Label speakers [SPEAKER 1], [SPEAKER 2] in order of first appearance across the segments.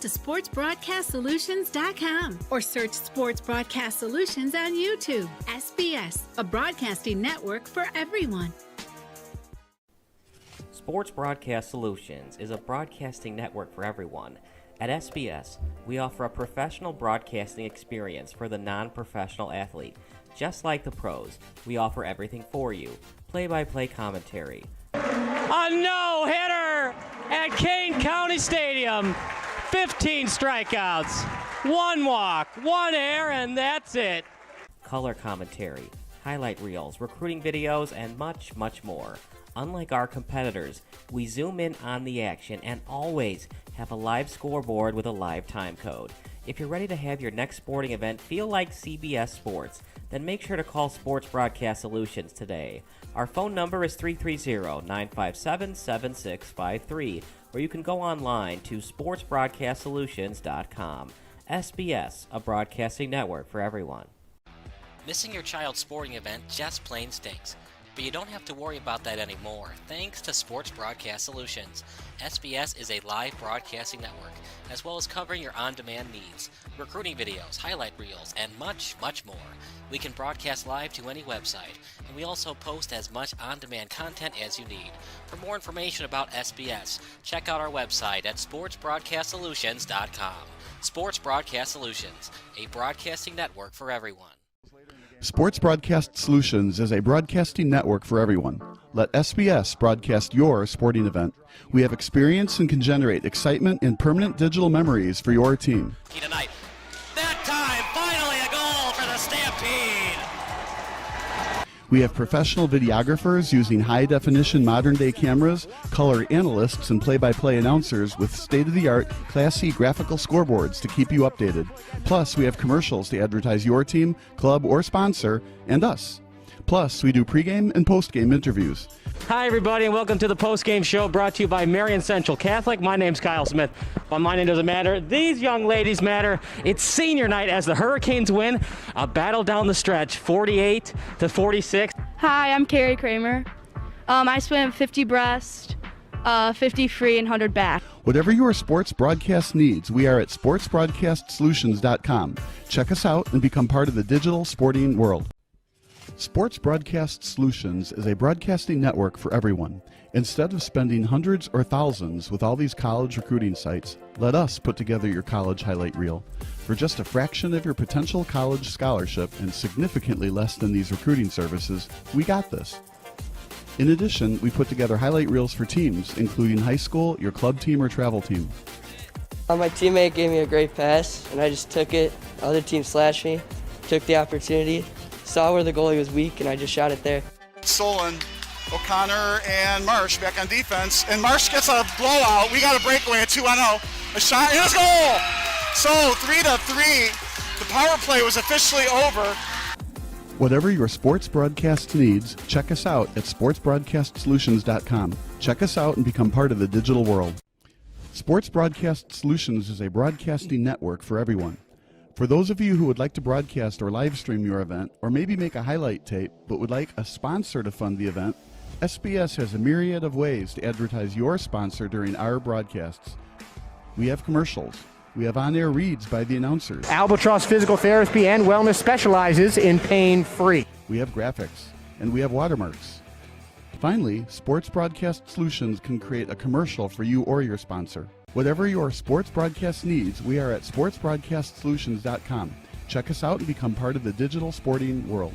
[SPEAKER 1] to sportsbroadcastsolutions.com or search Sports Broadcast Solutions on YouTube. SBS, a broadcasting network for everyone.
[SPEAKER 2] Sports Broadcast Solutions is a broadcasting network for everyone. At SBS, we offer a professional broadcasting experience for the non-professional athlete. Just like the pros, we offer everything for you. Play-by-play commentary.
[SPEAKER 3] A no-hitter at Kane County Stadium. 15 strikeouts, 1 walk, 1 error, and that's it.
[SPEAKER 2] Color commentary, highlight reels, recruiting videos, and much, much more. Unlike our competitors, we zoom in on the action and always have a live scoreboard with a live time code. If you're ready to have your next sporting event feel like CBS Sports, then make sure to call Sports Broadcast Solutions today. Our phone number is 330-957-7653, or you can go online to sportsbroadcastsolutions.com. SBS, a broadcasting network for everyone.
[SPEAKER 4] Missing your child's sporting event just plain stinks. But you don't have to worry about that anymore, thanks to Sports Broadcast Solutions. SBS is a live broadcasting network, as well as covering your on-demand needs, recruiting videos, highlight reels, and much, much more. We can broadcast live to any website, and we also post as much on-demand content as you need. For more information about SBS, check out our website at sportsbroadcastsolutions.com. Sports Broadcast Solutions, a broadcasting network for everyone.
[SPEAKER 5] Sports Broadcast Solutions is a broadcasting network for everyone. Let SBS broadcast your sporting event. We have experience and can generate excitement and permanent digital memories for your team.
[SPEAKER 4] Tonight. That time, finally a goal for the Stampede!
[SPEAKER 5] We have professional videographers using high-definition modern-day cameras, color analysts, and play-by-play announcers with state-of-the-art, classy graphical scoreboards to keep you updated. Plus, we have commercials to advertise your team, club, or sponsor, and us. Plus, we do pregame and postgame interviews.
[SPEAKER 3] Hi, everybody, and welcome to the Postgame Show brought to you by Marion Central Catholic. My name's Kyle Smith, but my name doesn't matter. These young ladies matter. It's senior night as the Hurricanes win a battle down the stretch, 48-46.
[SPEAKER 6] Hi, I'm Carrie Kramer. I swim 50 breast, 50 free, and 100 back.
[SPEAKER 5] Whatever your sports broadcast needs, we are at sportsbroadcastsolutions.com. Check us out and become part of the digital sporting world. Sports Broadcast Solutions is a broadcasting network for everyone. Instead of spending hundreds or thousands with all these college recruiting sites, let us put together your college highlight reel. For just a fraction of your potential college scholarship and significantly less than these recruiting services, we got this. In addition, we put together highlight reels for teams, including high school, your club team, or travel team.
[SPEAKER 7] My teammate gave me a great pass, and I just took it. The other team slashed me, took the opportunity, saw where the goalie was weak, and I just shot it there.
[SPEAKER 8] Solon, O'Connor, and Marsh back on defense, and Marsh gets a blowout. We got a breakaway at 2-0. A shot, and a goal! So 3-3. The power play was officially over.
[SPEAKER 5] Whatever your sports broadcast needs, check us out at sportsbroadcastsolutions.com. Check us out and become part of the digital world. Sports Broadcast Solutions is a broadcasting network for everyone. For those of you who would like to broadcast or live stream your event, or maybe make a highlight tape, but would like a sponsor to fund the event, SBS has a myriad of ways to advertise your sponsor during our broadcasts. We have commercials. We have on-air reads by the announcers.
[SPEAKER 9] Albatross Physical Therapy and Wellness specializes in pain-free.
[SPEAKER 5] We have graphics, and we have watermarks. Finally, Sports Broadcast Solutions can create a commercial for you or your sponsor. Whatever your sports broadcast needs, we are at sportsbroadcastsolutions.com. Check us out and become part of the digital sporting world.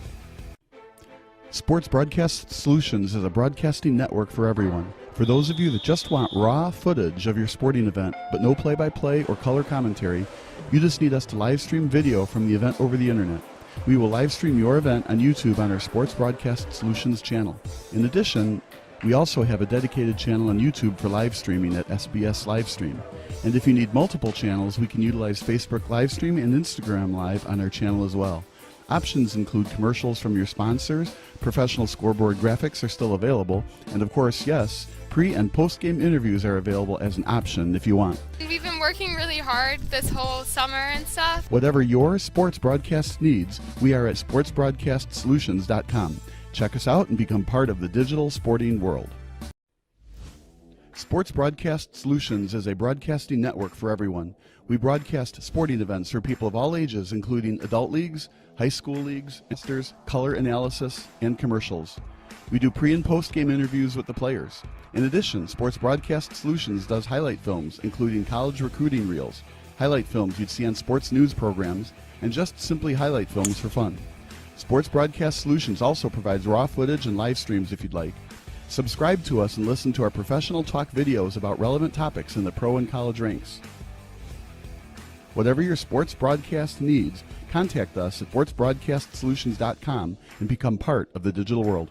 [SPEAKER 5] Sports Broadcast Solutions is a broadcasting network for everyone. For those of you that just want raw footage of your sporting event, but no play-by-play or color commentary, you just need us to live stream video from the event over the internet. We will live stream your event on YouTube on our Sports Broadcast Solutions channel. In addition, we also have a dedicated channel on YouTube for live streaming at SBS Livestream. And if you need multiple channels, we can utilize Facebook Livestream and Instagram Live on our channel as well. Options include commercials from your sponsors, professional scoreboard graphics are still available, and of course, yes, pre- and post-game interviews are available as an option if you want.
[SPEAKER 10] We've been working really hard this whole summer and stuff.
[SPEAKER 5] Whatever your sports broadcast needs, we are at sportsbroadcastsolutions.com. Check us out and become part of the digital sporting world. Sports Broadcast Solutions is a broadcasting network for everyone. We broadcast sporting events for people of all ages, including adult leagues, high school leagues, masters, color analysis, and commercials. We do pre- and post-game interviews with the players. In addition, Sports Broadcast Solutions does highlight films, including college recruiting reels, highlight films you'd see on sports news programs, and just simply highlight films for fun. Sports Broadcast Solutions also provides raw footage and live streams if you'd like. Subscribe to us and listen to our professional talk videos about relevant topics in the pro and college ranks. Whatever your sports broadcast needs, contact us at sportsbroadcastsolutions.com and become part of the digital world.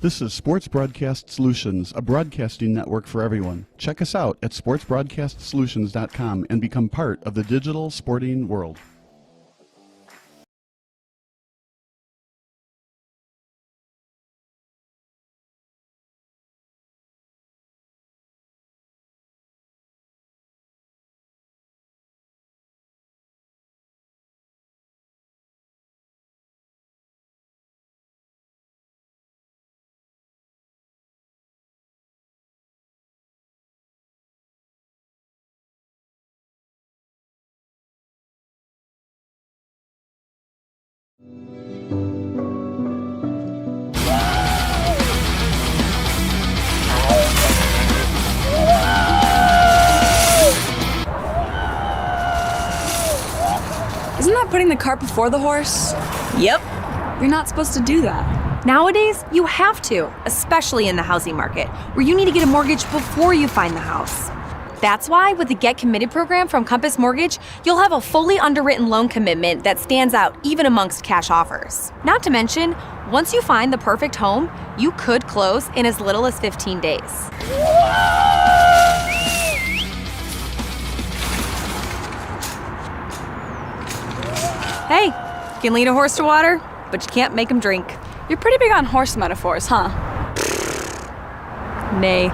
[SPEAKER 5] This is Sports Broadcast Solutions, a broadcasting network for everyone. Check us out at sportsbroadcastsolutions.com and become part of the digital sporting world.
[SPEAKER 11] Isn't that putting the cart before the horse?
[SPEAKER 12] Yep.
[SPEAKER 11] You're not supposed to do that.
[SPEAKER 12] Nowadays, you have to, especially in the housing market, where you need to get a mortgage before you find the house. That's why with the Get Committed program from Compass Mortgage, you'll have a fully underwritten loan commitment that stands out even amongst cash offers. Not to mention, once you find the perfect home, you could close in as little as 15 days. Hey, you can lead a horse to water, but you can't make him drink.
[SPEAKER 11] You're pretty big on horse metaphors, huh?
[SPEAKER 12] Nay.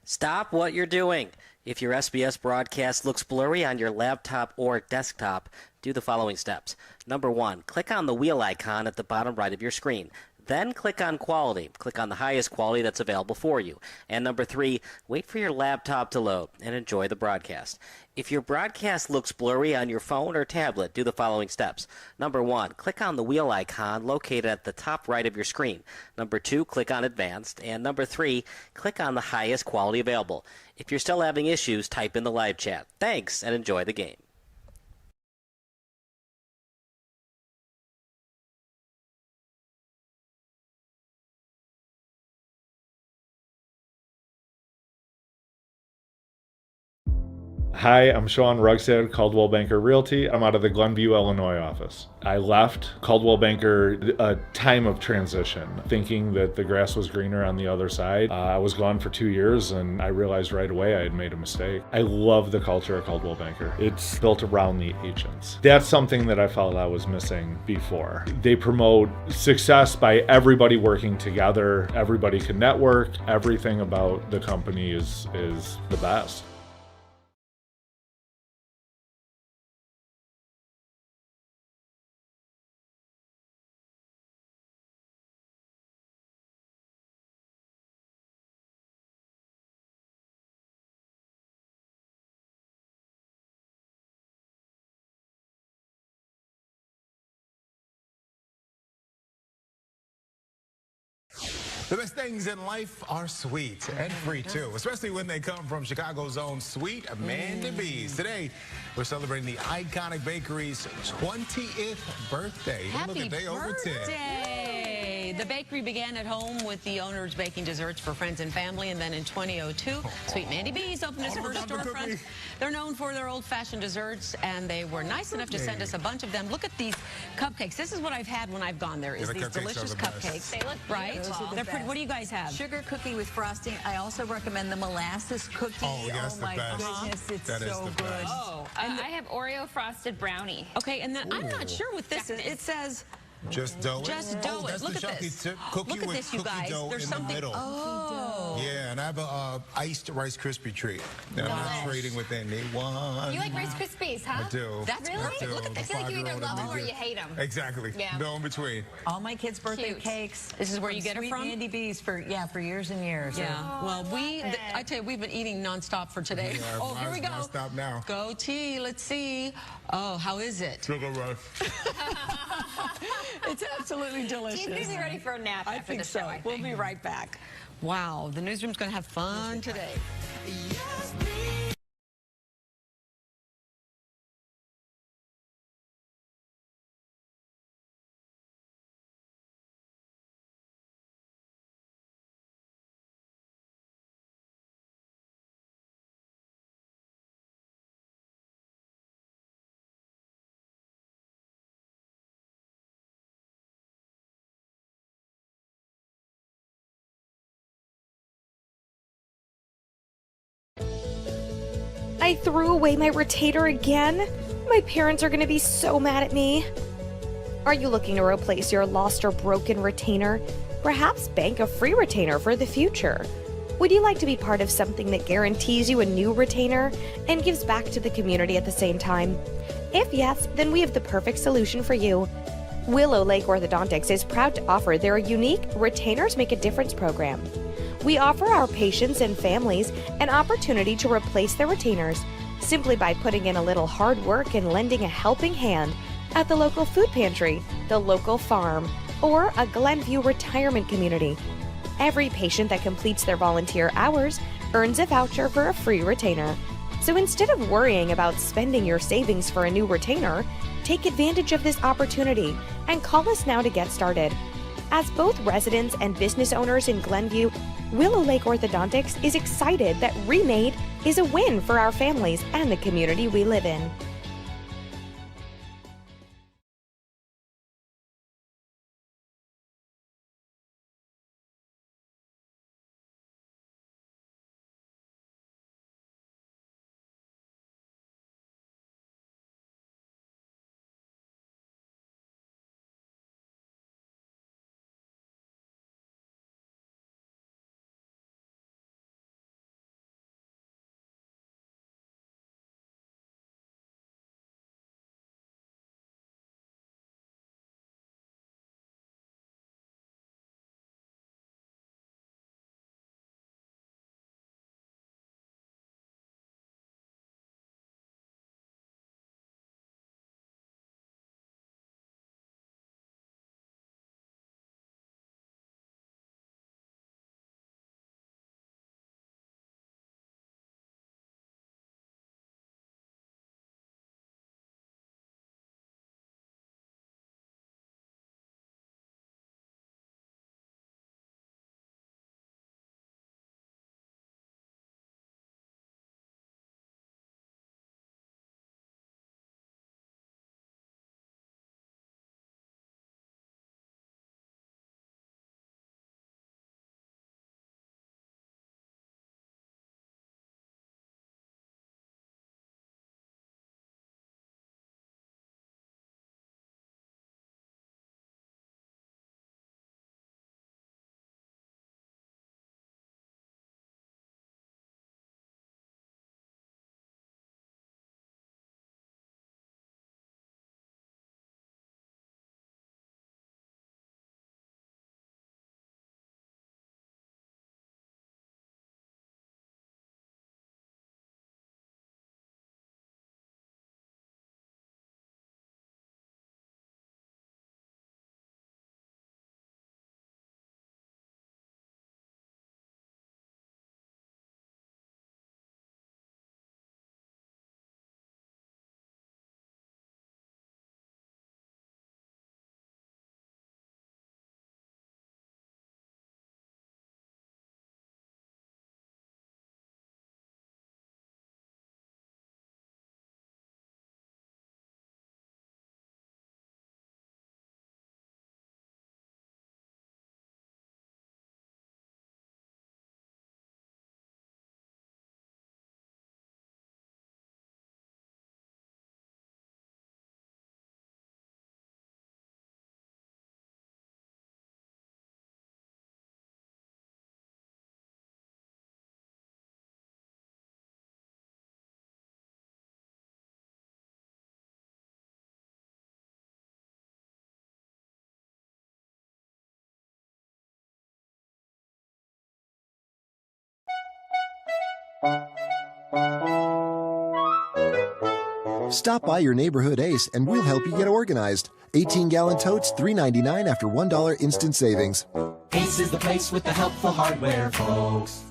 [SPEAKER 4] Stop what you're doing. If your SBS broadcast looks blurry on your laptop or desktop, do the following steps. Number 1, click on the wheel icon at the bottom right of your screen. Then click on Quality. Click on the highest quality that's available for you. And number 3, wait for your laptop to load and enjoy the broadcast. If your broadcast looks blurry on your phone or tablet, do the following steps. Number 1, click on the wheel icon located at the top right of your screen. Number 2, click on Advanced. And number 3, click on the highest quality available. If you're still having issues, type in the live chat. Thanks, and enjoy the game.
[SPEAKER 13] Hi, I'm Sean Rugstad, Caldwell Banker Realty. I'm out of the Glenview, Illinois office. I left Caldwell Banker a time of transition, thinking that the grass was greener on the other side. I was gone for 2 years and I realized right away I had made a mistake. I love the culture of Caldwell Banker. It's built around the agents. That's something that I felt I was missing before. They promote success by everybody working together. Everybody can network. Everything about the company is the best.
[SPEAKER 14] The best things in life are sweet and free too, especially when they come from Chicago's own Sweet Mandy B's. Today, we're celebrating the iconic bakery's 20th birthday. Look at day over 10.
[SPEAKER 15] The bakery began at home with the owners baking desserts for friends and family, and then in 2002, Sweet Mandy B's opened its first storefront. They're known for their old-fashioned desserts, and they were nice enough to send us a bunch of them. Look at these cupcakes. This is what I've had when I've gone there, is these delicious cupcakes.
[SPEAKER 16] They look beautiful.
[SPEAKER 15] They're pretty. What do you guys have?
[SPEAKER 16] Sugar cookie with frosting. I also recommend the molasses cookie.
[SPEAKER 14] Oh, yes,
[SPEAKER 16] my
[SPEAKER 14] the best.
[SPEAKER 16] goodness, it's
[SPEAKER 14] That is
[SPEAKER 16] so
[SPEAKER 14] the
[SPEAKER 16] good.
[SPEAKER 14] best.
[SPEAKER 15] Oh,
[SPEAKER 10] I have Oreo frosted brownie.
[SPEAKER 15] okay, and then I'm not sure what this is. It says
[SPEAKER 14] Just dough it?
[SPEAKER 15] just dough
[SPEAKER 14] Oh,
[SPEAKER 15] it.
[SPEAKER 14] that's
[SPEAKER 15] Look
[SPEAKER 14] the
[SPEAKER 15] at this.
[SPEAKER 14] cookie
[SPEAKER 15] Look at
[SPEAKER 14] with
[SPEAKER 15] this, you
[SPEAKER 14] cookie
[SPEAKER 15] guys.
[SPEAKER 14] dough
[SPEAKER 15] There's
[SPEAKER 14] in
[SPEAKER 15] something.
[SPEAKER 14] the middle.
[SPEAKER 15] Oh.
[SPEAKER 14] Yeah, and I have a iced Rice Krispie treat that I'm not trading with anyone.
[SPEAKER 10] You like Rice Krispies, huh?
[SPEAKER 14] I do.
[SPEAKER 15] That's
[SPEAKER 10] Really?
[SPEAKER 15] perfect. Look at
[SPEAKER 10] I
[SPEAKER 15] this.
[SPEAKER 10] feel like you either
[SPEAKER 14] five-year-old
[SPEAKER 10] love them or
[SPEAKER 14] and
[SPEAKER 10] you hate them.
[SPEAKER 14] Exactly.
[SPEAKER 10] Yeah.
[SPEAKER 14] No in between.
[SPEAKER 16] All my kids' birthday
[SPEAKER 10] Cute.
[SPEAKER 16] cakes.
[SPEAKER 15] This is where you get it
[SPEAKER 16] Sweet
[SPEAKER 15] from?
[SPEAKER 16] Mandy B's for years and years.
[SPEAKER 15] Yeah. Well,
[SPEAKER 10] it.
[SPEAKER 15] I tell you, we've been eating nonstop for today.
[SPEAKER 14] Yeah,
[SPEAKER 15] Oh, here we go.
[SPEAKER 14] Stop now.
[SPEAKER 15] Go tea. Let's see. Oh, how is it?
[SPEAKER 14] Sugar rush.
[SPEAKER 15] It's absolutely delicious.
[SPEAKER 10] She's going to be ready for a nap
[SPEAKER 15] I
[SPEAKER 10] after
[SPEAKER 15] think
[SPEAKER 10] the show.
[SPEAKER 15] so.
[SPEAKER 10] I
[SPEAKER 15] We'll
[SPEAKER 10] think.
[SPEAKER 15] be right back. Wow, the newsroom's going to have fun today.
[SPEAKER 12] I threw away my retainer again? My parents are gonna be so mad at me. Are you looking to replace your lost or broken retainer? Perhaps bank a free retainer for the future. Would you like to be part of something that guarantees you a new retainer and gives back to the community at the same time? If yes, then we have the perfect solution for you. Willow Lake Orthodontics is proud to offer their unique Retainers Make a Difference program. We offer our patients and families an opportunity to replace their retainers simply by putting in a little hard work and lending a helping hand at the local food pantry, the local farm, or a Glenview retirement community. Every patient that completes their volunteer hours earns a voucher for a free retainer. So instead of worrying about spending your savings for a new retainer, take advantage of this opportunity and call us now to get started. As both residents and business owners in Glenview, Willow Lake Orthodontics is excited that Remade is a win for our families and the community we live in.
[SPEAKER 17] Stop by your neighborhood Ace and we'll help you get organized. 18-gallon totes, $3.99 after $1 instant savings.
[SPEAKER 18] Ace is the place with the helpful hardware, folks.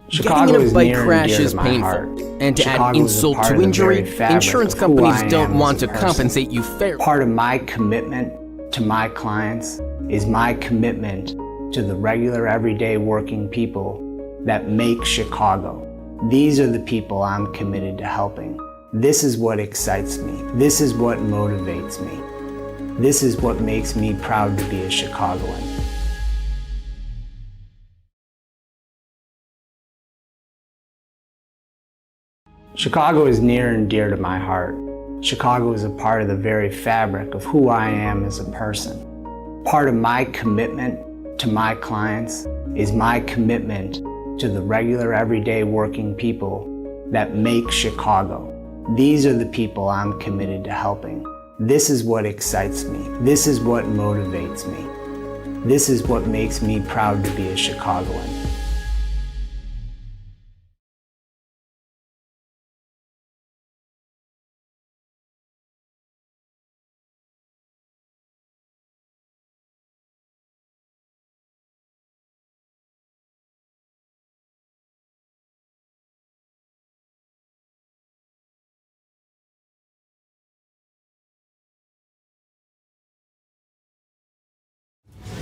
[SPEAKER 19] Getting in a bike crash is painful, and to add insult to injury, insurance companies don't want to compensate you fairly.
[SPEAKER 20] Part of my commitment to my clients is my commitment to the regular, everyday working people that make Chicago. These are the people I'm committed to helping. This is what excites me. This is what motivates me. This is what makes me proud to be a Chicagoan. Chicago is near and dear to my heart. Chicago is a part of the very fabric of who I am as a person. Part of my commitment to my clients is my commitment to the regular, everyday working people that make Chicago. These are the people I'm committed to helping. This is what excites me. This is what motivates me. This is what makes me proud to be a Chicagoan.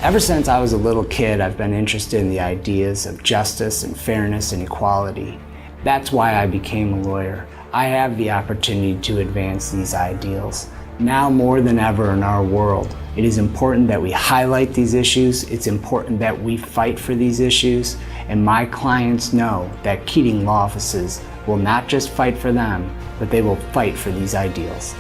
[SPEAKER 20] Ever since I was a little kid, I've been interested in the ideas of justice and fairness and equality. That's why I became a lawyer. I have the opportunity to advance these ideals. Now more than ever in our world, it is important that we highlight these issues. It's important that we fight for these issues. And my clients know that Keating Law Offices will not just fight for them, but they will fight for these ideals.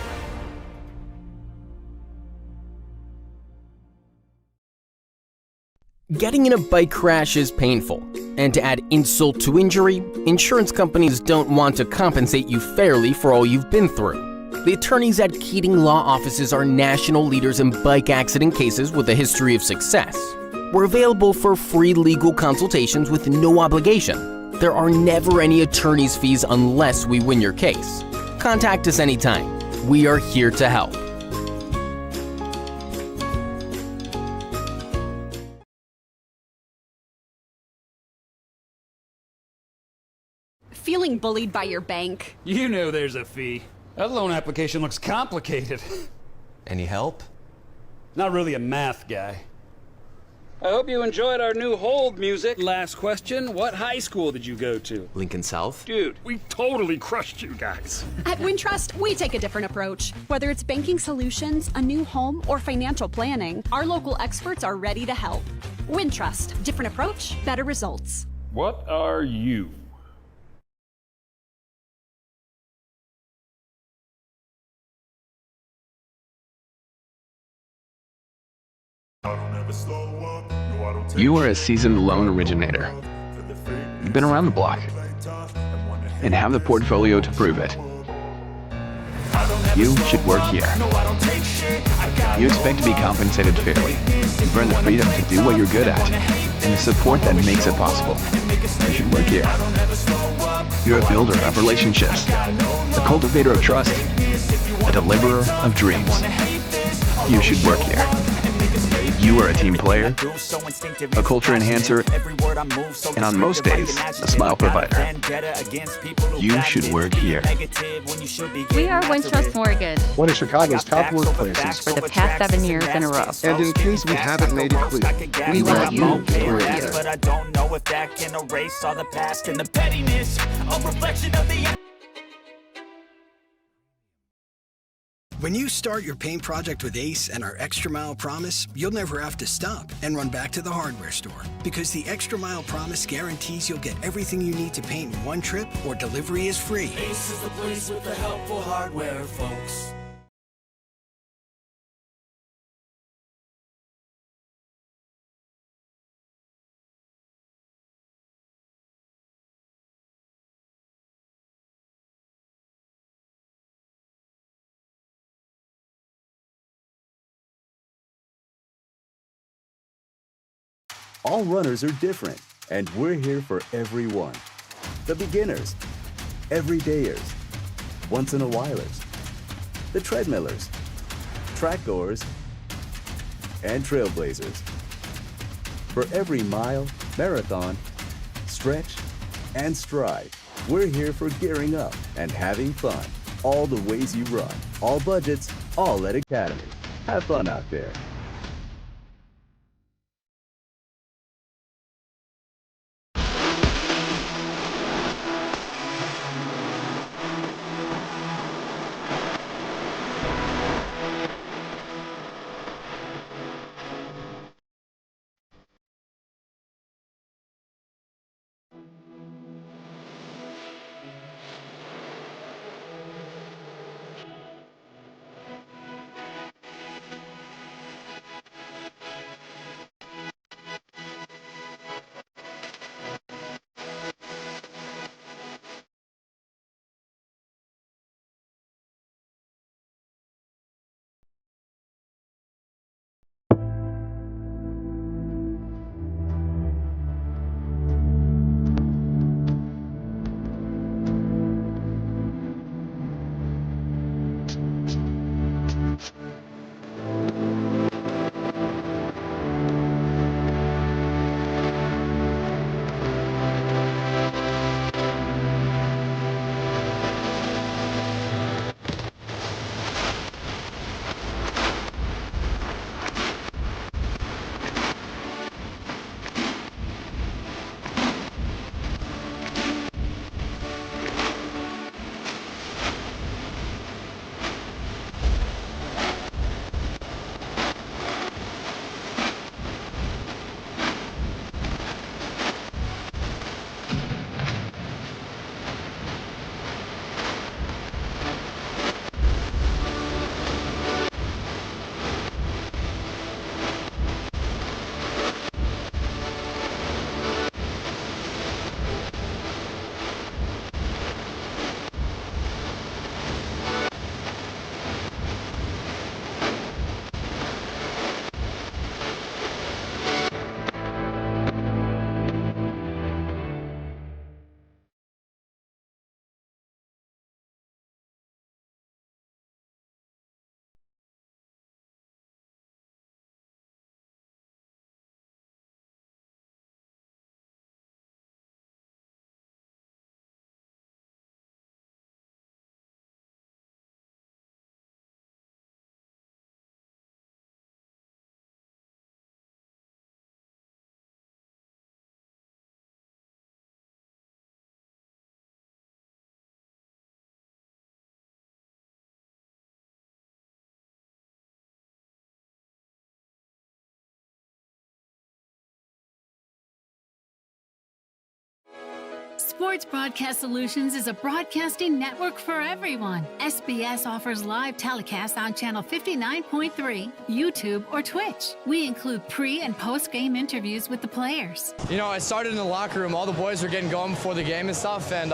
[SPEAKER 19] Getting in a bike crash is painful, and to add insult to injury, insurance companies don't want to compensate you fairly for all you've been through. The attorneys at Keating Law Offices are national leaders in bike accident cases with a history of success. We're available for free legal consultations with no obligation. There are never any attorney's fees unless we win your case. Contact us anytime. We are here to help.
[SPEAKER 21] Feeling bullied by your bank?
[SPEAKER 22] You know there's a fee. That loan application looks complicated.
[SPEAKER 23] Any help?
[SPEAKER 22] Not really a math guy. I hope you enjoyed our new hold music. Last question, what high school did you go to?
[SPEAKER 23] Lincoln South?
[SPEAKER 22] Dude, we totally crushed you guys.
[SPEAKER 21] At Wintrust, we take a different approach. Whether it's banking solutions, a new home, or financial planning, our local experts are ready to help. Wintrust, different approach, better results.
[SPEAKER 22] What are you?
[SPEAKER 24] You are a seasoned loan originator. You've been around the block and have the portfolio to prove it. You should work here. You expect to be compensated fairly. You've earned the freedom to do what you're good at and the support that makes it possible. You should work here. You're a builder of relationships, a cultivator of trust, a deliverer of dreams. You should work here. You are a team player, a culture enhancer, and on most days, a smile provider. You should work here.
[SPEAKER 1] We are Wintrust Mortgage.
[SPEAKER 2] One of Chicago's top workplaces
[SPEAKER 1] For the past 7 years in a row.
[SPEAKER 2] And in case we haven't made it clear, we want you to work here.
[SPEAKER 18] But I don't know if that can erase all the past and the pettiness, a reflection of the...
[SPEAKER 3] When you start your paint project with Ace and our Extra Mile Promise, you'll never have to stop and run back to the hardware store. Because the Extra Mile Promise guarantees you'll get everything you need to paint in one trip or delivery is free.
[SPEAKER 18] Ace is the place with the helpful hardware, folks.
[SPEAKER 6] All runners are different, and we're here for everyone. The beginners, everydayers, once-in-a-whilers, the treadmillers, track goers, and trailblazers. For every mile, marathon, stretch, and stride, we're here for gearing up and having fun. All the ways you run, all budgets, all at Academy. Have fun out there.
[SPEAKER 25] Sports Broadcast Solutions is a broadcasting network for everyone. SBS offers live telecasts on Channel 59.3, YouTube, or Twitch. We include pre- and post-game interviews with the players.
[SPEAKER 26] You know, it started in the locker room. All the boys were getting going before the game and stuff, and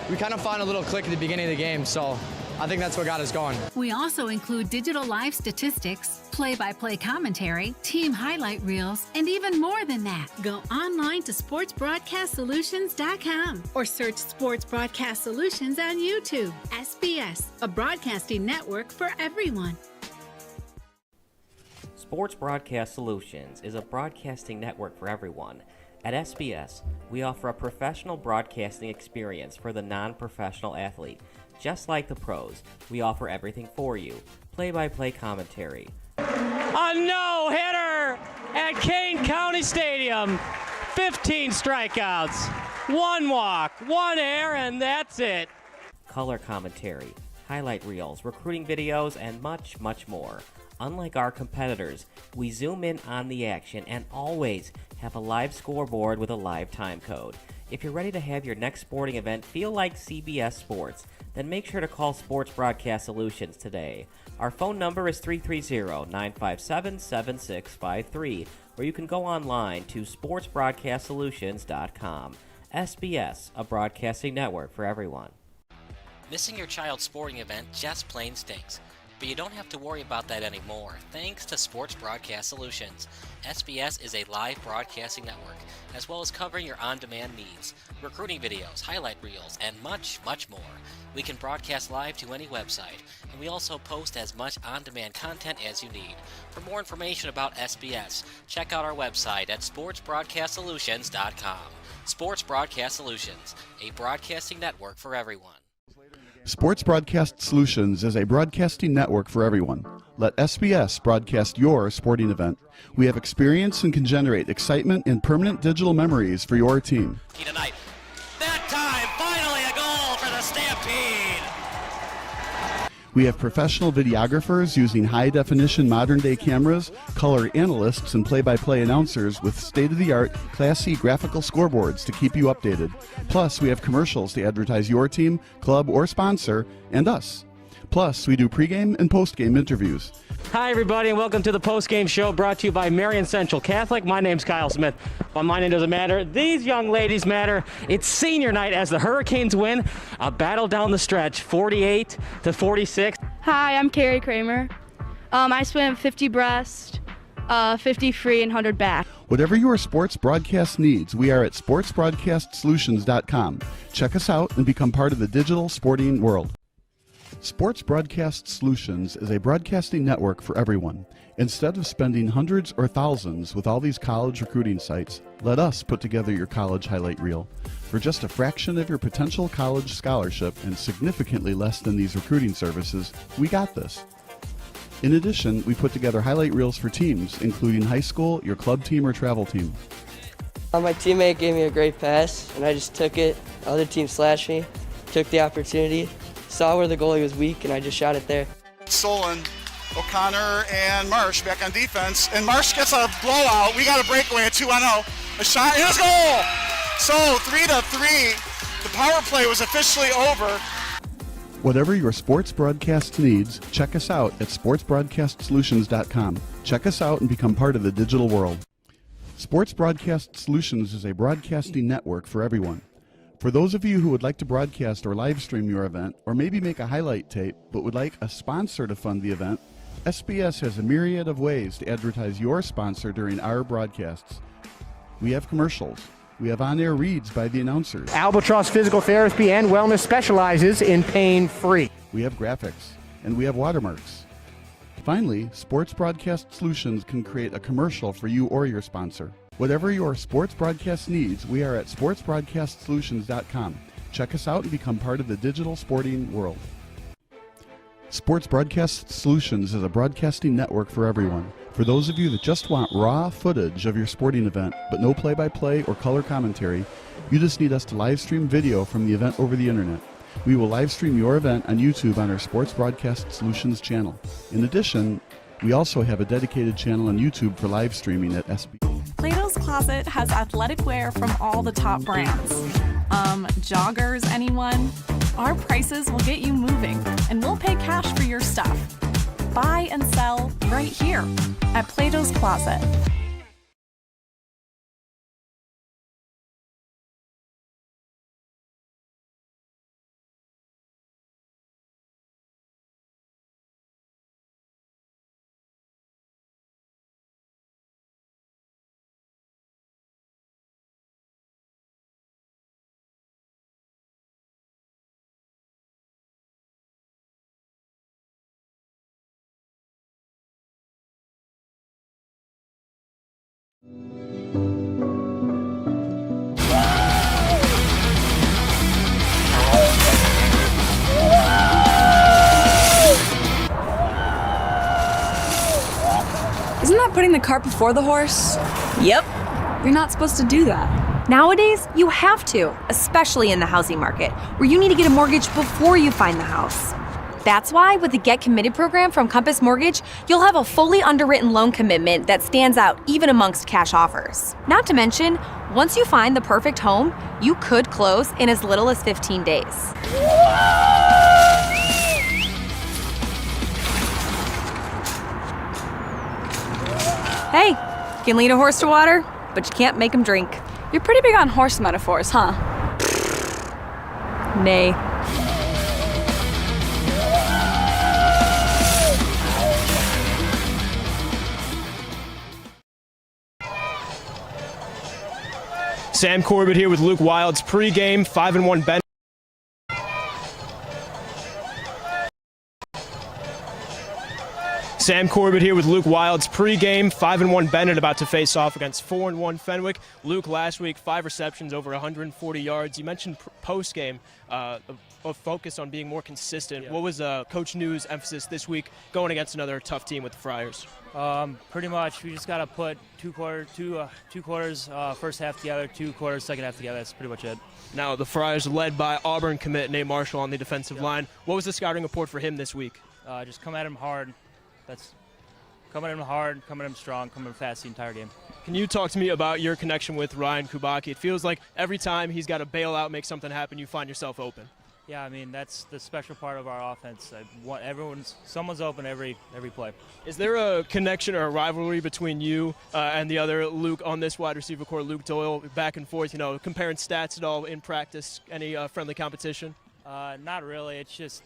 [SPEAKER 26] we kind of found a little click at the beginning of the game, so I think that's what got us going.
[SPEAKER 25] We also include digital live statistics, play-by-play commentary, team highlight reels, and even more than that. Go online to sportsbroadcastsolutions.com or search Sports Broadcast Solutions on YouTube. SBS, a broadcasting network for everyone.
[SPEAKER 4] Sports Broadcast Solutions is a broadcasting network for everyone. At SBS, we offer a professional broadcasting experience for the non-professional athlete. Just like the pros, we offer everything for you. Play-by-play commentary.
[SPEAKER 5] A no-hitter at Kane County Stadium. 15 strikeouts, 1 walk, 1 error, and that's it.
[SPEAKER 4] Color commentary, highlight reels, recruiting videos, and much, much more. Unlike our competitors, we zoom in on the action and always have a live scoreboard with a live time code. If you're ready to have your next sporting event feel like CBS Sports, then make sure to call Sports Broadcast Solutions today. Our phone number is 330-957-7653, or you can go online to sportsbroadcastsolutions.com. SBS, a broadcasting network for everyone.
[SPEAKER 7] Missing your child's sporting event just plain stinks. But you don't have to worry about that anymore, thanks to Sports Broadcast Solutions. SBS is a live broadcasting network, as well as covering your on-demand needs, recruiting videos, highlight reels, and much, much more. We can broadcast live to any website, and we also post as much on-demand content as you need. For more information about SBS, check out our website at sportsbroadcastsolutions.com. Sports Broadcast Solutions, a broadcasting network for everyone.
[SPEAKER 8] Sports Broadcast Solutions is a broadcasting network for everyone. Let SBS broadcast your sporting event. We have experience and can generate excitement and permanent digital memories for your team.
[SPEAKER 7] Tonight. That time, finally a goal for the Stampede!
[SPEAKER 8] We have professional videographers using high-definition modern-day cameras, color analysts, and play-by-play announcers with state-of-the-art, classy graphical scoreboards to keep you updated. Plus, we have commercials to advertise your team, club, or sponsor, and us. Plus, we do pregame and postgame interviews.
[SPEAKER 5] Hi, everybody, and welcome to the Postgame Show brought to you by Marion Central Catholic. My name's Kyle Smith, but my name doesn't matter. These young ladies matter. It's senior night as the Hurricanes win a battle down the stretch, 48-46.
[SPEAKER 9] Hi, I'm Carrie Kramer. I swim 50 breast, 50 free, and 100 back.
[SPEAKER 8] Whatever your sports broadcast needs, we are at sportsbroadcastsolutions.com. Check us out and become part of the digital sporting world. Sports Broadcast Solutions is a broadcasting network for everyone. Instead of spending hundreds or thousands with all these college recruiting sites, let us put together your college highlight reel. For just a fraction of your potential college scholarship and significantly less than these recruiting services, we got this. In addition, we put together highlight reels for teams, including high school, your club team, or travel team.
[SPEAKER 11] My teammate gave me a great pass, and I just took it. The other team slashed me, took the opportunity, saw where the goalie was weak, and I just shot it there.
[SPEAKER 27] Solon, O'Connor, and Marsh back on defense, and Marsh gets a blowout. We got a breakaway at 2-0. A shot, and a goal! So 3-3. The power play was officially over.
[SPEAKER 8] Whatever your sports broadcast needs, check us out at sportsbroadcastsolutions.com. Check us out and become part of the digital world. Sports Broadcast Solutions is a broadcasting network for everyone. For those of you who would like to broadcast or live stream your event, or maybe make a highlight tape but would like a sponsor to fund the event, SBS has a myriad of ways to advertise your sponsor during our broadcasts. We have commercials. We have on-air reads by the announcers.
[SPEAKER 5] Albatross Physical Therapy and Wellness specializes in pain-free.
[SPEAKER 8] We have graphics, and we have watermarks. Finally, Sports Broadcast Solutions can create a commercial for you or your sponsor. Whatever your sports broadcast needs, we are at sportsbroadcastsolutions.com. Check us out and become part of the digital sporting world. Sports Broadcast Solutions is a broadcasting network for everyone. For those of you that just want raw footage of your sporting event, but no play-by-play or color commentary, you just need us to live stream video from the event over the internet. We will live stream your event on YouTube on our Sports Broadcast Solutions channel. In addition, we also have a dedicated channel on YouTube for live streaming at SB.
[SPEAKER 28] Plato's Closet has athletic wear from all the top brands. Joggers, anyone? Our prices will get you moving, and we'll pay cash for your stuff. Buy and sell right here at Plato's Closet.
[SPEAKER 10] Isn't that putting the cart before the horse?
[SPEAKER 12] Yep.
[SPEAKER 10] You're not supposed to do that.
[SPEAKER 12] Nowadays, you have to, especially in the housing market, where you need to get a mortgage before you find the house. That's why with the Get Committed program from Compass Mortgage, you'll have a fully underwritten loan commitment that stands out even amongst cash offers. Not to mention, once you find the perfect home, you could close in as little as 15 days. Hey, you can lead a horse to water, but you can't make him drink.
[SPEAKER 10] You're pretty big on horse metaphors, huh?
[SPEAKER 12] Nay.
[SPEAKER 13] Sam Corbett here with Luke Wild's pregame 5-1 Benet. Sam Corbett here with Luke Wild's pregame 5-1 Benet, about to face off against 4-1 Fenwick. Luke, last week 5 receptions, over 140 yards. You mentioned postgame a focus on being more consistent. Yeah. What was Coach New's emphasis this week going against another tough team with the Friars?
[SPEAKER 14] Pretty much, we just got to put two quarters, first half together, 2 quarters, second half together. That's pretty much it.
[SPEAKER 13] Now, the Friars led by Auburn commit Nate Marshall on the defensive line. What was the scouting report for him this week?
[SPEAKER 14] Just come at him hard. That's coming at him hard, coming at him strong, coming at him fast the entire game.
[SPEAKER 13] Can you talk to me about your connection with Ryan Kubacki? It feels like every time he's got to bail out, make something happen, you find yourself open.
[SPEAKER 14] Yeah, I mean, that's the special part of our offense. Someone's open every play.
[SPEAKER 13] Is there a connection or a rivalry between you and the other Luke on this wide receiver core, Luke Doyle, back and forth, comparing stats at all in practice, any friendly competition?
[SPEAKER 14] Not really. It's just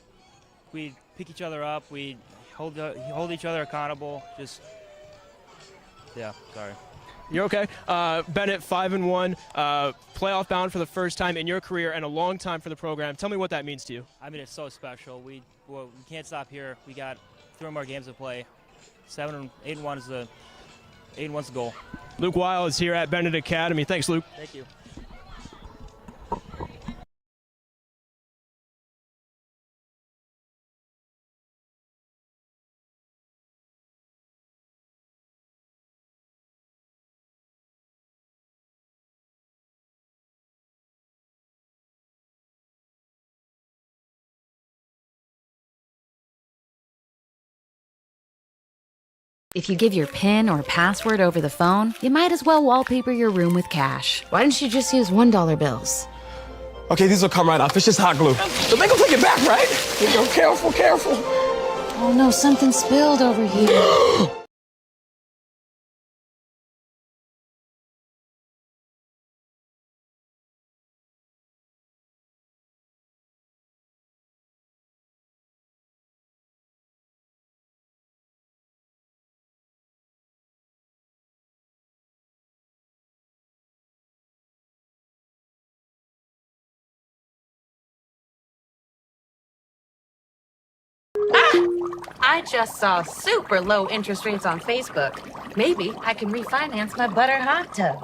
[SPEAKER 14] we pick each other up. We hold each other accountable. Sorry.
[SPEAKER 13] You're okay. Benet 5-1, playoff bound for the first time in your career and a long time for the program. Tell me what that means to you.
[SPEAKER 14] I mean, it's so special. We can't stop here. We got 3 more games to play. 8-1 is the goal.
[SPEAKER 13] Luke Wild is here at Benet Academy. Thanks, Luke.
[SPEAKER 14] Thank you.
[SPEAKER 1] If you give your PIN or password over the phone, you might as well wallpaper your room with cash. Why don't you just use $1 bills?
[SPEAKER 15] Okay, these will come right off. It's just hot glue. So they can take it back, right? You go, careful, careful.
[SPEAKER 1] Oh no, something spilled over here. I just saw super low interest rates on Facebook. Maybe I can refinance my butter hot tub.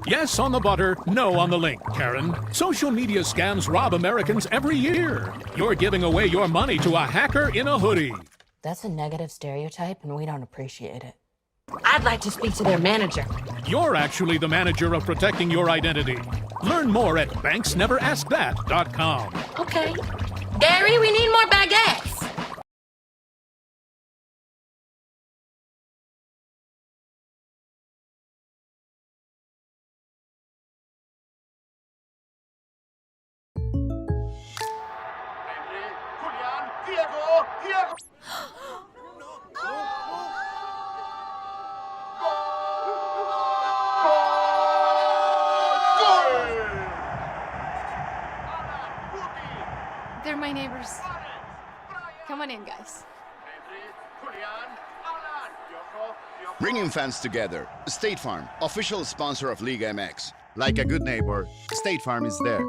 [SPEAKER 16] Yes on the butter, no on the link, Karen. Social media scams rob Americans every year. You're giving away your money to a hacker in a hoodie.
[SPEAKER 1] That's a negative stereotype, and we don't appreciate it. I'd like to speak to their manager.
[SPEAKER 16] You're actually the manager of protecting your identity. Learn more at banksneveraskthat.com.
[SPEAKER 1] Okay. Gary, we need more baguettes.
[SPEAKER 9] They're my neighbors. Come on in, guys.
[SPEAKER 17] Bringing fans together. State Farm, official sponsor of Liga MX. Like a good neighbor, State Farm is there.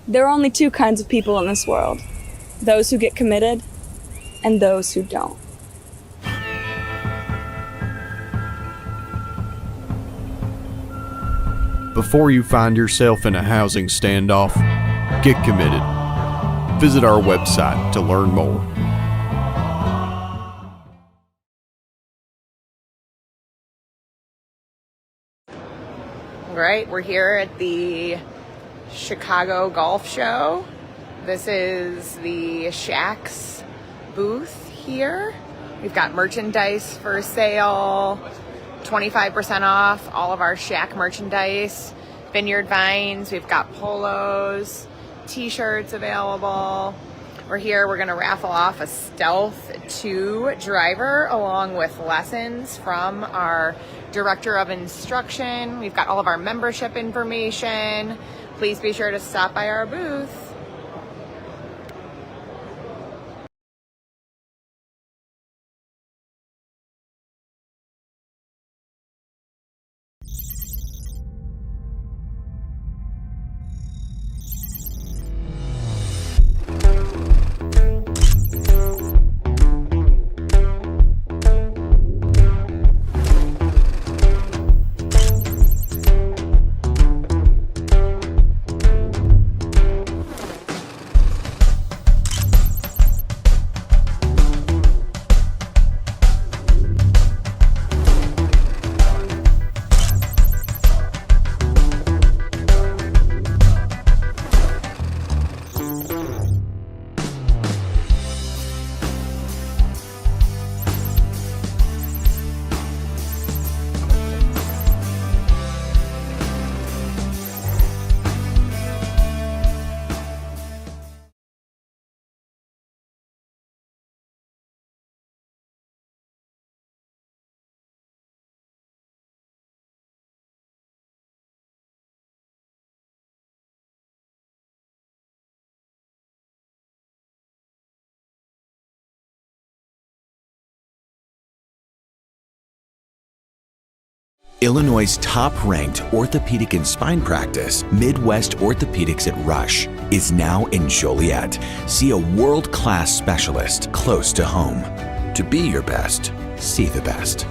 [SPEAKER 10] There are only two kinds of people in this world. Those who get committed and those who don't.
[SPEAKER 2] Before you find yourself in a housing standoff, get committed. Visit our website to learn more.
[SPEAKER 3] All right, we're here at the Chicago Golf Show. This is the Shacks booth here. We've got merchandise for sale, 25% off all of our Shack merchandise, Vineyard Vines, we've got polos, t-shirts available. We're here, we're gonna raffle off a Stealth 2 driver along with lessons from our Director of Instruction. We've got all of our membership information. Please be sure to stop by our booth.
[SPEAKER 19] Illinois' top-ranked orthopedic and spine practice, Midwest Orthopedics at Rush, is now in Joliet. See a world-class specialist close to home. To be your best, see the best.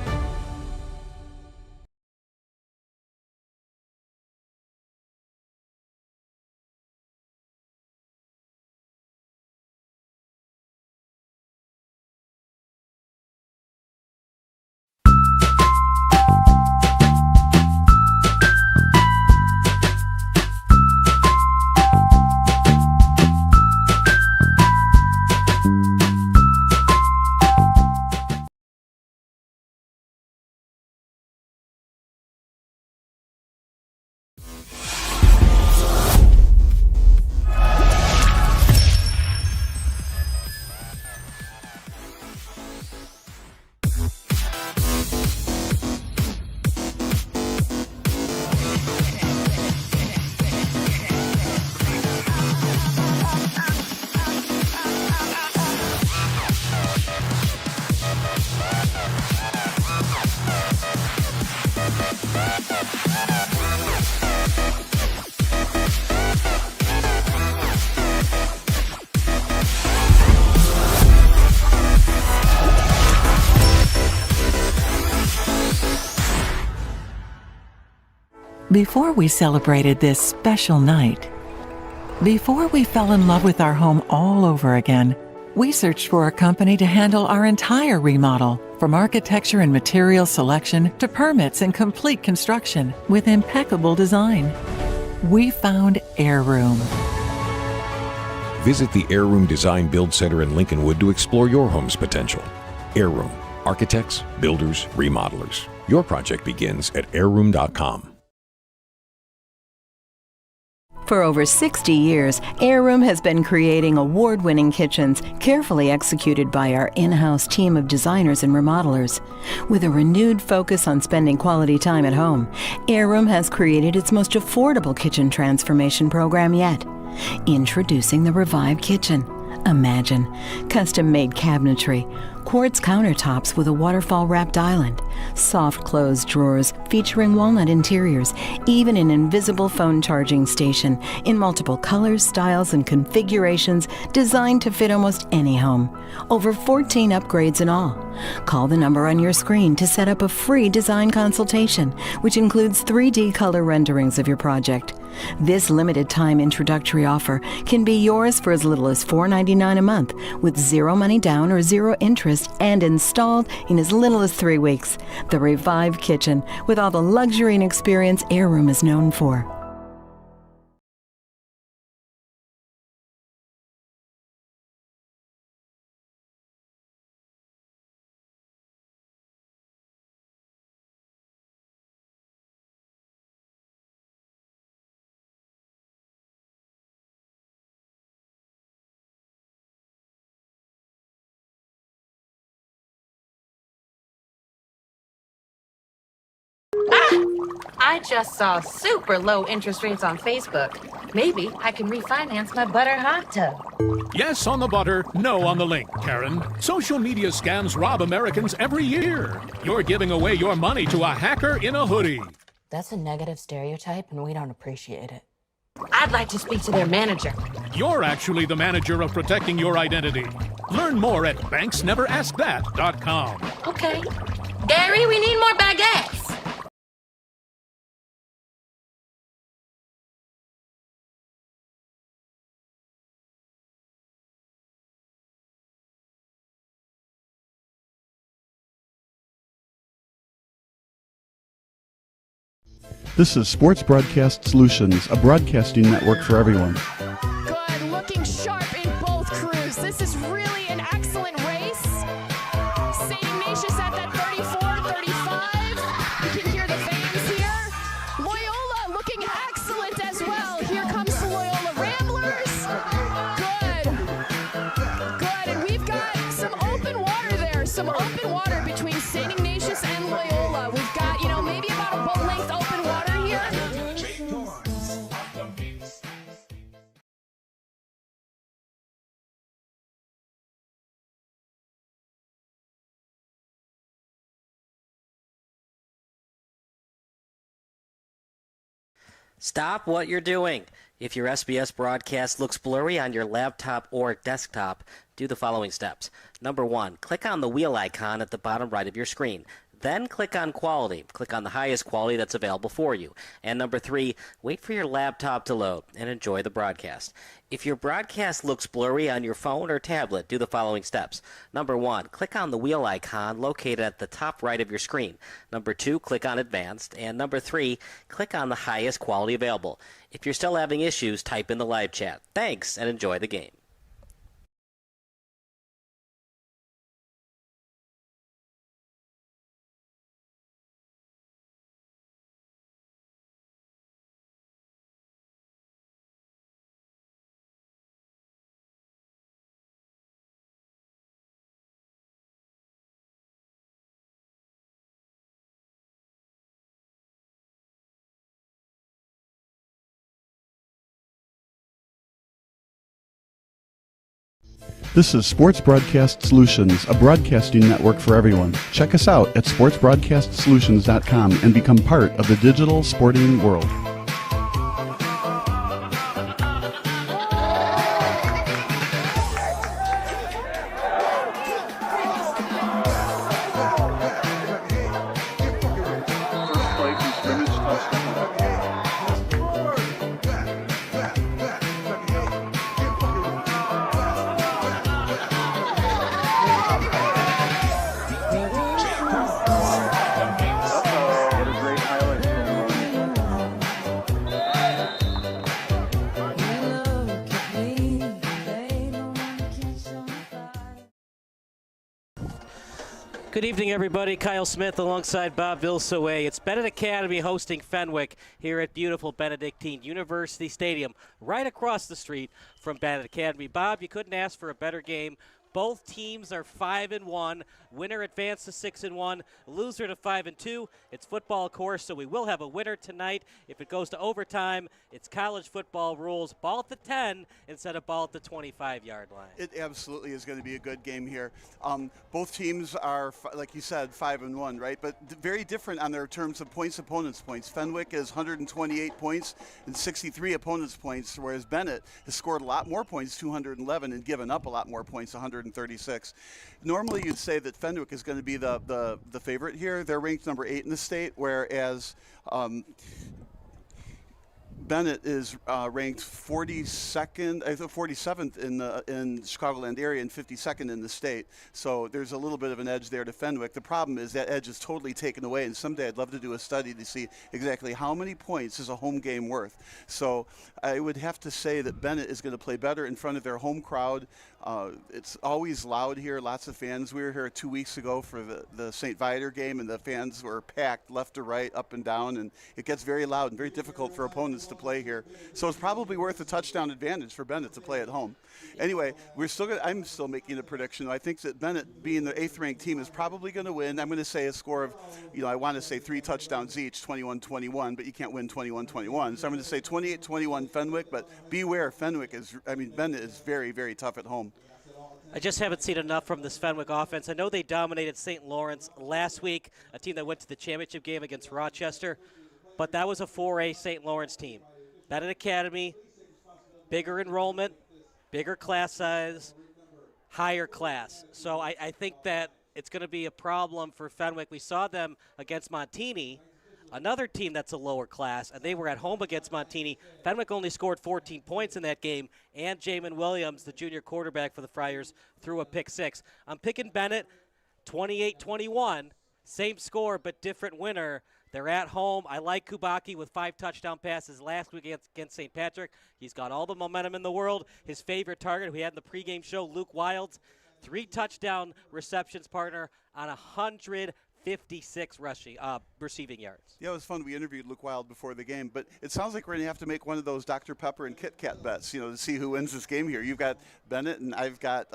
[SPEAKER 20] Before we celebrated this special night, before we fell in love with our home all over again, we searched for a company to handle our entire remodel, from architecture and material selection to permits and complete construction with impeccable design. We found Airroom.
[SPEAKER 21] Visit the Airroom Design Build Center in Lincolnwood to explore your home's potential. Airroom. Architects, builders, remodelers. Your project begins at airroom.com.
[SPEAKER 22] For over 60 years, Airroom has been creating award-winning kitchens carefully executed by our in-house team of designers and remodelers. With a renewed focus on spending quality time at home, Airroom has created its most affordable kitchen transformation program yet. Introducing the Revive Kitchen, Imagine custom-made cabinetry, quartz countertops with a waterfall-wrapped island, soft closed drawers featuring walnut interiors, even an invisible phone charging station in multiple colors, styles, and configurations designed to fit almost any home. Over 14 upgrades in all. Call the number on your screen to set up a free design consultation, which includes 3D color renderings of your project. This limited time introductory offer can be yours for as little as $4.99 a month with zero money down or zero interest and installed in as little as 3 weeks. The Revive Kitchen with all the luxury and experience Airroom is known for.
[SPEAKER 1] I just saw super low interest rates on Facebook. Maybe I can refinance my butter hot tub.
[SPEAKER 16] Yes on the butter, no on the link, Karen. Social media scams rob Americans every year. You're giving away your money to a hacker in a hoodie.
[SPEAKER 1] That's a negative stereotype, and we don't appreciate it. I'd like to speak to their manager.
[SPEAKER 16] You're actually the manager of protecting your identity. Learn more at banksneveraskthat.com.
[SPEAKER 1] Okay. Gary, we need more baguettes.
[SPEAKER 8] This is Sports Broadcast Solutions, a broadcasting network for everyone.
[SPEAKER 4] Good, looking sharp in both crews. This is really an excellent race. St. Ignatius at that 34-35. You can hear the fans here. Loyola looking excellent as well. Here comes the Loyola Ramblers. Good, and we've got some open water there. Some open water between St. Ignatius and Loyola. We've got, maybe about a boat length open water here.
[SPEAKER 5] Stop what you're doing. If your SBS broadcast looks blurry on your laptop or desktop, do the following steps. Number 1, click on the wheel icon at the bottom right of your screen. Then click on Quality. Click on the highest quality that's available for you. And number 3, wait for your laptop to load and enjoy the broadcast. If your broadcast looks blurry on your phone or tablet, do the following steps. Number 1, click on the wheel icon located at the top right of your screen. Number 2, click on Advanced. And number 3, click on the highest quality available. If you're still having issues, type in the live chat. Thanks, and enjoy the game.
[SPEAKER 8] This is Sports Broadcast Solutions, a broadcasting network for everyone. Check us out at sportsbroadcastsolutions.com and become part of the digital sporting world.
[SPEAKER 5] Good evening, everybody. Kyle Smith alongside Bob Vilsoe. It's Benet Academy hosting Fenwick here at beautiful Benedictine University Stadium, right across the street from Benet Academy. Bob, you couldn't ask for a better game.
[SPEAKER 6] Both teams are 5-1. Winner advanced to 6-1. Loser to 5-2. It's football, of course, so we will have a winner tonight. If it goes to overtime, it's college football rules. Ball at the 10 instead of ball at the 25-yard line.
[SPEAKER 27] It absolutely is going to be a good game here. Both teams are, like you said, 5-1, right? But very different on their terms of points, opponents' points. Fenwick is 128 points and 63 opponents' points, whereas Benet has scored a lot more points, 211, and given up a lot more points, 136. Normally, you'd say that Fenwick is going to be the favorite here. They're ranked number 8 in the state, whereas Benet is ranked 42nd, I think 47th in the Chicagoland area and 52nd in the state. So there's a little bit of an edge there to Fenwick. The problem is that edge is totally taken away, and someday I'd love to do a study to see exactly how many points is a home game worth. So I would have to say that Benet is going to play better in front of their home crowd. It's always loud here, lots of fans. We were here 2 weeks ago for the St. Viator game, and the fans were packed left to right, up and down, and it gets very loud and very difficult for opponents to play here. So it's probably worth a touchdown advantage for Benet to play at home. Anyway, I'm still making a prediction. I think that Benet, being the 8th ranked team, is probably going to win. I'm going to say a score of, I want to say 3 touchdowns each, 21-21, but you can't win 21-21. So I'm going to say 28-21 Fenwick, but beware, Benet is very, very tough at home.
[SPEAKER 6] I just haven't seen enough from this Fenwick offense. I know they dominated St. Lawrence last week, a team that went to the championship game against Rochester, but that was a 4A St. Lawrence team. Benet Academy, bigger enrollment, bigger class size, higher class. So I think that it's going to be a problem for Fenwick. We saw them against Montini, another team that's a lower class, and they were at home against Montini. Fenwick only scored 14 points in that game, and Jamin Williams, the junior quarterback for the Friars, threw a pick 6. I'm picking Benet 28-21, same score but different winner. They're at home. I like Kubaki with 5 touchdown passes last week against St. Patrick. He's got all the momentum in the world. His favorite target, who we had in the pregame show, Luke Wilds, 3 touchdown receptions, partner, on 156 receiving yards.
[SPEAKER 27] Yeah, it was fun. We interviewed Luke Wild before the game, but it sounds like we're going to have to make one of those Dr. Pepper and Kit Kat bets, to see who wins this game here. You've got Benet and I've got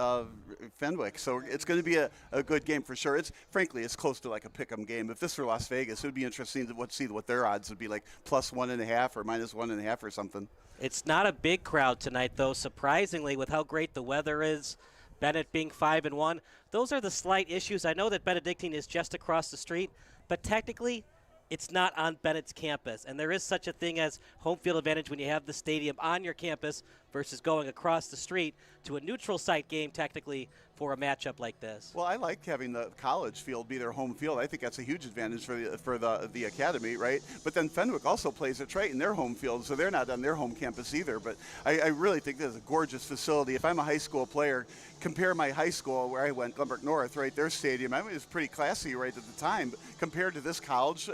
[SPEAKER 27] Fenwick, so it's going to be a good game for sure. Frankly, it's close to like a pick'em game. If this were Las Vegas, it would be interesting to see what their odds would be, like +1.5 or -1.5 or something.
[SPEAKER 6] It's not a big crowd tonight, though, surprisingly, with how great the weather is. Benet being 5-1. Those are the slight issues. I know that Benedictine is just across the street, but technically it's not on Bennett's campus. And there is such a thing as home field advantage when you have the stadium on your campus versus going across the street to a neutral site game technically for a matchup like this.
[SPEAKER 27] Well, I like having the college field be their home field. I think that's a huge advantage for the academy, right? But then Fenwick also plays at Triton, their home field, so they're not on their home campus either. But I really think this is a gorgeous facility. If I'm a high school player, compare my high school where I went, Glenbrook North, right? Their stadium, it was pretty classy right at the time. But compared to this college,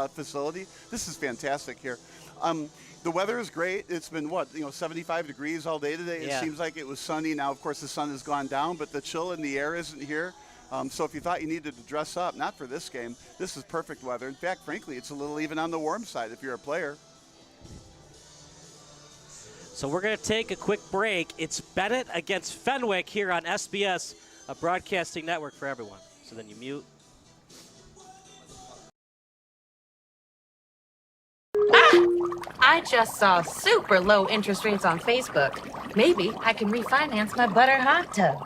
[SPEAKER 27] facility, this is fantastic here. The weather is great. It's been 75 degrees all day today.
[SPEAKER 6] Yeah.
[SPEAKER 27] It seems like it was sunny. Now, of course, the sun has gone down, but the chill in the air isn't here. So if you thought you needed to dress up, not for this game, this is perfect weather. In fact, frankly, it's a little even on the warm side if you're a player.
[SPEAKER 6] So we're going to take a quick break. It's Benet against Fenwick here on SBS, a broadcasting network for everyone. So then you mute.
[SPEAKER 1] I just saw super low interest rates on Facebook. Maybe I can refinance my butter hot tub.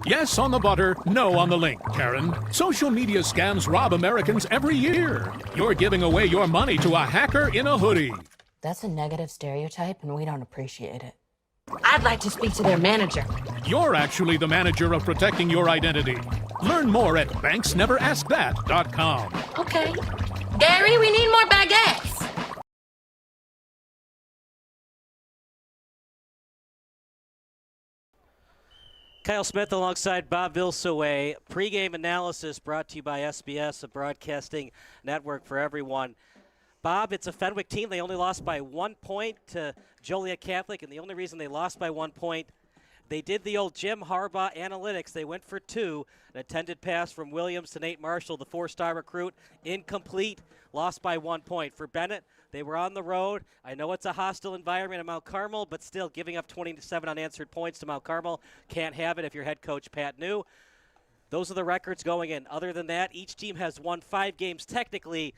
[SPEAKER 16] Yes on the butter, no on the link, Karen. Social media scams rob Americans every year. You're giving away your money to a hacker in a hoodie.
[SPEAKER 1] That's a negative stereotype, and we don't appreciate it. I'd like to speak to their manager.
[SPEAKER 16] You're actually the manager of protecting your identity. Learn more at banksneveraskthat.com.
[SPEAKER 1] Okay. Gary, we need more baguettes.
[SPEAKER 6] Kyle Smith alongside Bob Vilsoe. Pregame analysis brought to you by SBS, a broadcasting network for everyone. Bob, it's a Fenwick team. They only lost by 1 point to Joliet Catholic, and the only reason they lost by 1 point, They did the old Jim Harbaugh analytics. They went for 2. An intended pass from Williams to Nate Marshall, the 4-star recruit, incomplete, lost by 1 point. For Benet, they were on the road. I know it's a hostile environment at Mount Carmel, but still giving up 27 unanswered points to Mount Carmel. Can't have it if you're head coach Pat New. Those are the records going in. Other than that, each team has won 5 games technically.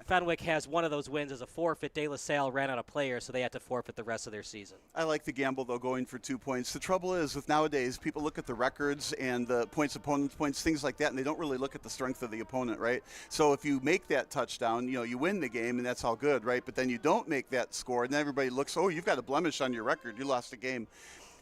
[SPEAKER 6] Fenwick has one of those wins as a forfeit. De La Salle ran out of players, so they had to forfeit the rest of their season.
[SPEAKER 8] I like the gamble, though, going for 2 points. The trouble is, with nowadays, people look at the records and the points, opponents' points, things like that, and they don't really look at the strength of the opponent, right? So if you make that touchdown, you win the game, and that's all good, right? But then you don't make that score, and then everybody looks, oh, you've got a blemish on your record. You lost a game.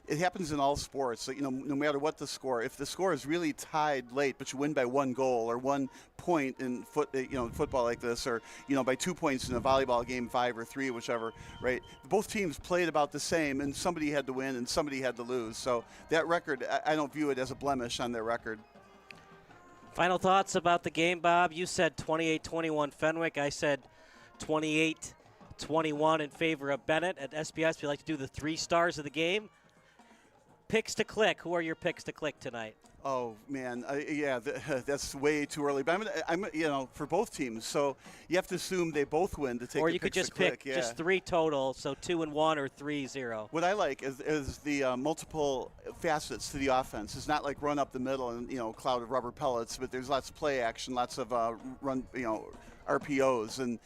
[SPEAKER 8] It happens in all sports. So, no matter what the score, if the score is really tied late, but you win by 1 goal or 1 point in football like this, or by 2 points in a volleyball game, 5 or 3, whichever, right? Both teams played about the same, and somebody had to win and somebody had to lose. So that record, I don't view it as a blemish on their record.
[SPEAKER 6] Final thoughts about the game, Bob? You said 28-21 Fenwick. I said 28-21 in favor of Benet. At SPS, we like to do the 3 stars of the game. Picks to click. Who are your picks to click tonight?
[SPEAKER 8] Oh man, that's way too early. But I'm for both teams, so you have to assume they both win to take.
[SPEAKER 6] Or
[SPEAKER 8] the
[SPEAKER 6] you could
[SPEAKER 8] picks
[SPEAKER 6] just
[SPEAKER 8] to click.
[SPEAKER 6] pick just 3 total, so 2-1 or 3-0.
[SPEAKER 8] What I like is the multiple facets to the offense. It's not like run up the middle and cloud of rubber pellets, but there's lots of play action, lots of run RPOs, and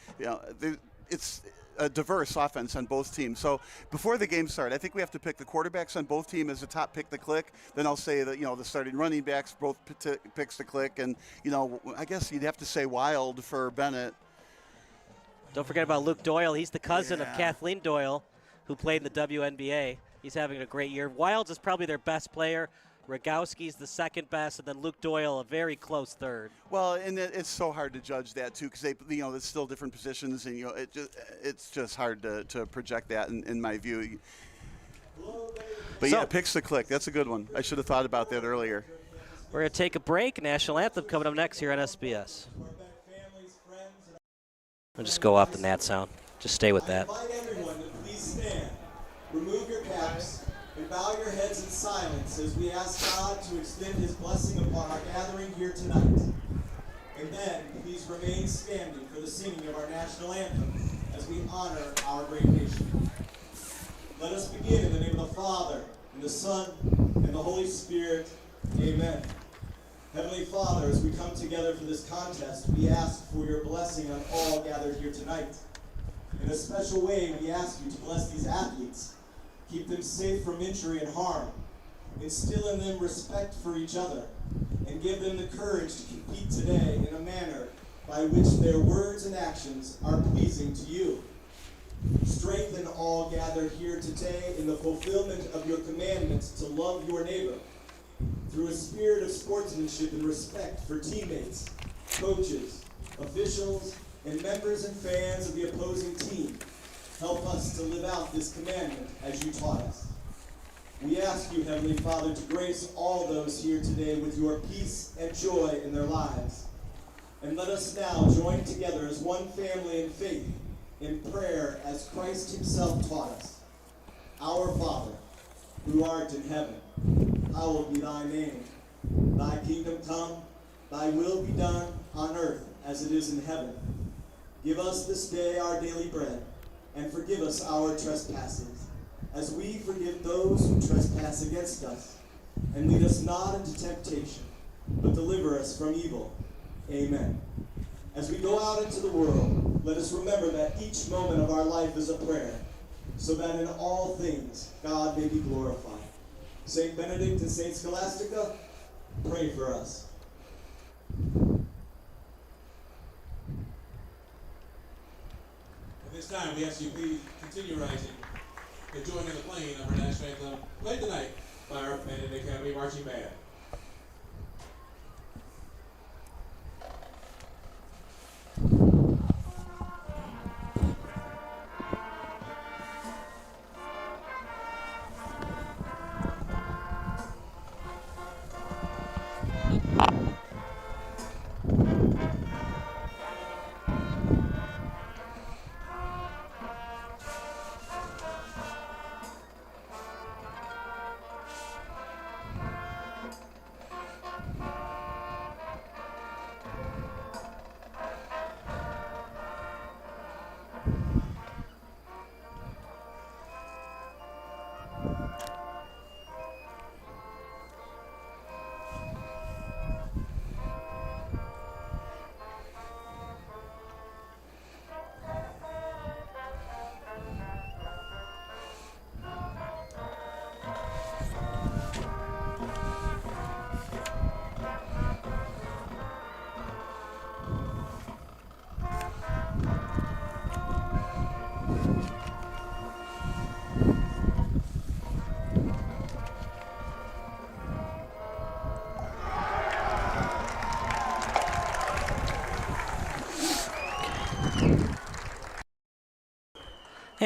[SPEAKER 8] it's a diverse offense on both teams. So before the game started, I think we have to pick the quarterbacks on both teams as a top pick to click. Then I'll say that the starting running backs both picks to click, and I guess you'd have to say Wild for Benet.
[SPEAKER 6] Don't forget about Luke Doyle. He's the cousin of Kathleen Doyle, who played in the WNBA. He's having a great year. Wilds is probably their best player. Rogowski's the second best, and then Luke Doyle a very close third.
[SPEAKER 8] Well, and it's so hard to judge that too, because there's still different positions, and it's just hard to project that in my view. But picks to click. That's a good one. I should have thought about that earlier.
[SPEAKER 6] We're going to take a break. National anthem coming up next here on SBS. I'll just go off the Nat sound. Just stay with that.
[SPEAKER 7] I invite everyone to please stand, remove your caps, and bow your heads in silence as we ask God to extend His blessing upon our gathering here tonight. And then, please remain standing for the singing of our national anthem as we honor our great nation. Let us begin in the name of the Father, and the Son, and the Holy Spirit. Amen. Heavenly Father, as we come together for this contest, we ask for your blessing on all gathered here tonight. In a special way, we ask you to bless these athletes. Keep them safe from injury and harm. Instill in them respect for each other, and give them the courage to compete today in a manner by which their words and actions are pleasing to you. Strengthen all gathered here today in the fulfillment of your commandment to love your neighbor, through a spirit of sportsmanship and respect for teammates, coaches, officials, and members and fans of the opposing team. Help us to live out this commandment as you taught us. We ask you, Heavenly Father, to grace all those here today with your peace and joy in their lives. And let us now join together as one family in faith, in prayer as Christ himself taught us. Our Father, who art in heaven, hallowed be thy name. Thy kingdom come, thy will be done on earth as it is in heaven. Give us this day our daily bread, and forgive us our trespasses, as we forgive those who trespass against us. And lead us not into temptation, but deliver us from evil. Amen. As we go out into the world, let us remember that each moment of our life is a prayer, so that in all things God may be glorified. Saint Benedict and Saint Scholastica, pray for us.
[SPEAKER 11] At this time, we ask you please continue rising and join in the playing of our national anthem, played tonight by our Benet Academy Marching Band.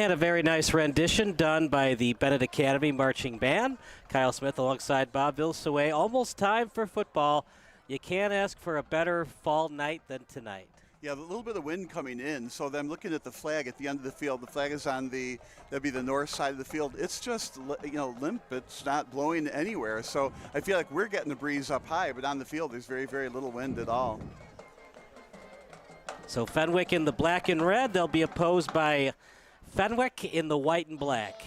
[SPEAKER 6] And a very nice rendition done by the Benet Academy Marching Band. Kyle Smith alongside Bob Vilsaway. Almost time for football. You can't ask for a better fall night than tonight.
[SPEAKER 8] Yeah, a little bit of wind coming in. So I'm looking at the flag at the end of the field. The flag is on that'd be the north side of the field. It's just, limp. It's not blowing anywhere. So I feel like we're getting the breeze up high, but on the field there's very, very little wind at all.
[SPEAKER 6] So Fenwick in the black and red. They'll be opposed by Fenwick in the white and black.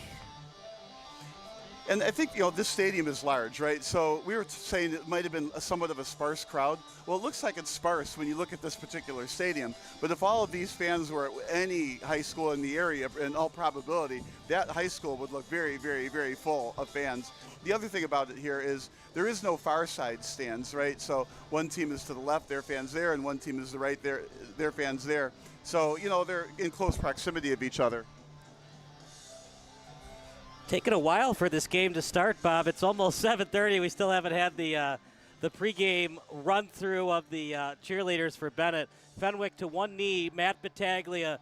[SPEAKER 8] And I think, this stadium is large, right? So we were saying it might have been somewhat of a sparse crowd. Well, it looks like it's sparse when you look at this particular stadium. But if all of these fans were at any high school in the area, in all probability, that high school would look very, very, very full of fans. The other thing about it here is there is no far side stands, right? So one team is to the left, their fans there, and one team is to the right, their fans there. So, they're in close proximity of each other.
[SPEAKER 6] Taking a while for this game to start, Bob. It's almost 7:30. We still haven't had the pregame run-through of the cheerleaders for Benet. Fenwick to one knee. Matt Battaglia,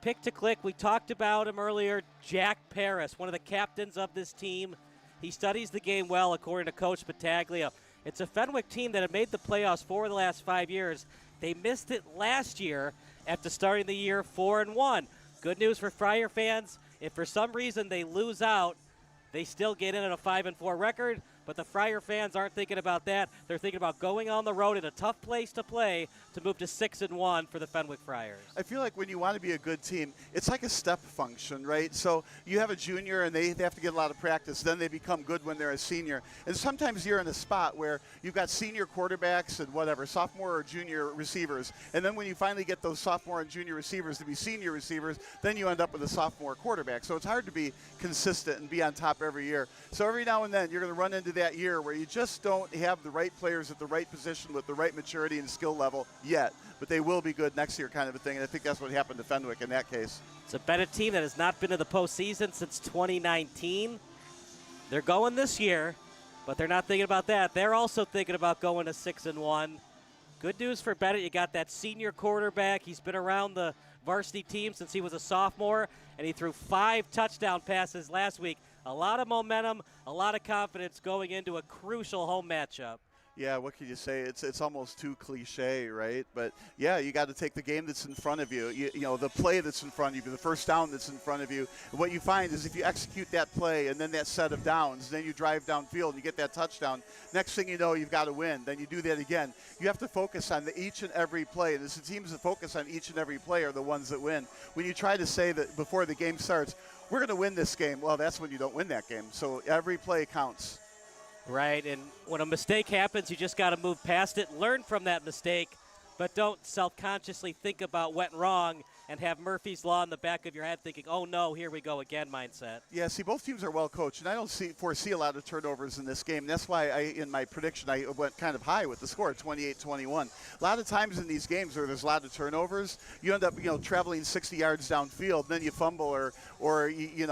[SPEAKER 6] pick to click. We talked about him earlier. Jack Paris, one of the captains of this team. He studies the game well, according to Coach Battaglia. It's a Fenwick team that had made the playoffs 4 of the last 5 years. They missed it last year after starting the year 4-1. Good news for Friar fans. If for some reason they lose out, they still get in at a 5-4 record. But the Friar fans aren't thinking about that. They're thinking about going on the road in a tough place to play to move to 6-1 for the Fenwick Friars.
[SPEAKER 8] I feel like when you want to be a good team, it's like a step function, right? So you have a junior and they have to get a lot of practice. Then they become good when they're a senior. And sometimes you're in a spot where you've got senior quarterbacks and sophomore or junior receivers. And then when you finally get those sophomore and junior receivers to be senior receivers, then you end up with a sophomore quarterback. So it's hard to be consistent and be on top every year. So every now and then you're going to run into that year where you just don't have the right players at the right position with the right maturity and skill level yet, but they will be good next year kind of a thing, and I think that's what happened to Fenwick in that case.
[SPEAKER 6] It's a Benet team that has not been to the postseason since 2019. They're going this year, but they're not thinking about that. They're also thinking about going to 6-1. Good news for Benet, you got that senior quarterback. He's been around the varsity team since he was a sophomore, and he threw 5 touchdown passes last week. A lot of momentum, a lot of confidence going into a crucial home matchup.
[SPEAKER 8] Yeah, what can you say? It's almost too cliche, right? But yeah, you got to take the game that's in front of you. You know, the play that's in front of you, the first down that's in front of you. And what you find is if you execute that play and then that set of downs, then you drive downfield and you get that touchdown. Next thing you know, you've got to win. Then you do that again. You have to focus on each and every play. And it's the teams that focus on each and every play are the ones that win. When you try to say that before the game starts, we're going to win this game, well, that's when you don't win that game. So every play counts.
[SPEAKER 6] Right, and when a mistake happens, you just got to move past it, learn from that mistake, but don't self-consciously think about what went wrong and have Murphy's Law in the back of your head thinking, oh, no, here we go again mindset.
[SPEAKER 8] Yeah, see, both teams are well coached, and I don't foresee a lot of turnovers in this game. That's why in my prediction, I went kind of high with the score, 28-21. A lot of times in these games where there's a lot of turnovers, you end up, traveling 60 yards downfield, then you fumble or you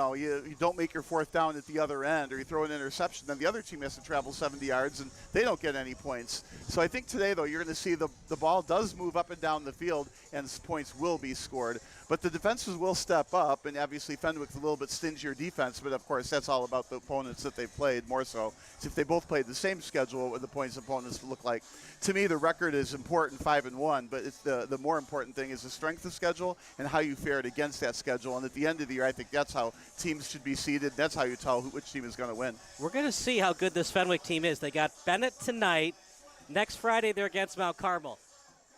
[SPEAKER 8] don't make your fourth down at the other end, or you throw an interception, then the other team has to travel 70 yards, and they don't get any points. So I think today, though, you're going to see the ball does move up and down the field, and points will be scored. But the defenses will step up, and obviously Fenwick's a little bit stingier defense, but of course that's all about the opponents that they've played more so. So if they both played the same schedule, what would the points opponents look like? To me, the record is important, 5-1, but it's the more important thing is the strength of schedule and how you fared against that schedule. And at the end of the year, I think that's how teams should be seeded. That's how you tell which team is going to win.
[SPEAKER 6] We're going to see how good this Fenwick team is. They got Benet tonight. Next Friday, they're against Mount Carmel.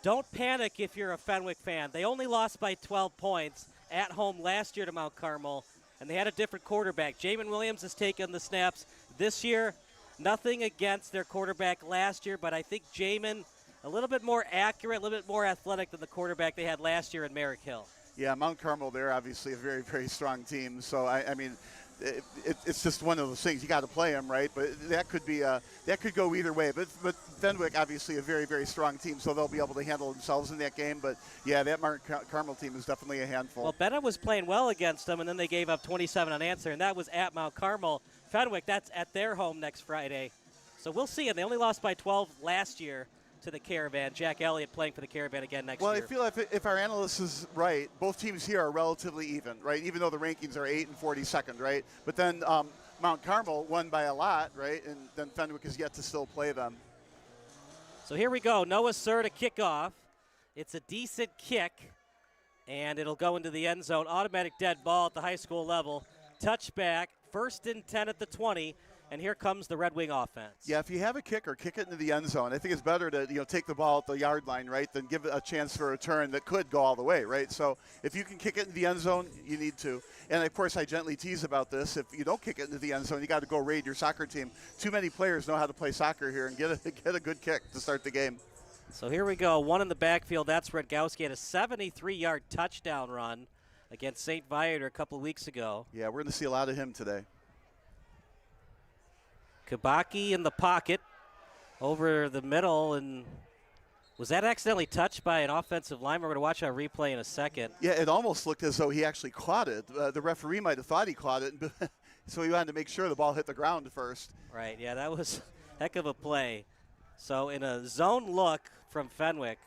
[SPEAKER 6] Don't panic if you're a Fenwick fan. They only lost by 12 points at home last year to Mount Carmel, and they had a different quarterback. Jamin Williams has taken the snaps this year. Nothing against their quarterback last year, but I think Jamin a little bit more accurate, a little bit more athletic than the quarterback they had last year in Merrick Hill.
[SPEAKER 8] Yeah, Mount Carmel, they're obviously a very, very strong team. So, I mean, it's just one of those things. You got to play them, right? But that could go either way. But Fenwick, obviously, a very, very strong team, so they'll be able to handle themselves in that game. But yeah, that Mount Carmel team is definitely a handful.
[SPEAKER 6] Well, Benet was playing well against them, and then they gave up 27 unanswered, and that was at Mount Carmel. Fenwick, that's at their home next Friday. So we'll see. And they only lost by 12 last year to the Caravan. Jack Elliott playing for the Caravan again next
[SPEAKER 27] Well,
[SPEAKER 6] year.
[SPEAKER 27] I feel like if our analysis is right, both teams here are relatively even, right? Even though the rankings are 8 and 42nd, right? But then Mount Carmel won by a lot, right? And then Fenwick is yet to still play them.
[SPEAKER 6] So here we go. Noah Sir to kick off. It's a decent kick, and it'll go into the end zone. Automatic dead ball at the high school level. Touchback, 1st and 10 at the 20. And here comes the Red Wing offense.
[SPEAKER 27] Yeah, if you have a kicker, kick it into the end zone. I think it's better to take the ball at the yard line, right, than give it a chance for a return that could go all the way, right? So if you can kick it into the end zone, you need to. And, of course, I gently tease about this. If you don't kick it into the end zone, you got to go raid your soccer team. Too many players know how to play soccer here and get a good kick to start the game.
[SPEAKER 6] So here we go. One in the backfield. That's Redgowski had a 73-yard touchdown run against St. Viator a couple of weeks ago.
[SPEAKER 27] Yeah, we're going to see a lot of him today.
[SPEAKER 6] Kabaki in the pocket over the middle, and was that accidentally touched by an offensive lineman? We're going to watch our replay in a second.
[SPEAKER 27] Yeah, it almost looked as though he actually caught it. The referee might have thought he caught it, so he wanted to make sure the ball hit the ground first.
[SPEAKER 6] Right, yeah, that was a heck of a play. So in a zone look from Fenwick,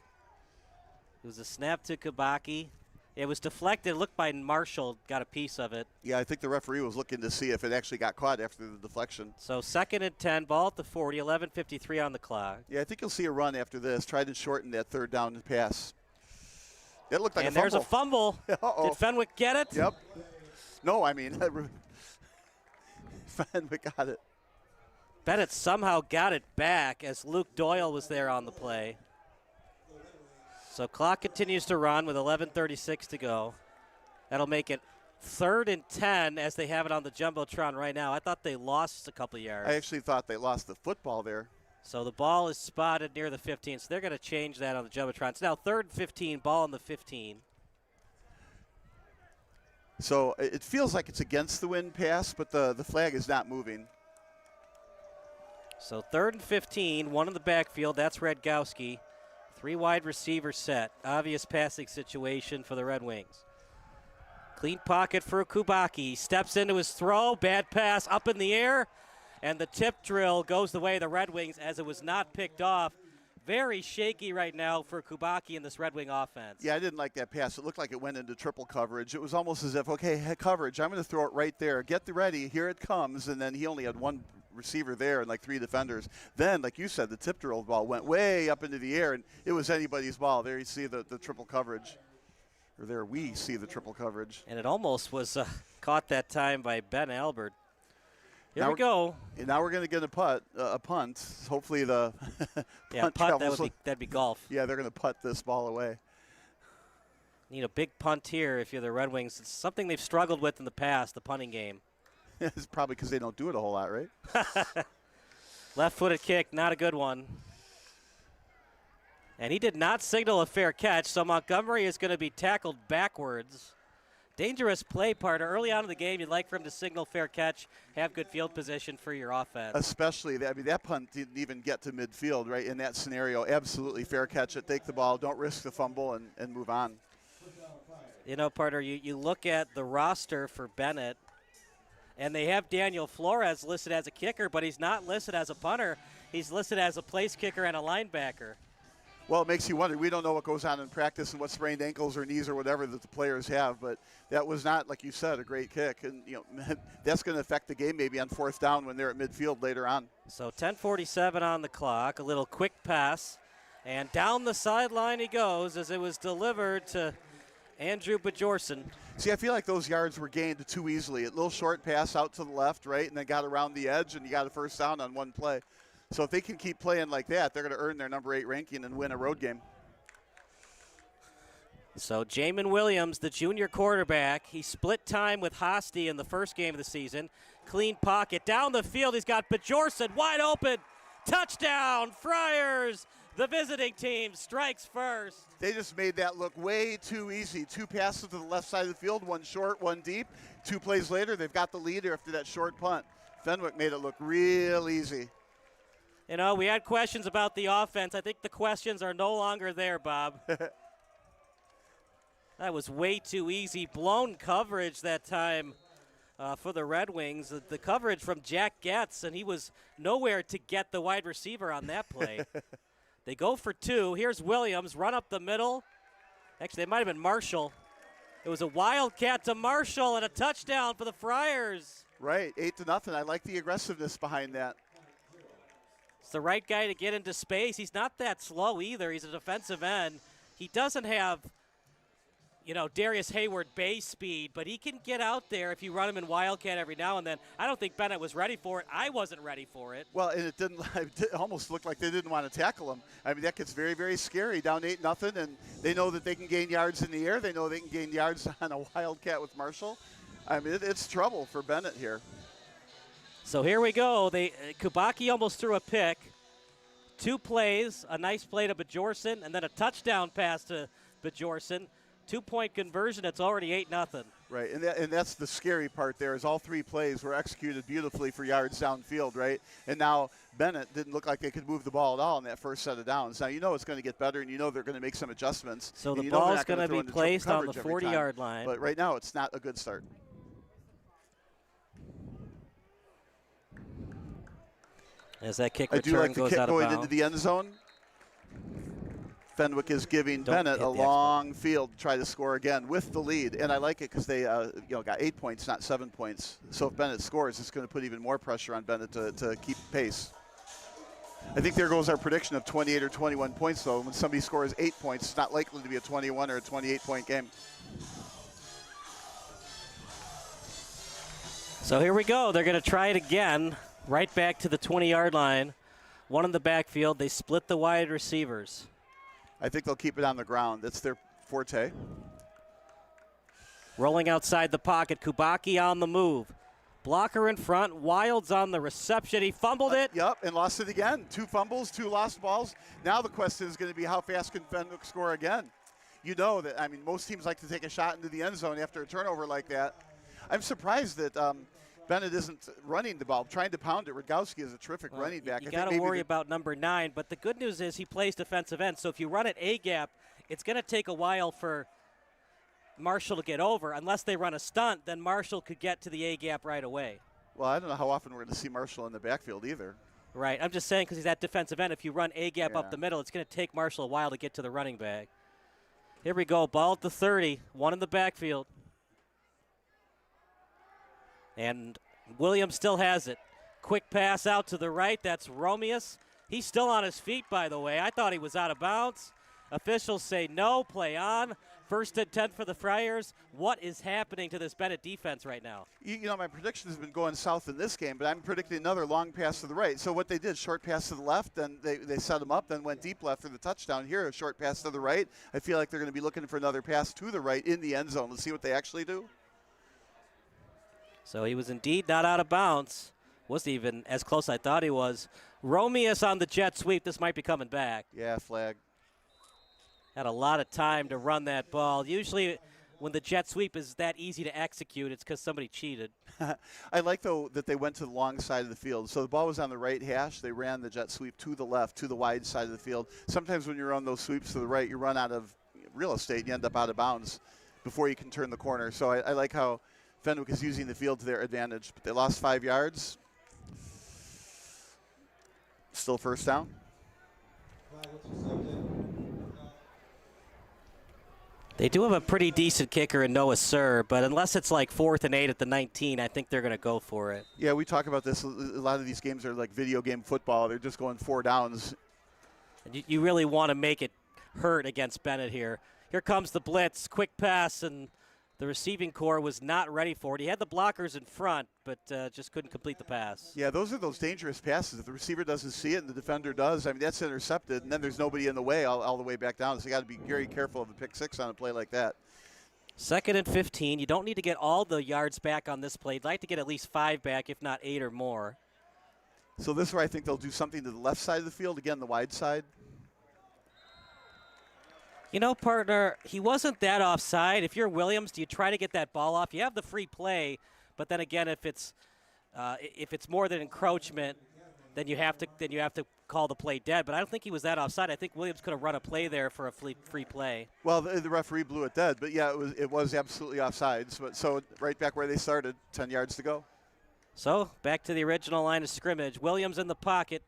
[SPEAKER 6] it was a snap to Kabaki. It was deflected. It looked by Marshall, got a piece of it.
[SPEAKER 27] Yeah, I think the referee was looking to see if it actually got caught after the deflection.
[SPEAKER 6] So 2nd and 10, ball at the 40, 11:53 on the clock.
[SPEAKER 27] Yeah, I think you'll see a run after this. Try to shorten that 3rd down pass. It looked like
[SPEAKER 6] and
[SPEAKER 27] a fumble.
[SPEAKER 6] There's a fumble.
[SPEAKER 27] Uh-oh.
[SPEAKER 6] Did Fenwick get it?
[SPEAKER 27] Yep. No, I mean, Fenwick got it.
[SPEAKER 6] Benet somehow got it back as Luke Doyle was there on the play. So clock continues to run with 11:36 to go. That'll make it 3rd and 10 as they have it on the Jumbotron right now. I thought they lost a couple yards.
[SPEAKER 27] I actually thought they lost the football there.
[SPEAKER 6] So the ball is spotted near the 15, so they're going to change that on the Jumbotron. It's now 3rd and 15, ball on the 15.
[SPEAKER 27] So it feels like it's against the wind pass, but the flag is not moving.
[SPEAKER 6] So 3rd and 15, one in the backfield. That's Redgowski. 3 wide receiver set. Obvious passing situation for the Red Wings. Clean pocket for Kubaki. Steps into his throw. Bad pass up in the air. And the tip drill goes the way of the Red Wings as it was not picked off. Very shaky right now for Kubaki in this Red Wing offense.
[SPEAKER 27] Yeah, I didn't like that pass. It looked like it went into triple coverage. It was almost as if, okay, coverage, I'm going to throw it right there. Get ready. Here it comes. And then he only had one receiver there and like 3 defenders. Then, like you said, the tip drill ball went way up into the air, and it was anybody's ball. There you see the triple coverage. Or there we see the triple coverage.
[SPEAKER 6] And it almost was caught that time by Ben Albert. Here we go.
[SPEAKER 27] And now we're going to get a punt. Hopefully the
[SPEAKER 6] punt that'd be golf.
[SPEAKER 27] Yeah, they're going to putt this ball away.
[SPEAKER 6] Need a big punt here if you're the Red Wings. It's something they've struggled with in the past, the punting game.
[SPEAKER 27] It's probably because they don't do it a whole lot, right?
[SPEAKER 6] Left-footed kick, not a good one. And he did not signal a fair catch, so Montgomery is going to be tackled backwards. Dangerous play part. Early on in the game, you'd like for him to signal fair catch, have good field position for your offense.
[SPEAKER 27] Especially, that punt didn't even get to midfield, right, in that scenario. Absolutely fair catch it, take the ball, don't risk the fumble, and move on.
[SPEAKER 6] You know, Parter, you look at the roster for Benet, and they have Daniel Flores listed as a kicker, but he's not listed as a punter. He's listed as a place kicker and a linebacker.
[SPEAKER 27] Well, it makes you wonder. We don't know what goes on in practice and what sprained ankles or knees or whatever that the players have, but that was not, like you said, a great kick. And, that's going to affect the game maybe on 4th down when they're at midfield later on.
[SPEAKER 6] So 10:47 on the clock, a little quick pass, and down the sideline he goes as it was delivered to Andrew Bajorson.
[SPEAKER 27] See, I feel like those yards were gained too easily. A little short pass out to the left, right, and then got around the edge, and you got a 1st down on one play. So if they can keep playing like that, they're going to earn their number 8 ranking and win a road game.
[SPEAKER 6] So Jamin Williams, the junior quarterback, he split time with Hosty in the first game of the season. Clean pocket. Down the field, he's got Bajorson wide open. Touchdown, Friars. The visiting team strikes first.
[SPEAKER 27] They just made that look way too easy. 2 passes to the left side of the field, 1 short, 1 deep. 2 plays later, they've got the lead after that short punt. Fenwick made it look real easy.
[SPEAKER 6] You know, we had questions about the offense. I think the questions are no longer there, Bob. That was way too easy. Blown coverage that time for the Red Wings. The coverage from Jack Getz, and he was nowhere to get the wide receiver on that play. They go for 2. Here's Williams, run up the middle. Actually, it might have been Marshall. It was a wildcat to Marshall and a touchdown for the Friars.
[SPEAKER 12] Right, 8-0. I like the aggressiveness behind that.
[SPEAKER 6] It's the right guy to get into space. He's not that slow either. He's a defensive end. He doesn't have, Darius Hayward base speed, but he can get out there if you run him in wildcat every now and then. I don't think Benet was ready for it. I wasn't ready for it.
[SPEAKER 12] Well, and it almost looked like they didn't want to tackle him. I mean, that gets very, very scary, down 8-0, and they know that they can gain yards in the air. They know they can gain yards on a wildcat with Marshall. I mean, it's trouble for Benet here.
[SPEAKER 6] So here we go. Kubaki almost threw a pick. 2 plays, a nice play to Bajorson, and then a touchdown pass to Bajorson. 2-point conversion. It's already 8-0.
[SPEAKER 12] Right, and that's the scary part there is all 3 plays were executed beautifully for yards downfield, right? And now Benet didn't look like they could move the ball at all in that first set of downs. Now it's going to get better, and they're going to make some adjustments.
[SPEAKER 6] So the ball's going to be placed on the 40-yard line.
[SPEAKER 12] But right now it's not a good start.
[SPEAKER 6] As that kick
[SPEAKER 12] I
[SPEAKER 6] return
[SPEAKER 12] do like the
[SPEAKER 6] goes
[SPEAKER 12] kick
[SPEAKER 6] out of
[SPEAKER 12] going
[SPEAKER 6] bounds.
[SPEAKER 12] into the end zone. Fenwick is giving Benet a long field to try to score again with the lead, and I like it because they got 8 points, not 7 points. So if Benet scores, it's going to put even more pressure on Benet to keep pace. I think there goes our prediction of 28 or 21 points, though. When somebody scores 8 points, it's not likely to be a 21 or a 28-point game.
[SPEAKER 6] So here we go. They're going to try it again. Right back to the 20-yard line. One in the backfield. They split the wide receivers.
[SPEAKER 12] I think they'll keep it on the ground. That's their forte.
[SPEAKER 6] Rolling outside the pocket. Kubaki on the move. Blocker in front. Wilds on the reception. He fumbled it.
[SPEAKER 12] Yep, and lost it again. 2 fumbles, 2 lost balls. Now the question is going to be how fast can Fenwick score again? Most teams like to take a shot into the end zone after a turnover like that. I'm surprised that Benet isn't running the ball, trying to pound it. Rogowski is a terrific running back.
[SPEAKER 6] You got to worry about number 9, but the good news is he plays defensive end, so if you run it A-gap, it's going to take a while for Marshall to get over. Unless they run a stunt, then Marshall could get to the A-gap right away.
[SPEAKER 12] Well, I don't know how often we're going to see Marshall in the backfield either.
[SPEAKER 6] Right, I'm just saying because he's at defensive end. If you run A-gap up the middle, it's going to take Marshall a while to get to the running back. Here we go, ball at the 30, 1 in the backfield. And Williams still has it. Quick pass out to the right. That's Romeus. He's still on his feet, by the way. I thought he was out of bounds. Officials say no, play on. 1st and 10 for the Friars. What is happening to this Benet defense right now?
[SPEAKER 12] My prediction has been going south in this game, but I'm predicting another long pass to the right. So what they did, short pass to the left, then they set him up, then went deep left for the touchdown. Here, a short pass to the right. I feel like they're going to be looking for another pass to the right in the end zone. Let's see what they actually do.
[SPEAKER 6] So he was indeed not out of bounds. Wasn't even as close as I thought he was. Romeus on the jet sweep. This might be coming back.
[SPEAKER 12] Yeah, flag.
[SPEAKER 6] Had a lot of time to run that ball. Usually when the jet sweep is that easy to execute, it's because somebody cheated.
[SPEAKER 12] I like, though, that they went to the long side of the field. So the ball was on the right hash. They ran the jet sweep to the left, to the wide side of the field. Sometimes when you run those sweeps to the right, you run out of real estate and you end up out of bounds before you can turn the corner. So I like how Fenwick is using the field to their advantage. But they lost 5 yards. Still first down.
[SPEAKER 6] They do have a pretty decent kicker in Noah Sir, but unless it's like 4th and 8 at the 19, I think they're going to go for it.
[SPEAKER 12] Yeah, we talk about this. A lot of these games are like video game football. They're just going 4 downs.
[SPEAKER 6] And you really want to make it hurt against Benet here. Here comes the blitz. Quick pass, and the receiving core was not ready for it. He had the blockers in front, but just couldn't complete the pass.
[SPEAKER 12] Yeah, those are those dangerous passes. If the receiver doesn't see it and the defender does, that's intercepted, and then there's nobody in the way all the way back down. So you got to be very careful of a pick 6 on a play like that.
[SPEAKER 6] 2nd and 15. You don't need to get all the yards back on this play. You'd like to get at least 5 back, if not 8 or more.
[SPEAKER 12] So this is where I think they'll do something to the left side of the field, again, the wide side.
[SPEAKER 6] Partner, he wasn't that offside. If you're Williams, do you try to get that ball off? You have the free play, but then again, if it's more than encroachment, then you have to call the play dead. But I don't think he was that offside. I think Williams could have run a play there for a free play.
[SPEAKER 12] Well, the referee blew it dead, but yeah, it was absolutely offside. So right back where they started, 10 yards to go.
[SPEAKER 6] So back to the original line of scrimmage. Williams in the pocket.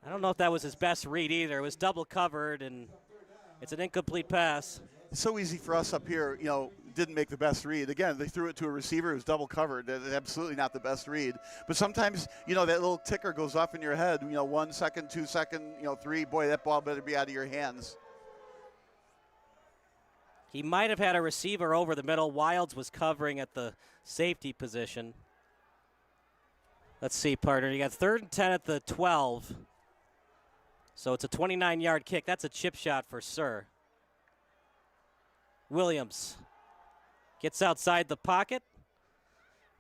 [SPEAKER 6] I don't know if that was his best read either. It was double covered, and it's an incomplete pass.
[SPEAKER 12] It's so easy for us up here, didn't make the best read. Again, they threw it to a receiver who was double covered. That's absolutely not the best read. But sometimes, that little ticker goes off in your head, 1 second, 2 second, 3. Boy, that ball better be out of your hands.
[SPEAKER 6] He might have had a receiver over the middle. Wilds was covering at the safety position. Let's see, partner. You got 3rd and 10 at the 12. So it's a 29-yard kick. That's a chip shot for Sir. Williams gets outside the pocket.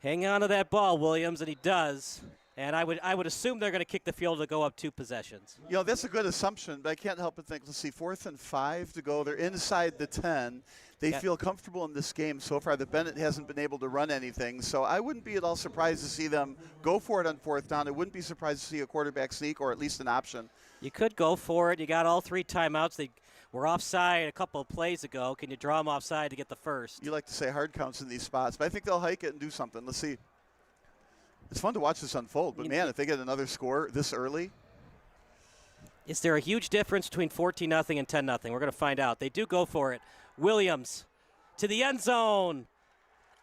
[SPEAKER 6] Hang on to that ball, Williams, and he does. And I would assume they're going to kick the field to go up 2 possessions.
[SPEAKER 12] That's a good assumption, but I can't help but think, let's see, 4th and 5 to go. They're inside the 10. They feel comfortable in this game so far that Benet hasn't been able to run anything. So I wouldn't be at all surprised to see them go for it on 4th down. I wouldn't be surprised to see a quarterback sneak or at least an option.
[SPEAKER 6] You could go for it. You got all 3 timeouts. They were offside a couple of plays ago. Can you draw them offside to get the first?
[SPEAKER 12] You like to say hard counts in these spots, but I think they'll hike it and do something. Let's see. It's fun to watch this unfold, but man, if they get another score this early.
[SPEAKER 6] Is there a huge difference between 14-0 and 10-0? We're going to find out. They do go for it. Williams to the end zone.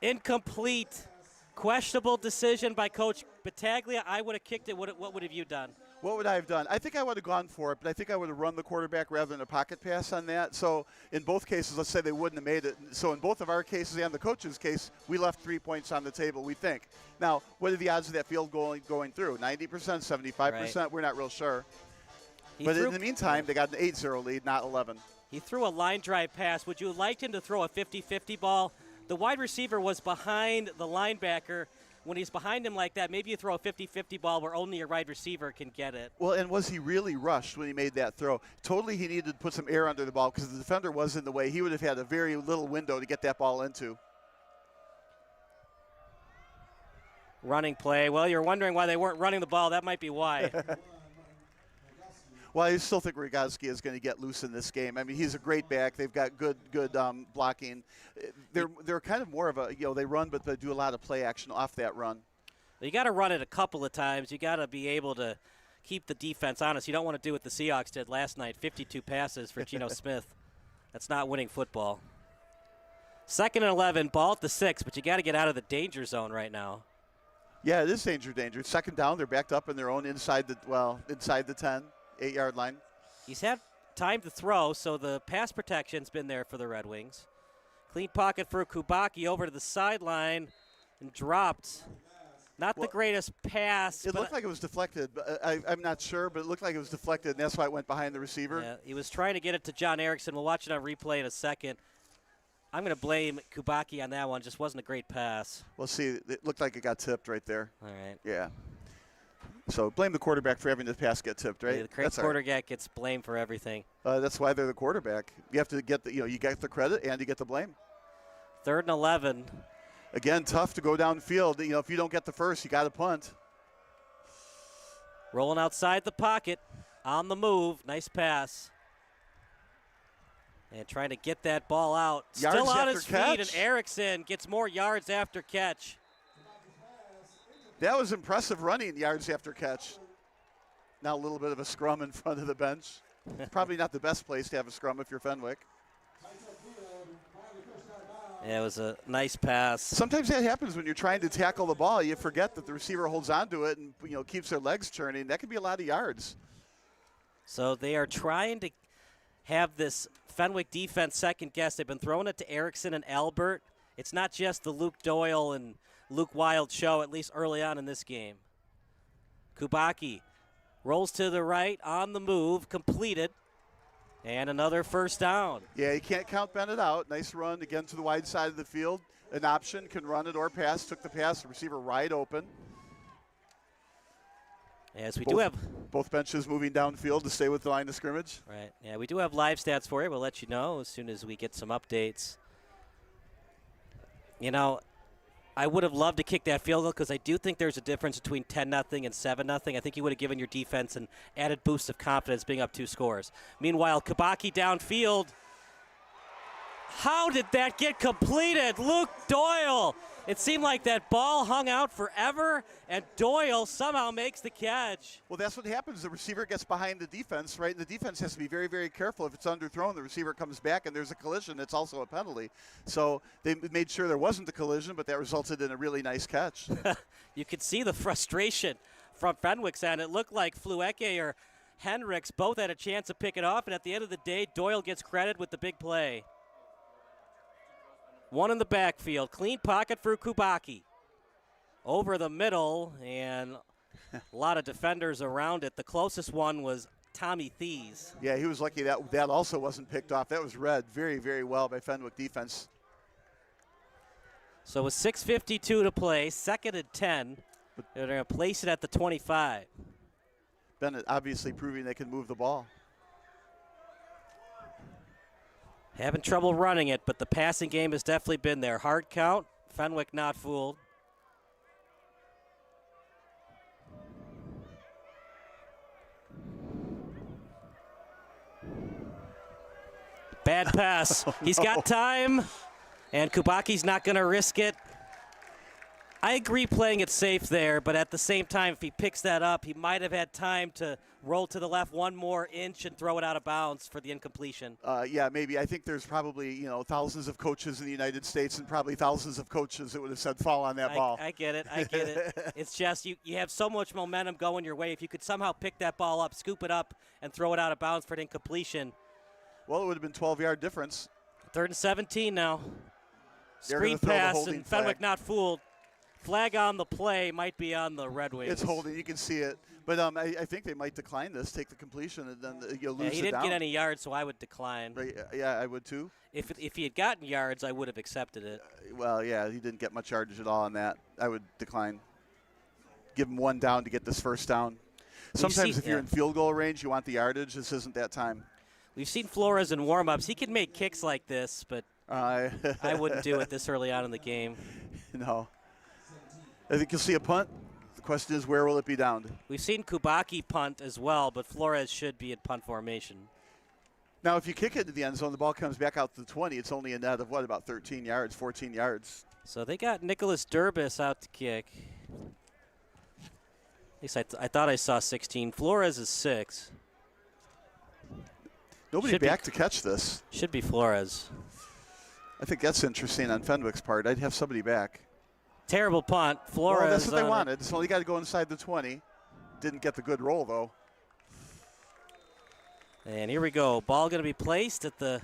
[SPEAKER 6] Incomplete. Questionable decision by Coach Battaglia. I would have kicked it. What would have you done?
[SPEAKER 12] What would I have done? I think I would have gone for it, but I think I would have run the quarterback rather than a pocket pass on that. So in both cases, let's say they wouldn't have made it. So in both of our cases and the coach's case, we left 3 points on the table, we think. Now, what are the odds of that field goal going through? 90%, 75%? Right. We're not real sure. But in the meantime, they got an 8-0 lead, not 11.
[SPEAKER 6] He threw a line drive pass. Would you have liked him to throw a 50-50 ball? The wide receiver was behind the linebacker. When he's behind him like that, maybe you throw a 50-50 ball where only a wide receiver can get it.
[SPEAKER 12] Well, and was he really rushed when he made that throw? Totally he needed to put some air under the ball because the defender was in the way. He would have had a very little window to get that ball into.
[SPEAKER 6] Running play. Well, you're wondering why they weren't running the ball. That might be why.
[SPEAKER 12] Well, I still think Rogoski is going to get loose in this game. I mean, he's a great back. They've got good blocking. They're kind of more of a, they run, but they do a lot of play action off that run.
[SPEAKER 6] You got to run it a couple of times. You got to be able to keep the defense honest. You don't want to do what the Seahawks did last night, 52 passes for Geno Smith. That's not winning football. 2nd and 11, ball at the 6, but you got to get out of the danger zone right now.
[SPEAKER 12] Yeah, it is danger. 2nd down, they're backed up in their own inside the 10. 8-yard line.
[SPEAKER 6] He's had time to throw, so the pass protection's been there for the Red Wings. Clean pocket for Kubaki over to the sideline and dropped. Not the greatest pass.
[SPEAKER 12] It looked like it was deflected. But I'm not sure, but it looked like it was deflected, and that's why it went behind the receiver.
[SPEAKER 6] Yeah, he was trying to get it to John Erickson. We'll watch it on replay in a second. I'm going to blame Kubaki on that one. Just wasn't a great pass.
[SPEAKER 12] Well, see, it looked like it got tipped right there.
[SPEAKER 6] All right.
[SPEAKER 12] Yeah. So blame the quarterback for having the pass get tipped, right?
[SPEAKER 6] Yeah, the quarterback gets blamed for everything.
[SPEAKER 12] That's why they're the quarterback. You have to get you get the credit and you get the blame.
[SPEAKER 6] 3rd and 11.
[SPEAKER 12] Again, tough to go downfield. If you don't get the first, you got to punt.
[SPEAKER 6] Rolling outside the pocket, on the move. Nice pass. And trying to get that ball out. Still on his feet, and Erickson gets more yards after catch.
[SPEAKER 12] That was impressive running, yards after catch. Now a little bit of a scrum in front of the bench. Probably not the best place to have a scrum if you're Fenwick.
[SPEAKER 6] Yeah, it was a nice pass.
[SPEAKER 12] Sometimes that happens when you're trying to tackle the ball. You forget that the receiver holds on to it and keeps their legs churning. That could be a lot of yards.
[SPEAKER 6] So they are trying to have this Fenwick defense second guess. They've been throwing it to Erickson and Albert. It's not just the Luke Doyle and Luke Wild show, at least early on in this game. Kubaki rolls to the right, on the move, completed, and another first down.
[SPEAKER 12] Yeah, you can't count Benet out. Nice run again to the wide side of the field. An option, can run it or pass. Took the pass, the receiver wide open.
[SPEAKER 6] Yes, we do have
[SPEAKER 12] both benches moving downfield to stay with the line of scrimmage.
[SPEAKER 6] Right. Yeah, we do have live stats for you. We'll let you know as soon as we get some updates. I would have loved to kick that field goal because I do think there's a difference between 10-0 and 7-0. I think you would have given your defense an added boost of confidence being up 2 scores. Meanwhile, Kubaki downfield. How did that get completed? Luke Doyle. It seemed like that ball hung out forever, and Doyle somehow makes the catch.
[SPEAKER 12] Well, that's what happens. The receiver gets behind the defense, right? And the defense has to be very, very careful. If it's underthrown, the receiver comes back, and there's a collision. It's also a penalty. So they made sure there wasn't a collision, but that resulted in a really nice catch.
[SPEAKER 6] You could see the frustration from Fenwick's end. It looked like Flueke or Hendricks both had a chance to pick it off, and at the end of the day, Doyle gets credit with the big play. One in the backfield. Clean pocket for Kubaki. Over the middle, and a lot of defenders around it. The closest one was Tommy Thies.
[SPEAKER 12] Yeah, he was lucky that also wasn't picked off. That was read very, very well by Fenwick defense.
[SPEAKER 6] So with 6:52 to play, 2nd and 10. They're going to place it at the 25.
[SPEAKER 12] Benet obviously proving they can move the ball.
[SPEAKER 6] Having trouble running it, but the passing game has definitely been there. Hard count, Fenwick not fooled. Bad pass. He's got time, and Kubaki's not going to risk it. I agree playing it safe there, but at the same time, if he picks that up, he might have had time to roll to the left one more inch and throw it out of bounds for the incompletion.
[SPEAKER 12] Yeah, maybe. I think there's probably, thousands of coaches in the United States and probably thousands of coaches that would have said fall on that ball.
[SPEAKER 6] I get it. It's just you have so much momentum going your way. If you could somehow pick that ball up, scoop it up, and throw it out of bounds for an incompletion.
[SPEAKER 12] Well, it would have been 12-yard difference.
[SPEAKER 6] 3rd and 17 now. Screen pass, and Fenwick not fooled. Flag on the play, might be on the Red Wings.
[SPEAKER 12] It's holding. You can see it. But I think they might decline this, take the completion, and then you'll lose it down.
[SPEAKER 6] He didn't get any yards, so I would decline.
[SPEAKER 12] Right, yeah, I would too.
[SPEAKER 6] If he had gotten yards, I would have accepted it.
[SPEAKER 12] Well, yeah, he didn't get much yardage at all on that. I would decline. Give him one down to get this first down. Sometimes if you're in field goal range, you want the yardage. This isn't that time.
[SPEAKER 6] We've seen Flores in warm-ups. He can make kicks like this, but I wouldn't do it this early on in the game.
[SPEAKER 12] No. I think you'll see a punt. The question is, where will it be downed?
[SPEAKER 6] We've seen Kubaki punt as well, but Flores should be in punt formation.
[SPEAKER 12] Now, if you kick it to the end zone, the ball comes back out to the 20. It's only a net of, about 13 yards, 14 yards.
[SPEAKER 6] So they got Nicholas Durbis out to kick. At least I thought I saw 16. Flores is 6.
[SPEAKER 12] Nobody back to catch this.
[SPEAKER 6] Should be Flores.
[SPEAKER 12] I think that's interesting on Fenwick's part. I'd have somebody back.
[SPEAKER 6] Terrible punt. Flores.
[SPEAKER 12] Well, that's what they wanted. So you got to go inside the 20. Didn't get the good roll, though.
[SPEAKER 6] And here we go. Ball going to be placed at the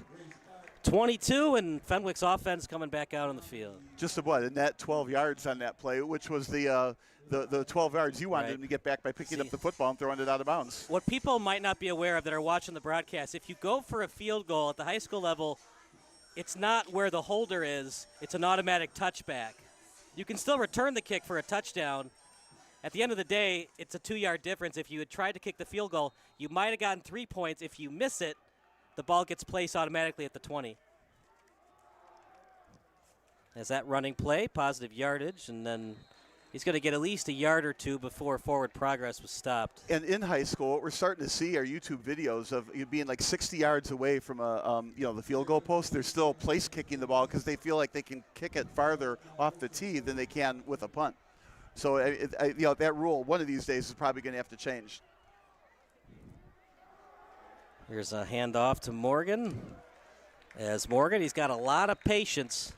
[SPEAKER 6] 22, and Fenwick's offense coming back out on the field.
[SPEAKER 12] Just a net 12 yards on that play, which was the 12 yards you wanted him to get back by picking up the football and throwing it out of bounds.
[SPEAKER 6] What people might not be aware of that are watching the broadcast, if you go for a field goal at the high school level, it's not where the holder is. It's an automatic touchback. You can still return the kick for a touchdown. At the end of the day, it's a 2-yard difference. If you had tried to kick the field goal, you might have gotten 3 points. If you miss it, the ball gets placed automatically at the 20. As that running play, positive yardage, and then he's going to get at least a yard or two before forward progress was stopped.
[SPEAKER 12] And in high school, what we're starting to see are YouTube videos of you being like 60 yards away from the field goal post. They're still place kicking the ball because they feel like they can kick it farther off the tee than they can with a punt. So that rule one of these days is probably going to have to change.
[SPEAKER 6] Here's a handoff to Morgan. As Morgan, he's got a lot of patience.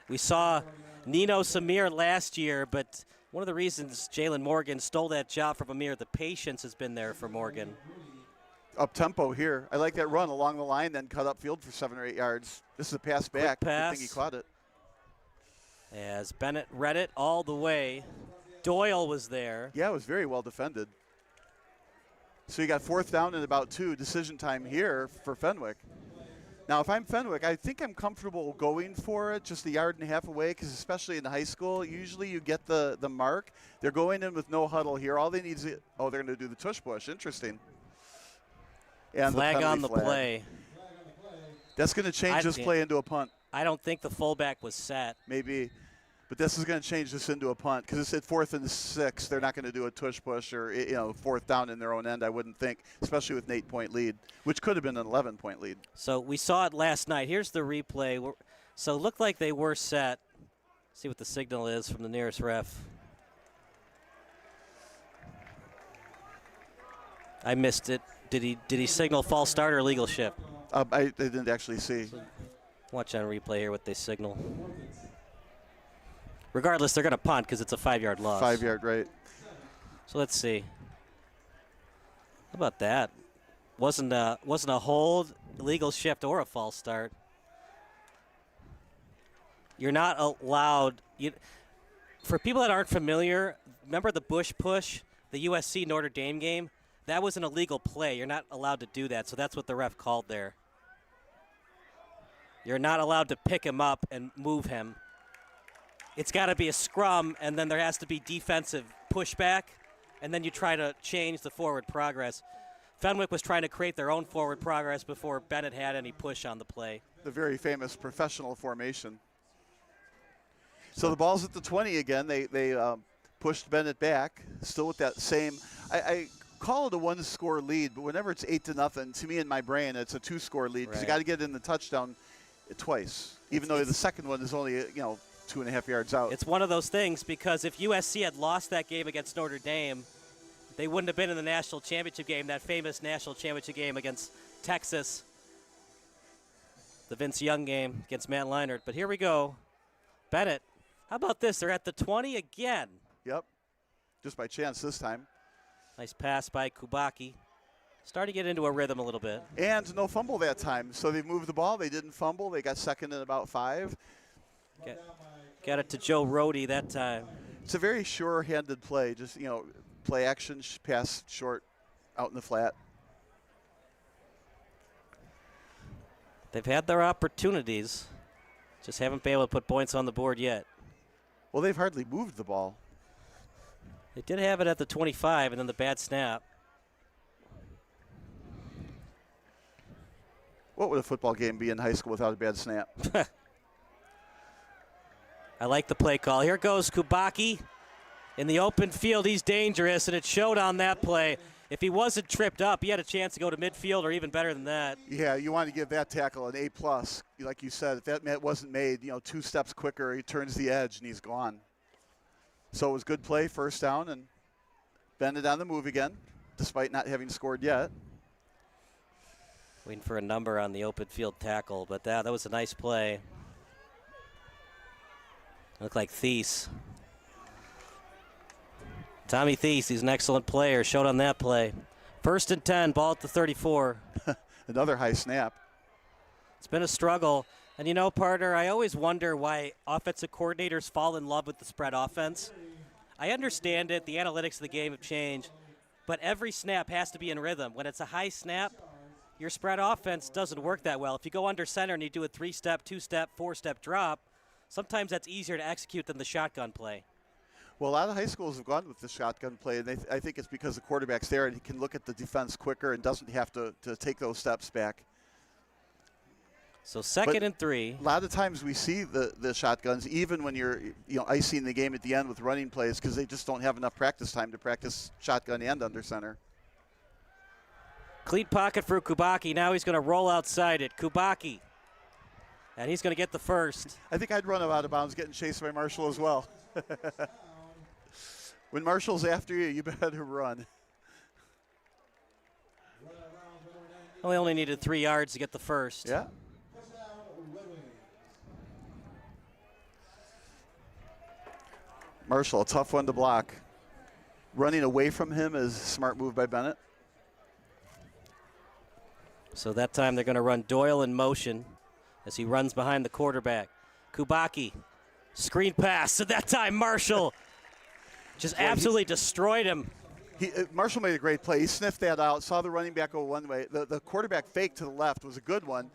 [SPEAKER 6] We saw Nino Samir last year, but one of the reasons Jalen Morgan stole that job from Amir, the patience has been there for Morgan.
[SPEAKER 12] Up tempo here. I like that run along the line, then cut upfield for 7 or 8 yards. This is a pass back.
[SPEAKER 6] Pass.
[SPEAKER 12] I think he caught it.
[SPEAKER 6] As Benet read it all the way. Doyle was there.
[SPEAKER 12] Yeah, it was very well defended. So you got 4th down and about 2. Decision time here for Fenwick. Now, if I'm Fenwick, I think I'm comfortable going for it just a yard and a half away because especially in high school, usually you get the mark. They're going in with no huddle here. All they need is they're going to do the tush push. Interesting. And
[SPEAKER 6] flag on the play.
[SPEAKER 12] That's going to change this play into a punt.
[SPEAKER 6] I don't think the fullback was set.
[SPEAKER 12] Maybe. But this is going to change this into a punt because it's at 4th and 6. They're not going to do a tush push or 4th down in their own end, I wouldn't think, especially with an 8-point lead, which could have been an 11-point lead.
[SPEAKER 6] So we saw it last night. Here's the replay. So it looked like they were set. See what the signal is from the nearest ref. I missed it. Did he signal false start or legal shift?
[SPEAKER 12] I didn't actually see.
[SPEAKER 6] Watch on replay here what they signal. Regardless, they're going to punt because it's a 5-yard loss.
[SPEAKER 12] 5-yard, right.
[SPEAKER 6] So let's see. How about that? Wasn't a hold, illegal shift, or a false start. You're not allowed. For people that aren't familiar, remember the Bush push, the USC Notre Dame game? That was an illegal play. You're not allowed to do that, so that's what the ref called there. You're not allowed to pick him up and move him. It's got to be a scrum, and then there has to be defensive pushback, and then you try to change the forward progress. Fenwick was trying to create their own forward progress before Benet had any push on the play.
[SPEAKER 12] The very famous professional formation. So the ball's at the 20 again. They pushed Benet back, still with that same. I call it a 1-score lead, but whenever it's 8-0, to me in my brain, it's a 2-score lead because you got to get in the touchdown twice, even though the second one is only 2.5 yards out.
[SPEAKER 6] It's one of those things because if USC had lost that game against Notre Dame, they wouldn't have been in the national championship game, that famous national championship game against Texas, the Vince Young game against Matt Leinart. But here we go. Benet, how about this? They're at the 20 again.
[SPEAKER 12] Yep, just by chance this time.
[SPEAKER 6] Nice pass by Kubaki. Starting to get into a rhythm a little bit.
[SPEAKER 12] And no fumble that time. So they moved the ball. They didn't fumble. They got second in about 5.
[SPEAKER 6] Got it to Joe Rohde that time.
[SPEAKER 12] It's a very sure-handed play. Just, play action, pass short, out in the flat.
[SPEAKER 6] They've had their opportunities. Just haven't been able to put points on the board yet.
[SPEAKER 12] Well, they've hardly moved the ball.
[SPEAKER 6] They did have it at the 25, and then the bad snap.
[SPEAKER 12] What would a football game be in high school without a bad snap?
[SPEAKER 6] I like the play call. Here goes Kubaki. In the open field, he's dangerous, and it showed on that play. If he wasn't tripped up, he had a chance to go to midfield or even better than that.
[SPEAKER 12] Yeah, you want to give that tackle an A+. Like you said, if that wasn't made, 2 steps quicker, he turns the edge, and he's gone. So it was good play, first down, and Benet on the move again, despite not having scored yet.
[SPEAKER 6] Waiting for a number on the open field tackle, but that was a nice play. Looked like Thies. Tommy Thies, he's an excellent player, showed on that play. 1st and 10, ball at the 34.
[SPEAKER 12] Another high snap.
[SPEAKER 6] It's been a struggle. And partner, I always wonder why offensive coordinators fall in love with the spread offense. I understand it. The analytics of the game have changed. But every snap has to be in rhythm. When it's a high snap, your spread offense doesn't work that well. If you go under center and you do a 3-step, 2-step, 4-step drop, sometimes that's easier to execute than the shotgun play.
[SPEAKER 12] Well, a lot of high schools have gone with the shotgun play, and I think it's because the quarterback's there and he can look at the defense quicker and doesn't have to take those steps back.
[SPEAKER 6] So 2nd and 3.
[SPEAKER 12] A lot of times we see the shotguns, even when you're icing the game at the end with running plays, because they just don't have enough practice time to practice shotgun and under center.
[SPEAKER 6] Cleat pocket for Kubaki. Now he's going to roll outside it. Kubaki. And he's going to get the first.
[SPEAKER 12] I think I'd run him out of bounds getting chased by Marshall as well. When Marshall's after you, you better run.
[SPEAKER 6] Well, they only needed 3 yards to get the first.
[SPEAKER 12] Yeah. Marshall, a tough one to block. Running away from him is a smart move by Benet.
[SPEAKER 6] So that time they're going to run Doyle in motion as he runs behind the quarterback. Kubaki, screen pass. So that time Marshall just absolutely destroyed him.
[SPEAKER 12] Marshall made a great play. He sniffed that out, saw the running back go one way. The quarterback fake to the left was a good one,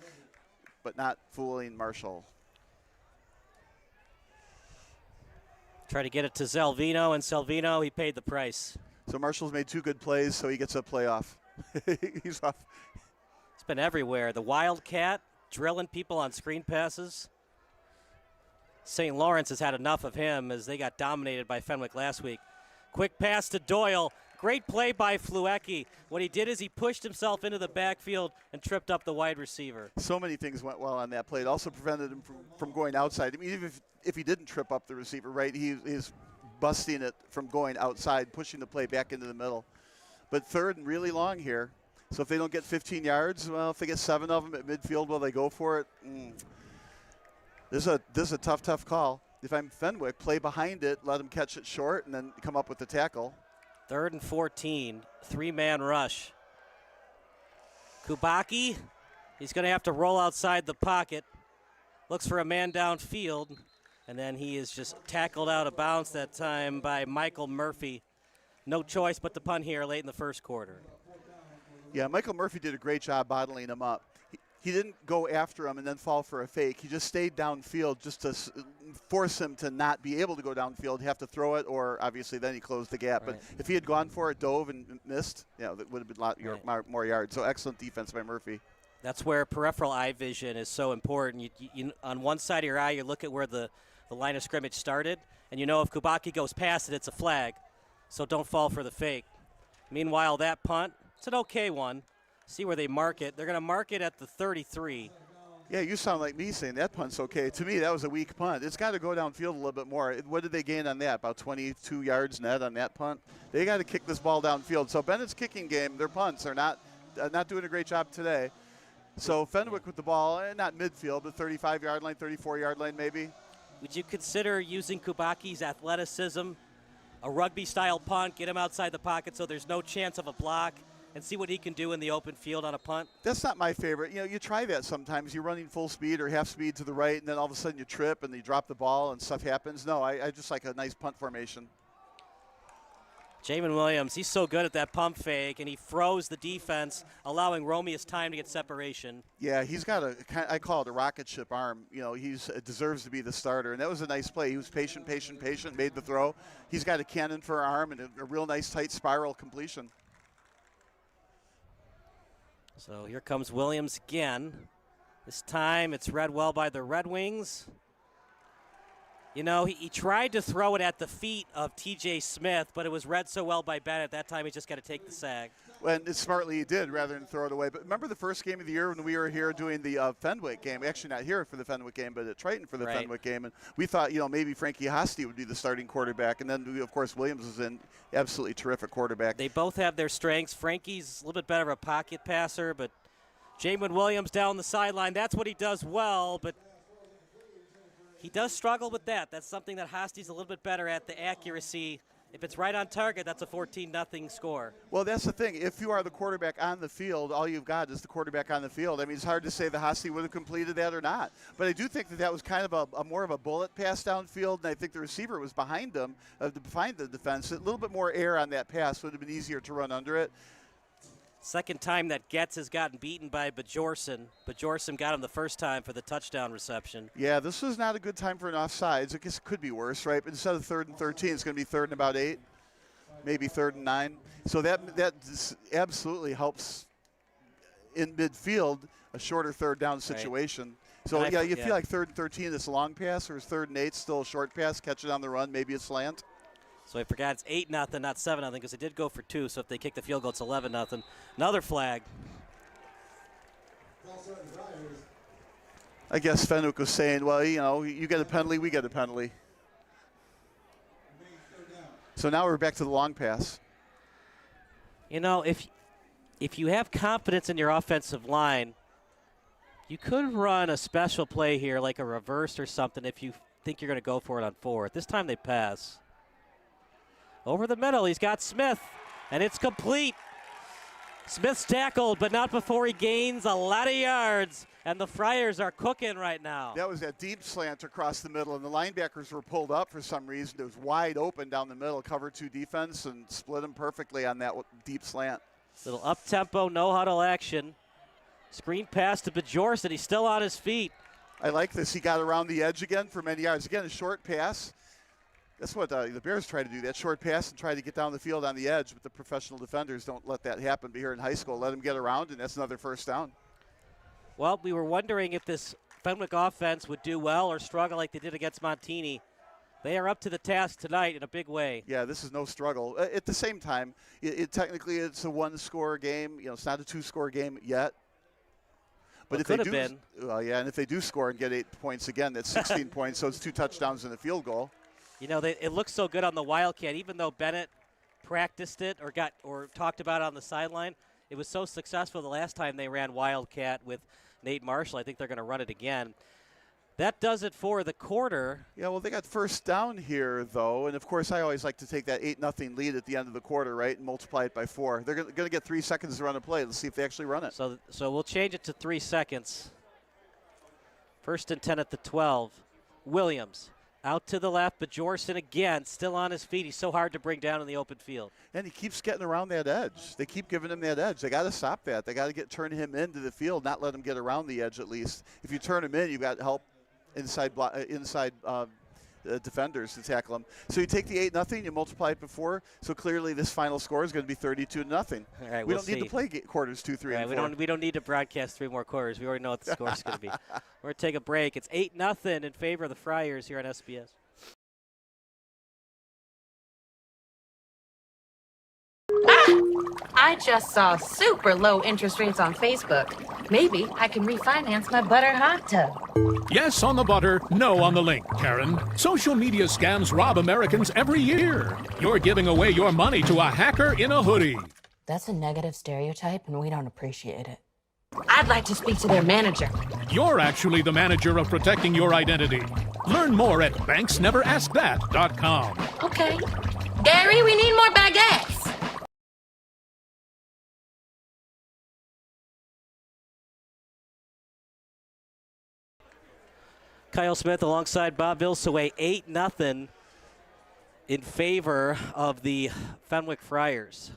[SPEAKER 12] but not fooling Marshall.
[SPEAKER 6] Try to get it to Salvino, and Salvino, he paid the price.
[SPEAKER 12] So Marshall's made 2 good plays, so he gets a playoff. He's off.
[SPEAKER 6] It's been everywhere. The Wildcat drilling people on screen passes. St. Lawrence has had enough of him as they got dominated by Fenwick last week. Quick pass to Doyle. Great play by Fluecki. What he did is he pushed himself into the backfield and tripped up the wide receiver.
[SPEAKER 12] So many things went well on that play. It also prevented him from going outside. I mean, even if he didn't trip up the receiver, right, he's busting it from going outside, pushing the play back into the middle. But third and really long here. So if they don't get 15 yards, well, if they get 7 of them at midfield, will they go for it? This is a tough call. If I'm Fenwick, play behind it, let them catch it short, and then come up with the tackle.
[SPEAKER 6] 3rd and 14, 3-man rush. Kubacki, he's going to have to roll outside the pocket. Looks for a man downfield, and then he is just tackled out of bounds that time by Michael Murphy. No choice but to punt here late in the first quarter.
[SPEAKER 12] Yeah, Michael Murphy did a great job bottling him up. He didn't go after him and then fall for a fake. He just stayed downfield just to force him to not be able to go downfield, have to throw it, or obviously then he closed the gap.
[SPEAKER 6] Right.
[SPEAKER 12] But if he had gone for it, dove and missed, that would have been a lot more yards. So excellent defense by Murphy.
[SPEAKER 6] That's where peripheral eye vision is so important. You on one side of your eye, you look at where the line of scrimmage started, and you know if Kubacki goes past it, it's a flag. So don't fall for the fake. Meanwhile, that punt, it's an okay one. See where they mark it. They're going to mark it at the 33.
[SPEAKER 12] Yeah, you sound like me saying that punt's okay. To me, that was a weak punt. It's got to go downfield a little bit more. What did they gain on that? About 22 yards net on that punt? They got to kick this ball downfield. So Bennett's kicking game, their punts are not doing a great job today. So Fenwick with the ball, not midfield, but 35-yard line, 34-yard line maybe.
[SPEAKER 6] Would you consider using Kubaki's athleticism, a rugby-style punt, get him outside the pocket so there's no chance of a block, and see what he can do in the open field on a punt?
[SPEAKER 12] That's not my favorite. You try that sometimes. You're running full speed or half speed to the right, and then all of a sudden you trip and you drop the ball and stuff happens. No, I just like a nice punt formation.
[SPEAKER 6] Jamin Williams, he's so good at that pump fake, and he froze the defense, allowing Romeus time to get separation.
[SPEAKER 12] Yeah, he's got I call it a rocket ship arm. He deserves to be the starter, and that was a nice play. He was patient, made the throw. He's got a cannon for an arm and a real nice tight spiral completion.
[SPEAKER 6] So here comes Williams again. This time it's read well by the Red Wings. He tried to throw it at the feet of T.J. Smith, but it was read so well by Benet. That time he's just got to take the sack.
[SPEAKER 12] Well, and smartly he did rather than throw it away. But remember the first game of the year when we were here doing the Fenwick game? Actually not here for the Fenwick game, but at Triton for the Fenwick game. And we thought, maybe Frankie Hosty would be the starting quarterback. And then, of course, Williams was in. Absolutely terrific quarterback.
[SPEAKER 6] They both have their strengths. Frankie's a little bit better of a pocket passer, but Jamin Williams down the sideline, that's what he does well, but he does struggle with that. That's something that Hosty's a little bit better at, the accuracy. If it's right on target, that's a 14-0 score.
[SPEAKER 12] Well, that's the thing. If you are the quarterback on the field, all you've got is the quarterback on the field. I mean, it's hard to say that Hosty would have completed that or not. But I do think that was kind of a more of a bullet pass downfield, and I think the receiver was behind him, behind the defense. A little bit more air on that pass would have been easier to run under it.
[SPEAKER 6] Second time that Getz has gotten beaten by Bajorson. Bajorson got him the first time for the touchdown reception.
[SPEAKER 12] Yeah, this was not a good time for an offsides. I guess it could be worse, right? But instead of 3rd and 13, it's going to be 3rd and about 8, maybe 3rd and 9. So that absolutely helps in midfield, a shorter third down situation. Right. So, you feel like 3rd and 13 is a long pass, or is 3rd and 8 still a short pass, catch it on the run, maybe a slant?
[SPEAKER 6] So I forgot it's 8-0, not 7-0, because they did go for 2. So if they kick the field goal, it's 11-0. Another flag.
[SPEAKER 12] I guess Fenwick was saying, well, you get a penalty, we get a penalty. So now we're back to the long pass.
[SPEAKER 6] If you have confidence in your offensive line, you could run a special play here, like a reverse or something, if you think you're going to go for it on 4th. This time they pass. Over the middle, he's got Smith, and it's complete. Smith's tackled, but not before he gains a lot of yards, and the Friars are cooking right now.
[SPEAKER 12] That was that deep slant across the middle, and the linebackers were pulled up for some reason. It was wide open down the middle, cover 2 defense, and split them perfectly on that deep slant.
[SPEAKER 6] Little up-tempo, no-huddle action. Screen pass to Bajorson. He's still on his feet.
[SPEAKER 12] I like this. He got around the edge again for many yards. Again, a short pass. That's what the Bears try to do, that short pass and try to get down the field on the edge, but the professional defenders don't let that happen. But here in high school, let them get around, and that's another first down.
[SPEAKER 6] Well, we were wondering if this Fenwick offense would do well or struggle like they did against Montini. They are up to the task tonight in a big way.
[SPEAKER 12] Yeah, this is no struggle. At the same time, technically it's a one-score game. It's not a two-score game yet. But if they do, and if they do score and get 8 points again, that's 16 points. So it's 2 touchdowns and a field goal.
[SPEAKER 6] It looks so good on the Wildcat, even though Benet practiced it or talked about it on the sideline. It was so successful the last time they ran Wildcat with Nate Marshall. I think they're going to run it again. That does it for the quarter.
[SPEAKER 12] Yeah, well, they got first down here, though. And, of course, I always like to take that 8-0 lead at the end of the quarter, right, and multiply it by 4. They're going to get 3 seconds to run a play. Let's see if they actually run it.
[SPEAKER 6] So we'll change it to 3 seconds. 1st and 10 at the 12. Williams out to the left, but Jorson again still on his feet. He's so hard to bring down in the open field.
[SPEAKER 12] And he keeps getting around that edge. They keep giving him that edge. They got to stop that. They got to turn him into the field, not let him get around the edge at least. If you turn him in, you've got help inside defenders to tackle him. So you take the 8-0, you multiply it by 4. So clearly this final score is going to be 32-0.
[SPEAKER 6] All right,
[SPEAKER 12] we don't need to play quarters 2, 3, and 4.
[SPEAKER 6] We don't need to broadcast 3 more quarters. We already know what the score is going to be. We're going to take a break. It's 8-0 in favor of the Friars here on SBS.
[SPEAKER 1] I just saw super low interest rates on Facebook. Maybe I can refinance my butter hot tub.
[SPEAKER 16] Yes on the butter, no on the link, Karen. Social media scams rob Americans every year. You're giving away your money to a hacker in a hoodie.
[SPEAKER 1] That's a negative stereotype, and we don't appreciate it. I'd like to speak to their manager.
[SPEAKER 16] You're actually the manager of protecting your identity. Learn more at banksneveraskthat.com.
[SPEAKER 1] Okay. Gary, we need more baguettes.
[SPEAKER 6] Kyle Smith alongside Bob Vilsaway, 8-0 in favor of the Fenwick Friars.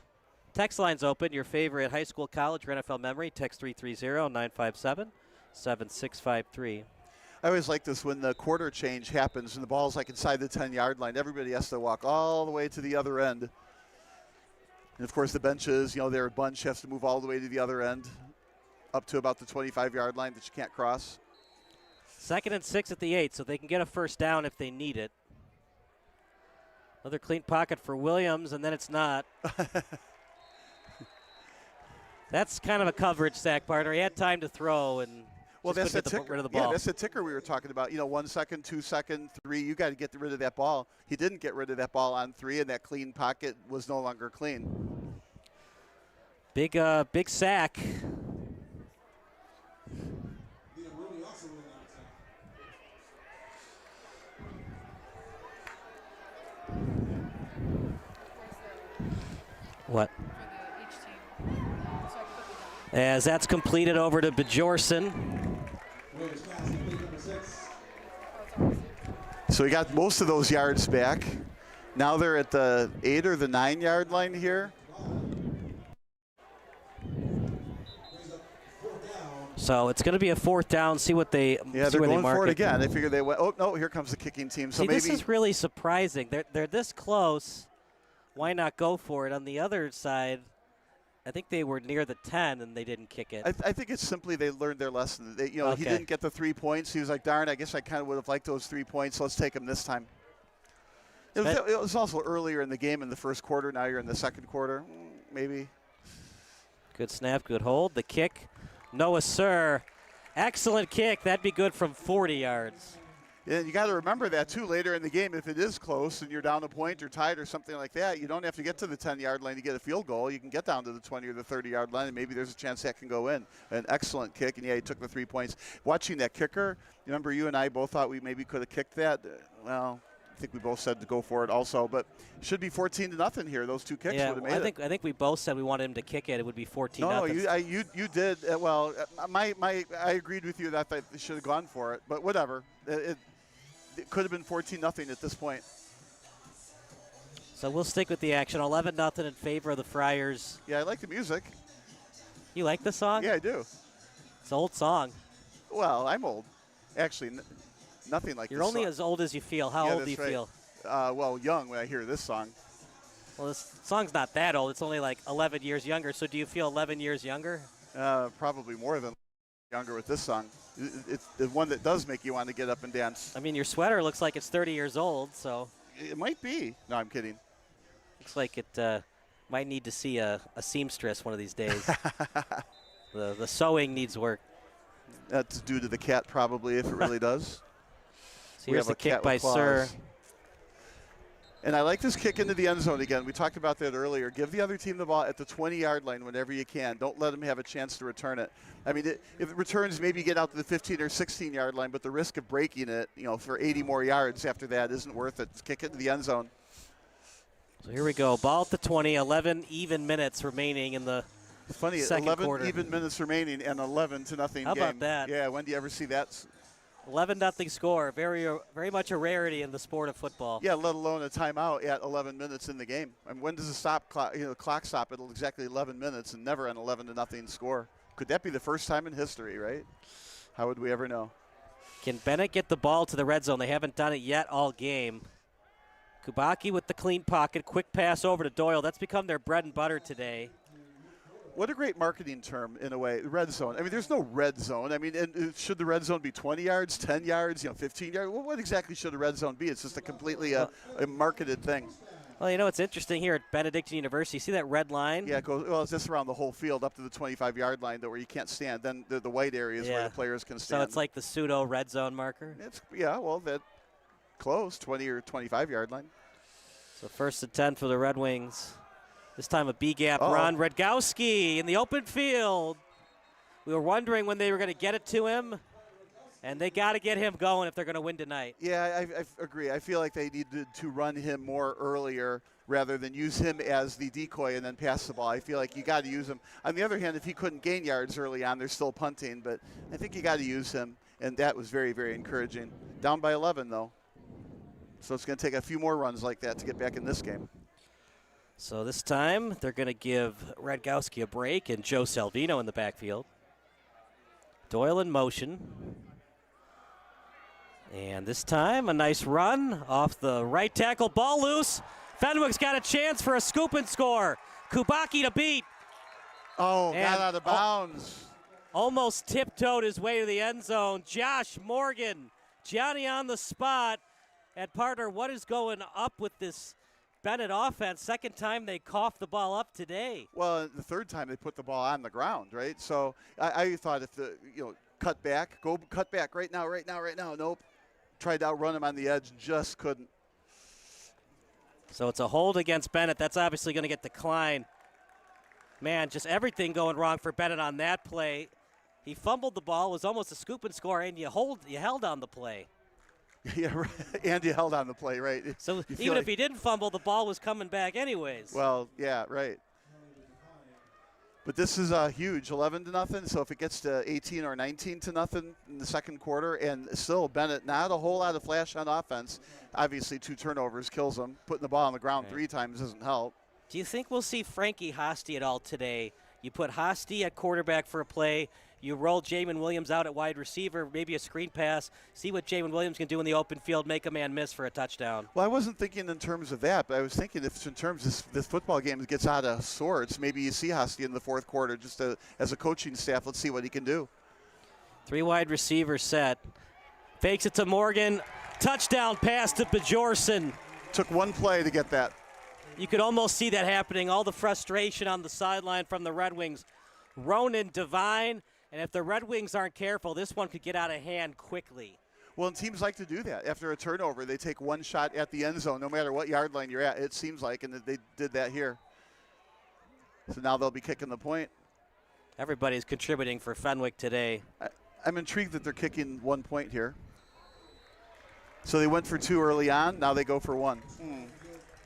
[SPEAKER 6] Text line's open. Your favorite high school, college, or NFL memory. Text 330-957-7653.
[SPEAKER 12] I always like this when the quarter change happens and the ball's like inside the 10-yard line. Everybody has to walk all the way to the other end. And, of course, the benches, their bunch has to move all the way to the other end up to about the 25-yard line that you can't cross.
[SPEAKER 6] 2nd and 6 at the 8, so they can get a first down if they need it. Another clean pocket for Williams, and then it's not. That's kind of a coverage sack, partner. He had time to throw and
[SPEAKER 12] that's
[SPEAKER 6] couldn't get rid of the ball.
[SPEAKER 12] Yeah, that's the ticker we were talking about. 1 second, 2 second, 3. You got to get rid of that ball. He didn't get rid of that ball on 3, and that clean pocket was no longer clean.
[SPEAKER 6] Big sack. What? As that's completed over to Bjorson.
[SPEAKER 12] So he got most of those yards back. Now they're at the 8 or the 9-yard line here.
[SPEAKER 6] So it's going to be a 4th down. See what they
[SPEAKER 12] they're going for it again. They figure they went. Oh no! Here comes the kicking team. So maybe
[SPEAKER 6] this is really surprising. They're this close. Why not go for it? On the other side, I think they were near the 10 and they didn't kick it.
[SPEAKER 12] I think it's simply they learned their lesson. He
[SPEAKER 6] Okay.
[SPEAKER 12] didn't get the 3 points. He was like, darn, I guess I kind of would have liked those 3 points. Let's take them this time. It was also earlier in the game in the first quarter. Now you're in the second quarter, maybe.
[SPEAKER 6] Good snap, good hold. The kick, Noah Sir. Excellent kick. That'd be good from 40 yards.
[SPEAKER 12] Yeah, you got to remember that, too, later in the game. If it is close and you're down a point or tied or something like that, you don't have to get to the 10-yard line to get a field goal. You can get down to the 20 or the 30-yard line, and maybe there's a chance that can go in. An excellent kick, and, he took the 3 points. Watching that kicker, remember you and I both thought we maybe could have kicked that? Well, I think we both said to go for it also, but it should be 14-0 here. Those 2 kicks would have made it.
[SPEAKER 6] I think we both said we wanted him to kick it. It would be 14-0.
[SPEAKER 12] No, you did. I agreed with you that they should have gone for it, but whatever. It could have been 14-0 at this point.
[SPEAKER 6] So we'll stick with the action. 11-0 in favor of the Friars.
[SPEAKER 12] Yeah, I like the music.
[SPEAKER 6] You like the song?
[SPEAKER 12] Yeah, I do.
[SPEAKER 6] It's an old song.
[SPEAKER 12] Well, I'm old. Actually, nothing like
[SPEAKER 6] You're
[SPEAKER 12] this
[SPEAKER 6] only
[SPEAKER 12] song.
[SPEAKER 6] as old as you feel. How old do you feel?
[SPEAKER 12] Well, young when I hear this song.
[SPEAKER 6] Well, this song's not that old. It's only like 11 years younger. So do you feel 11 years younger?
[SPEAKER 12] Probably more than Younger with this song. It's the one that does make you want to get up and dance.
[SPEAKER 6] I mean, your sweater looks like it's 30 years old, so.
[SPEAKER 12] It might be. No, I'm kidding.
[SPEAKER 6] Looks like it might need to see a seamstress one of these days. The sewing needs work.
[SPEAKER 12] That's due to the cat, probably, if it really does.
[SPEAKER 6] So here's the kick by Sir.
[SPEAKER 12] And I like this kick into the end zone again. We talked about that earlier. Give the other team the ball at the 20-yard line whenever you can. Don't let them have a chance to return it. I mean, if it returns, maybe get out to the 15 or 16-yard line, but the risk of breaking it, for 80 more yards after that isn't worth it. Just kick it to the end zone.
[SPEAKER 6] So here we go. Ball at the 20, 11 even minutes remaining in the second
[SPEAKER 12] 11
[SPEAKER 6] quarter.
[SPEAKER 12] Even minutes remaining and 11-0 game.
[SPEAKER 6] How about that?
[SPEAKER 12] Yeah, when do you ever see that?
[SPEAKER 6] 11-0 score. Very much a rarity in the sport of football.
[SPEAKER 12] Yeah, let alone a timeout at 11 minutes in the game. I mean, when does the stop clock, clock stop at exactly 11 minutes and never an 11-0 score? Could that be the first time in history, right? How would we ever know?
[SPEAKER 6] Can Benet get the ball to the red zone? They haven't done it yet all game. Kubacki with the clean pocket, quick pass over to Doyle. That's become their bread and butter today.
[SPEAKER 12] What a great marketing term, in a way, red zone. I mean, there's no red zone. I mean, and should the red zone be 20 yards, 10 yards, 15 yards? Well, what exactly should a red zone be? It's just a completely a marketed thing.
[SPEAKER 6] Well, it's interesting here at Benedictine University. See that red line?
[SPEAKER 12] Yeah, it's just around the whole field up to the 25-yard line where you can't stand. Then the white area is where the players can stand.
[SPEAKER 6] So it's like the pseudo red zone marker?
[SPEAKER 12] That close, 20 or 25-yard line.
[SPEAKER 6] So 1st and 10 for the Red Wings. This time a B-gap run. Redgowski in the open field. We were wondering when they were going to get it to him, and they got to get him going if they're going to win tonight.
[SPEAKER 12] Yeah, I agree. I feel like they needed to run him more earlier rather than use him as the decoy and then pass the ball. I feel like you got to use him. On the other hand, if he couldn't gain yards early on, they're still punting, but I think you got to use him, and that was very, very encouraging. Down by 11, though. So it's going to take a few more runs like that to get back in this game.
[SPEAKER 6] So this time they're going to give Redgowski a break and Joe Salvino in the backfield. Doyle in motion. And this time a nice run off the right tackle. Ball loose. Fenwick's got a chance for a scoop and score. Kubacki to beat.
[SPEAKER 12] Oh, got out of bounds.
[SPEAKER 6] Almost tiptoed his way to the end zone. Josh Morgan, Johnny on the spot. And partner, what is going up with this Benet offense? Second time they coughed the ball up today.
[SPEAKER 12] Well, the third time they put the ball on the ground, right? So I thought if cut back right now. Nope. Tried to outrun him on the edge, just couldn't.
[SPEAKER 6] So it's a hold against Benet. That's obviously going to get declined. Man, just everything going wrong for Benet on that play. He fumbled the ball, was almost a scoop and score, and you held on the play.
[SPEAKER 12] Yeah, right. And you held on the play, right?
[SPEAKER 6] So even if he didn't fumble, the ball was coming back anyways.
[SPEAKER 12] Well, yeah, right. But this is huge, 11-0. So if it gets to 18 or 19-0 in the second quarter, and still Benet, not a whole lot of flash on offense. Obviously, 2 turnovers kills them. Putting the ball on the ground 3 times doesn't help.
[SPEAKER 6] Do you think we'll see Frankie Hosty at all today? You put Hosty at quarterback for a play. You roll Jamin Williams out at wide receiver, maybe a screen pass. See what Jamin Williams can do in the open field, make a man miss for a touchdown.
[SPEAKER 12] Well, I wasn't thinking in terms of that, but I was thinking if in terms of this football game gets out of sorts, maybe you see Hosty in the fourth quarter just as a coaching staff. Let's see what he can do.
[SPEAKER 6] 3 wide receiver set. Fakes it to Morgan. Touchdown pass to Bjorson.
[SPEAKER 12] Took 1 play to get that.
[SPEAKER 6] You could almost see that happening. All the frustration on the sideline from the Red Wings. Ronan Devine. And if the Red Wings aren't careful, this one could get out of hand quickly.
[SPEAKER 12] Well, and teams like to do that. After a turnover, they take 1 shot at the end zone, no matter what yard line you're at, it seems like, and they did that here. So now they'll be kicking the point.
[SPEAKER 6] Everybody's contributing for Fenwick today.
[SPEAKER 12] I'm intrigued that they're kicking 1 point here. So they went for 2 early on, now they go for 1.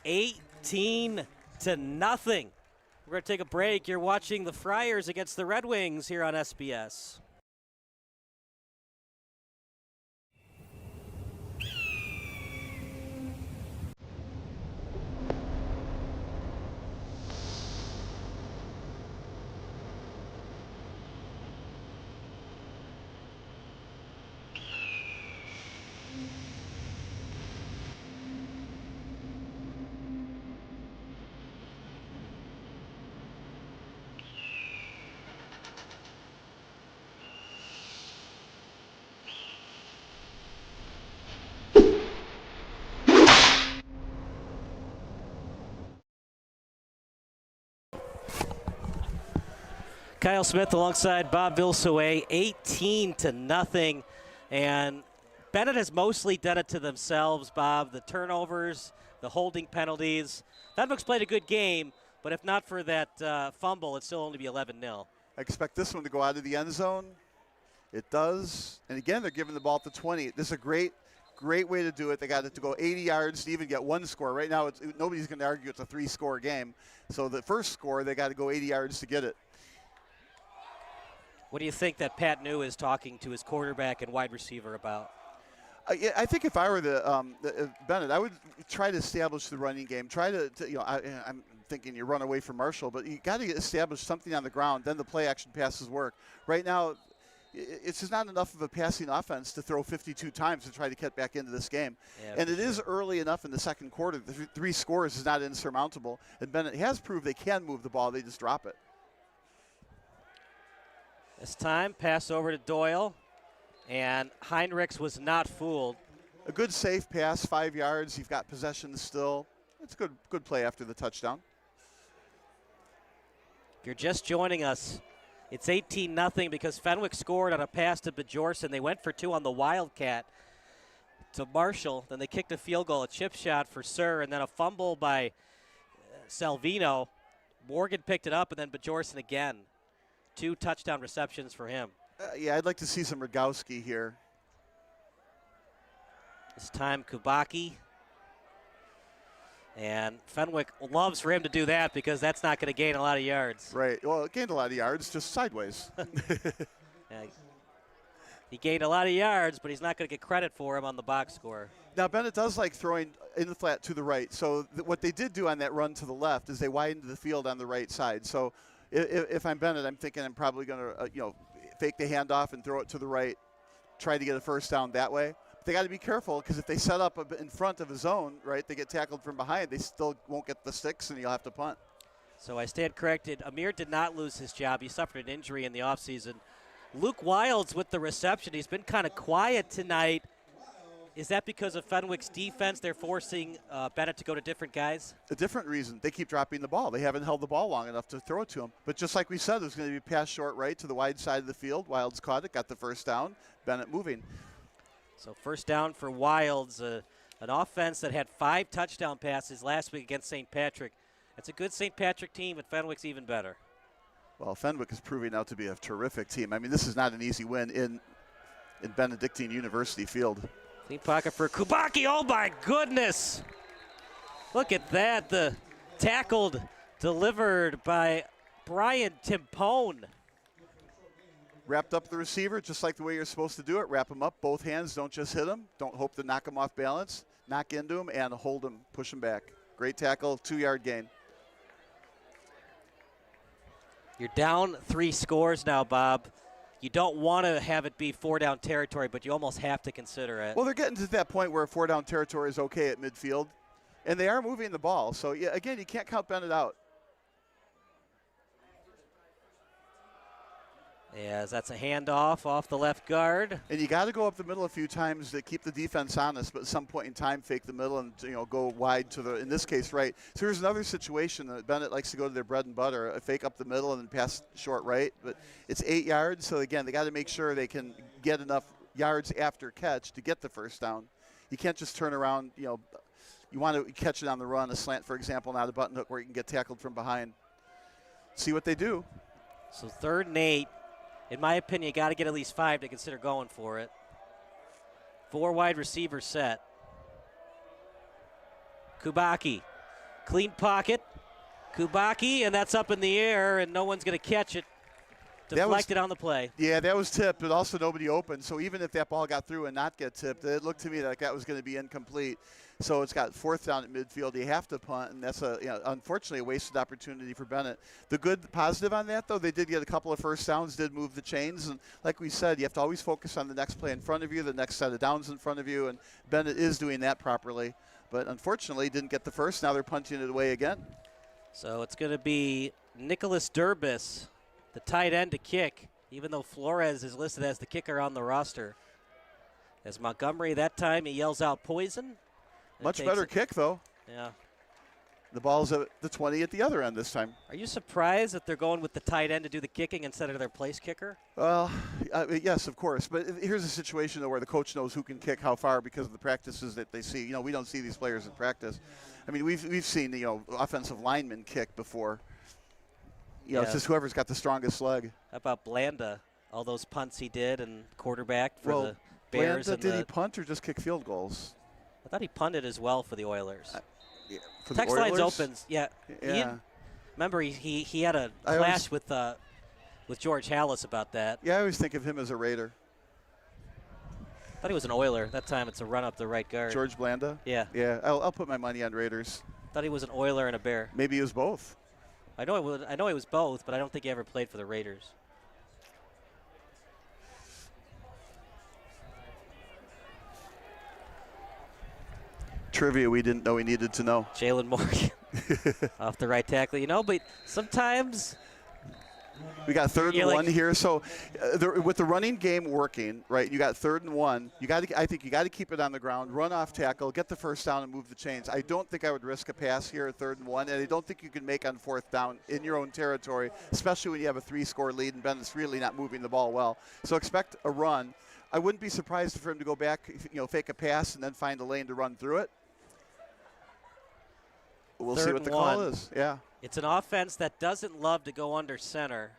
[SPEAKER 6] 18-0. We're going to take a break. You're watching the Friars against the Red Wings here on SBS. Kyle Smith alongside Bob Vilsoe, 18-0. And Benet has mostly done it to themselves, Bob. The turnovers, the holding penalties. Fenwick's played a good game, but if not for that fumble, it'd still only be 11-0.
[SPEAKER 12] I expect this one to go out of the end zone. It does. And again, they're giving the ball at the 20. This is a great way to do it. They got it to go 80 yards to even get one score. Right now, nobody's going to argue it's a 3-score game. So the first score, they got to go 80 yards to get it.
[SPEAKER 6] What do you think that Pat New is talking to his quarterback and wide receiver about?
[SPEAKER 12] I think if I were the Benet, I would try to establish the running game. Try to I'm thinking you run away from Marshall, but you got to establish something on the ground. Then the play action passes work. Right now, it's just not enough of a passing offense to throw 52 times to try to get back into this game. Yeah, and it is early enough in the second quarter. The 3 scores is not insurmountable. And Benet has proved they can move the ball. They just drop it.
[SPEAKER 6] This time, pass over to Doyle. And Heinrichs was not fooled.
[SPEAKER 12] A good safe pass, 5 yards. You've got possession still. It's a good play after the touchdown.
[SPEAKER 6] If you're just joining us, it's 18-0 because Fenwick scored on a pass to Bjorson. They went for 2 on the Wildcat to Marshall. Then they kicked a field goal, a chip shot for Sir, and then a fumble by Salvino. Morgan picked it up, and then Bjorson again. 2 touchdown receptions for him.
[SPEAKER 12] Yeah, I'd like to see some Rogowski here.
[SPEAKER 6] This time Kubaki. And Fenwick loves for him to do that because that's not going to gain a lot of yards.
[SPEAKER 12] Right. Well, it gained a lot of yards, just sideways.
[SPEAKER 6] Yeah, he gained a lot of yards, but he's not going to get credit for him on the box score.
[SPEAKER 12] Now, Benet does like throwing in the flat to the right. So what they did do on that run to the left is they widened the field on the right side. So if I'm Benet, I'm thinking I'm probably going to fake the handoff and throw it to the right, try to get a first down that way. They got to be careful because if they set up in front of a zone, right, they get tackled from behind, they still won't get the sticks and you'll have to punt.
[SPEAKER 6] So I stand corrected. Amir did not lose his job. He suffered an injury in the offseason. Luke Wilds with the reception. He's been kind of quiet tonight. Is that because of Fenwick's defense? They're forcing Benet to go to different guys?
[SPEAKER 12] A different reason. They keep dropping the ball. They haven't held the ball long enough to throw it to him. But just like we said, there's going to be a pass short right to the wide side of the field. Wilds caught it, got the first down. Benet moving.
[SPEAKER 6] So first down for Wilds, an offense that had 5 touchdown passes last week against St. Patrick. It's a good St. Patrick team, but Fenwick's even better.
[SPEAKER 12] Well, Fenwick is proving out to be a terrific team. I mean, this is not an easy win in Benedictine University Field.
[SPEAKER 6] Clean pocket for Kubaki. Oh, my goodness. Look at that. The tackled, delivered by Brian Timpone.
[SPEAKER 12] Wrapped up the receiver just like the way you're supposed to do it. Wrap him up, both hands. Don't just hit him. Don't hope to knock him off balance. Knock into him and hold him, push him back. Great tackle, 2-yard gain.
[SPEAKER 6] You're down 3 scores now, Bob. You don't want to have it be 4-down territory, but you almost have to consider it.
[SPEAKER 12] Well, they're getting to that point where 4-down territory is okay at midfield, and they are moving the ball. So, yeah, again, you can't count Benet out.
[SPEAKER 6] Yes, that's a handoff off the left guard.
[SPEAKER 12] And you got to go up the middle a few times to keep the defense honest, but at some point in time, fake the middle and go wide to the, in this case, right. So here's another situation that Benet likes to go to their bread and butter, fake up the middle and then pass short right. But it's 8 yards, so again, they got to make sure they can get enough yards after catch to get the first down. You can't just turn around, you want to catch it on the run, a slant, for example, not a button hook where you can get tackled from behind. See what they do.
[SPEAKER 6] So 3rd and 8. In my opinion, you got to get at least 5 to consider going for it. 4 wide receivers set. Kubaki, clean pocket. Kubaki, and that's up in the air, and no one's going to catch it. Deflected on the play.
[SPEAKER 12] Yeah, that was tipped, but also nobody open. So even if that ball got through and not get tipped, it looked to me like that was going to be incomplete. So it's got 4th down at midfield. You have to punt, and that's unfortunately a wasted opportunity for Benet. The good positive on that, though, they did get a couple of first downs, did move the chains, and like we said, you have to always focus on the next play in front of you, the next set of downs in front of you, and Benet is doing that properly. But unfortunately, didn't get the first. Now they're punting it away again.
[SPEAKER 6] So it's going to be Nicholas Durbis, the tight end, to kick, even though Flores is listed as the kicker on the roster. As Montgomery that time, he yells out poison.
[SPEAKER 12] Much better kick, though.
[SPEAKER 6] Yeah.
[SPEAKER 12] The ball's at the 20 at the other end this time.
[SPEAKER 6] Are you surprised that they're going with the tight end to do the kicking instead of their place kicker?
[SPEAKER 12] Well, yes, of course. But here's a situation, though, where the coach knows who can kick how far because of the practices that they see. You know, we don't see these players in practice. I mean, we've seen, you know, offensive linemen kick before. You know, it's just whoever's got the strongest leg.
[SPEAKER 6] How about Blanda? All those punts he did and quarterback for the Bears.
[SPEAKER 12] Blanda, did he punt or just kick field goals?
[SPEAKER 6] I thought he punted as well for the Oilers.
[SPEAKER 12] For
[SPEAKER 6] Text
[SPEAKER 12] the
[SPEAKER 6] lines
[SPEAKER 12] Oilers?
[SPEAKER 6] opens. Yeah.
[SPEAKER 12] Yeah.
[SPEAKER 6] Remember, he had a clash with George Hallis about that.
[SPEAKER 12] Yeah, I always think of him as a Raider.
[SPEAKER 6] Thought he was an Oiler. That time it's a run up the right guard.
[SPEAKER 12] George Blanda?
[SPEAKER 6] Yeah.
[SPEAKER 12] Yeah, I'll put my money on Raiders.
[SPEAKER 6] Thought he was an Oiler and a Bear.
[SPEAKER 12] Maybe he was both.
[SPEAKER 6] I know he was both, but I don't think he ever played for the Raiders.
[SPEAKER 12] Trivia we didn't know we needed to know.
[SPEAKER 6] Jalen Morgan off the right tackle. You know, but sometimes
[SPEAKER 12] we got 3rd and 1 here. So with the running game working, right, you got 3rd and 1. I think you got to keep it on the ground, run off tackle, get the first down, and move the chains. I don't think I would risk a pass here at 3rd and 1, and I don't think you can make on 4th down in your own territory, especially when you have a 3-score lead and Bennett's really not moving the ball well. So expect a run. I wouldn't be surprised for him to go back, you know, fake a pass and then find a lane to run through it. We'll see what the call is. Yeah.
[SPEAKER 6] It's an offense that doesn't love to go under center.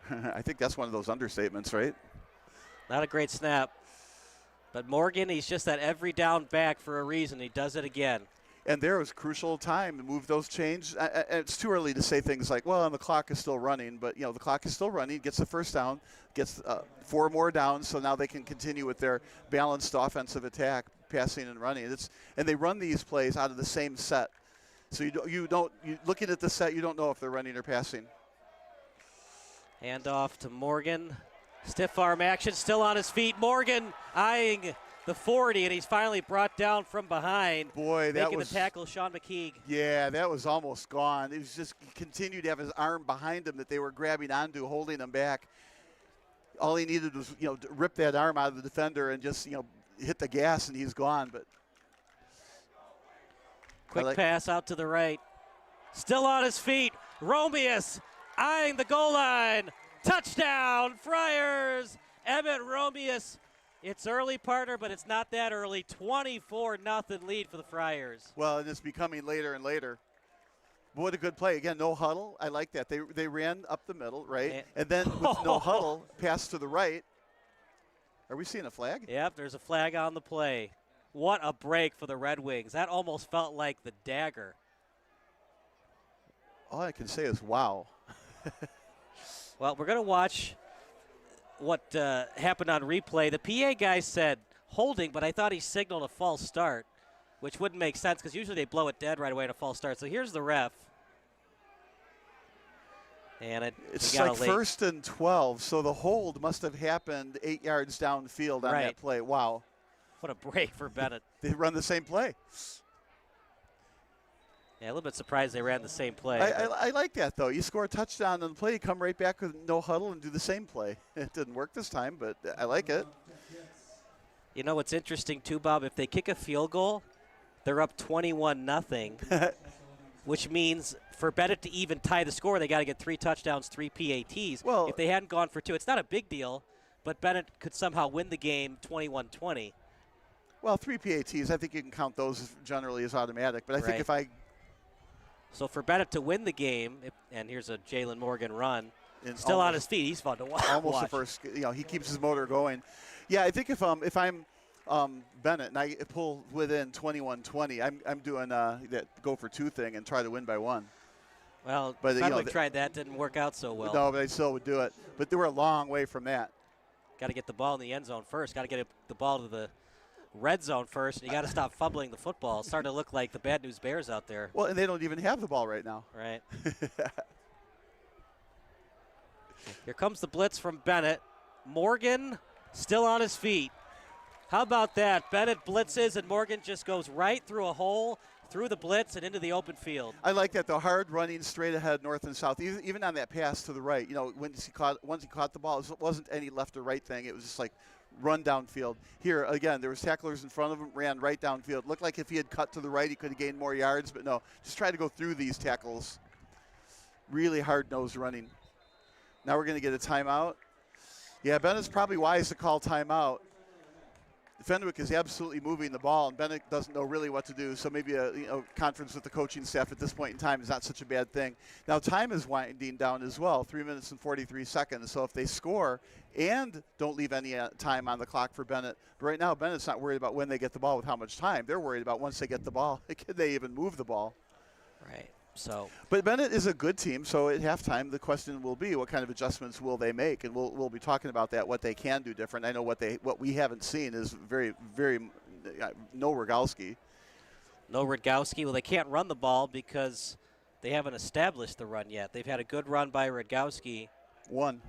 [SPEAKER 12] I think that's one of those understatements, right?
[SPEAKER 6] Not a great snap. But Morgan, he's just that every down back for a reason. He does it again.
[SPEAKER 12] And there was crucial time to move those chains. It's too early to say things like, well, and the clock is still running. But, you know, the clock is still running. Gets the first down, gets 4 more downs, so now they can continue with their balanced offensive attack, passing and running. And they run these plays out of the same set. So you looking at the set, you don't know if they're running or passing.
[SPEAKER 6] Hand off to Morgan. Stiff arm action, still on his feet. Morgan eyeing the 40, and he's finally brought down from behind.
[SPEAKER 12] Boy, that
[SPEAKER 6] making
[SPEAKER 12] was
[SPEAKER 6] the tackle, Sean McKeague.
[SPEAKER 12] Yeah, that was almost gone. It was just he continued to have his arm behind him that they were grabbing onto, holding him back. All he needed was, you know, to rip that arm out of the defender and just, you know, hit the gas, and he's gone. But
[SPEAKER 6] quick pass out to the right. Still on his feet. Romeus eyeing the goal line. Touchdown, Friars. Emmett Romeus. It's early, partner, but it's not that early. 24-0 lead for the Friars.
[SPEAKER 12] Well, and it's becoming later and later. But what a good play. Again, no huddle. I like that. They ran up the middle, right? And then with no huddle, pass to the right. Are we seeing a flag?
[SPEAKER 6] Yep, there's a flag on the play. What a break for the Red Wings. That almost felt like the dagger.
[SPEAKER 12] All I can say is wow.
[SPEAKER 6] Well, we're going to watch what happened on replay. The PA guy said holding, but I thought he signaled a false start, which wouldn't make sense because usually they blow it dead right away at a false start. So here's the ref. And
[SPEAKER 12] it's like 1st and 12, so the hold must have happened 8 yards downfield on that play. Wow.
[SPEAKER 6] What a break for Benet.
[SPEAKER 12] They run the same play.
[SPEAKER 6] Yeah, a little bit surprised they ran the same play.
[SPEAKER 12] I like that, though. You score a touchdown on the play, you come right back with no huddle and do the same play. It didn't work this time, but I like it.
[SPEAKER 6] You know what's interesting, too, Bob? If they kick a field goal, they're up 21-0, which means for Benet to even tie the score, they got to get 3 touchdowns, 3 PATs. Well, if they hadn't gone for 2, it's not a big deal, but Benet could somehow win the game 21-20.
[SPEAKER 12] Well, 3 PATs, I think you can count those generally as automatic. But I think if I...
[SPEAKER 6] So for Benet to win the game, and here's a Jalen Morgan run, still on his feet. He's fun to watch.
[SPEAKER 12] Almost the first, you know, he keeps his motor going. Yeah, I think if I'm Benet and I pull within 21-20, I'm doing that go for 2 thing and try to win by 1.
[SPEAKER 6] Well,
[SPEAKER 12] but
[SPEAKER 6] Fenwick tried that, didn't work out so well.
[SPEAKER 12] No, but I still would do it. But they were a long way from that.
[SPEAKER 6] Got to get the ball in the end zone first. Got to get the ball to the red zone first, and you got to stop fumbling the football. It's starting to look like the Bad News Bears out there.
[SPEAKER 12] Well, and they don't even have the ball right now.
[SPEAKER 6] Right. Here comes the blitz from Benet. Morgan still on his feet. How about that? Benet blitzes, and Morgan just goes right through a hole, through the blitz, and into the open field.
[SPEAKER 12] I like that, the hard running straight ahead, north and south, even on that pass to the right. You know, once he caught the ball, it wasn't any left or right thing. It was just like run downfield. Here, again, there was tacklers in front of him, ran right downfield. Looked like if he had cut to the right, he could have gained more yards, but no, just try to go through these tackles. Really hard-nosed running. Now we're going to get a timeout. Yeah, Bennett's probably wise to call timeout. Fenwick is absolutely moving the ball, and Benet doesn't know really what to do, so maybe a conference with the coaching staff at this point in time is not such a bad thing. Now, time is winding down as well, 3 minutes and 43 seconds, so if they score and don't leave any time on the clock for Benet, but right now Benet's not worried about when they get the ball with how much time. They're worried about once they get the ball, can they even move the ball?
[SPEAKER 6] Right. So,
[SPEAKER 12] but Benet is a good team, so at halftime the question will be what kind of adjustments will they make, and we'll be talking about that, what they can do different. I know what we haven't seen is very no Rogowski.
[SPEAKER 6] No Rogowski. Well, they can't run the ball because they haven't established the run yet. They've had a good run by Rogowski.
[SPEAKER 12] One.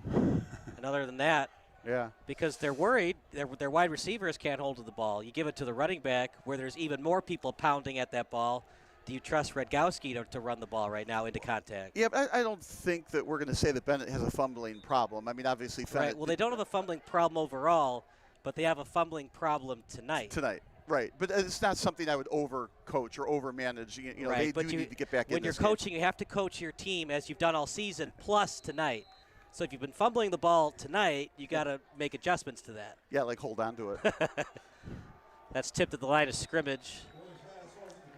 [SPEAKER 6] And other than that,
[SPEAKER 12] yeah,
[SPEAKER 6] because they're worried their wide receivers can't hold to the ball. You give it to the running back where there's even more people pounding at that ball. Do you trust Rogowski to run the ball right now into contact?
[SPEAKER 12] Yeah, but I don't think that we're going to say that Benet has a fumbling problem. I mean, obviously,
[SPEAKER 6] right. Well, they don't have a fumbling problem overall, but they have a fumbling problem tonight.
[SPEAKER 12] Right. But it's not something I would over-coach or over-manage. You know,
[SPEAKER 6] right.
[SPEAKER 12] they do need to get back in
[SPEAKER 6] when you're
[SPEAKER 12] this game.
[SPEAKER 6] coaching, you have to coach your team as you've done all season, plus tonight. So if you've been fumbling the ball tonight, you got to make adjustments to that.
[SPEAKER 12] Yeah, like hold on to it.
[SPEAKER 6] That's tipped at the line of scrimmage.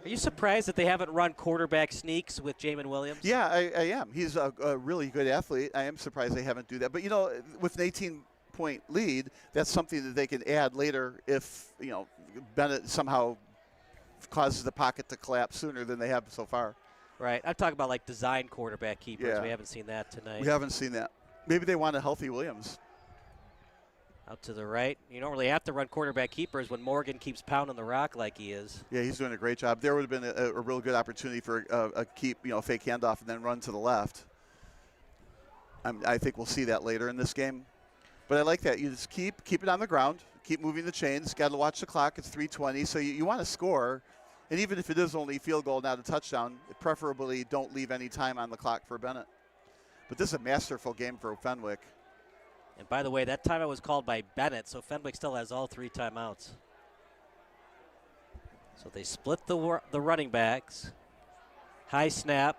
[SPEAKER 6] Are you surprised that they haven't run quarterback sneaks with Jamin Williams?
[SPEAKER 12] Yeah, I am. He's a really good athlete. I am surprised they haven't do that. But, you know, with an 18-point lead, that's something that they can add later if, you know, Benet somehow causes the pocket to collapse sooner than they have so far.
[SPEAKER 6] Right. I'm talking about, like, design quarterback keepers.
[SPEAKER 12] Yeah.
[SPEAKER 6] We haven't seen that tonight.
[SPEAKER 12] We haven't seen that. Maybe they want a healthy Williams.
[SPEAKER 6] Out to the right. You don't really have to run quarterback keepers when Morgan keeps pounding the rock like he is.
[SPEAKER 12] Yeah, he's doing a great job. There would have been a real good opportunity for a keep, you know, fake handoff and then run to the left. I think we'll see that later in this game. But I like that. You just keep it on the ground, keep moving the chains. Got to watch the clock. It's 3:20, so you want to score. And even if it is only a field goal, not a touchdown, preferably don't leave any time on the clock for Benet. But this is a masterful game for Fenwick.
[SPEAKER 6] And by the way, that timeout was called by Benet, so Fenwick still has all 3 timeouts. So they split the running backs. High snap.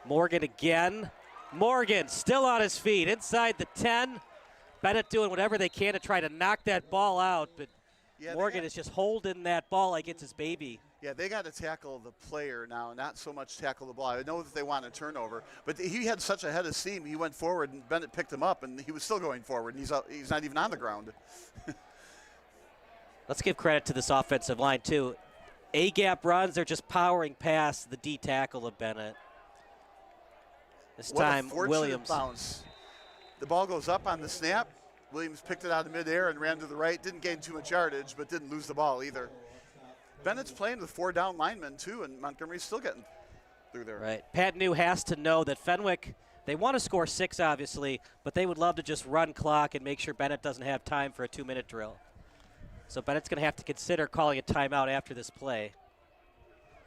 [SPEAKER 6] Morgan again. Morgan still on his feet inside the 10. Benet doing whatever they can to try to knock that ball out, but
[SPEAKER 12] yeah,
[SPEAKER 6] Morgan is just holding that ball like it's his baby.
[SPEAKER 12] Yeah, they got to tackle the player now, not so much tackle the ball. I know that they want a turnover, but he had such a head of steam. He went forward, and Benet picked him up, and he was still going forward, and he's not even on the ground.
[SPEAKER 6] Let's give credit to this offensive line, too. A-gap runs, they're just powering past the D tackle of Benet. This time, Williams.
[SPEAKER 12] Bounce. The ball goes up on the snap. Williams picked it out of midair and ran to the right. Didn't gain too much yardage, but didn't lose the ball either. Bennett's playing with 4 down linemen, too, and Montgomery's still getting through there.
[SPEAKER 6] Right. Pat New has to know that Fenwick, they want to score 6, obviously, but they would love to just run clock and make sure Benet doesn't have time for a 2-minute drill. So Bennett's going to have to consider calling a timeout after this play.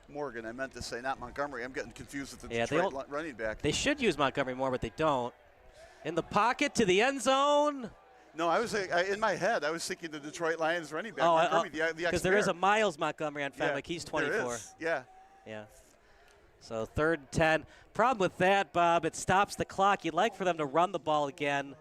[SPEAKER 12] Morgan, I meant to say, not Montgomery. I'm getting confused with the Detroit running back.
[SPEAKER 6] They should use Montgomery more, but they don't. In the pocket to the end zone.
[SPEAKER 12] No, I was in my head. I was thinking the Detroit Lions running back. Montgomery, the
[SPEAKER 6] because there is a Miles Montgomery on Fenwick.
[SPEAKER 12] Yeah,
[SPEAKER 6] he's 24.
[SPEAKER 12] There is. Yeah.
[SPEAKER 6] Yeah. So 3rd and 10. Problem with that, Bob, it stops the clock. You'd like for them to run the ball again,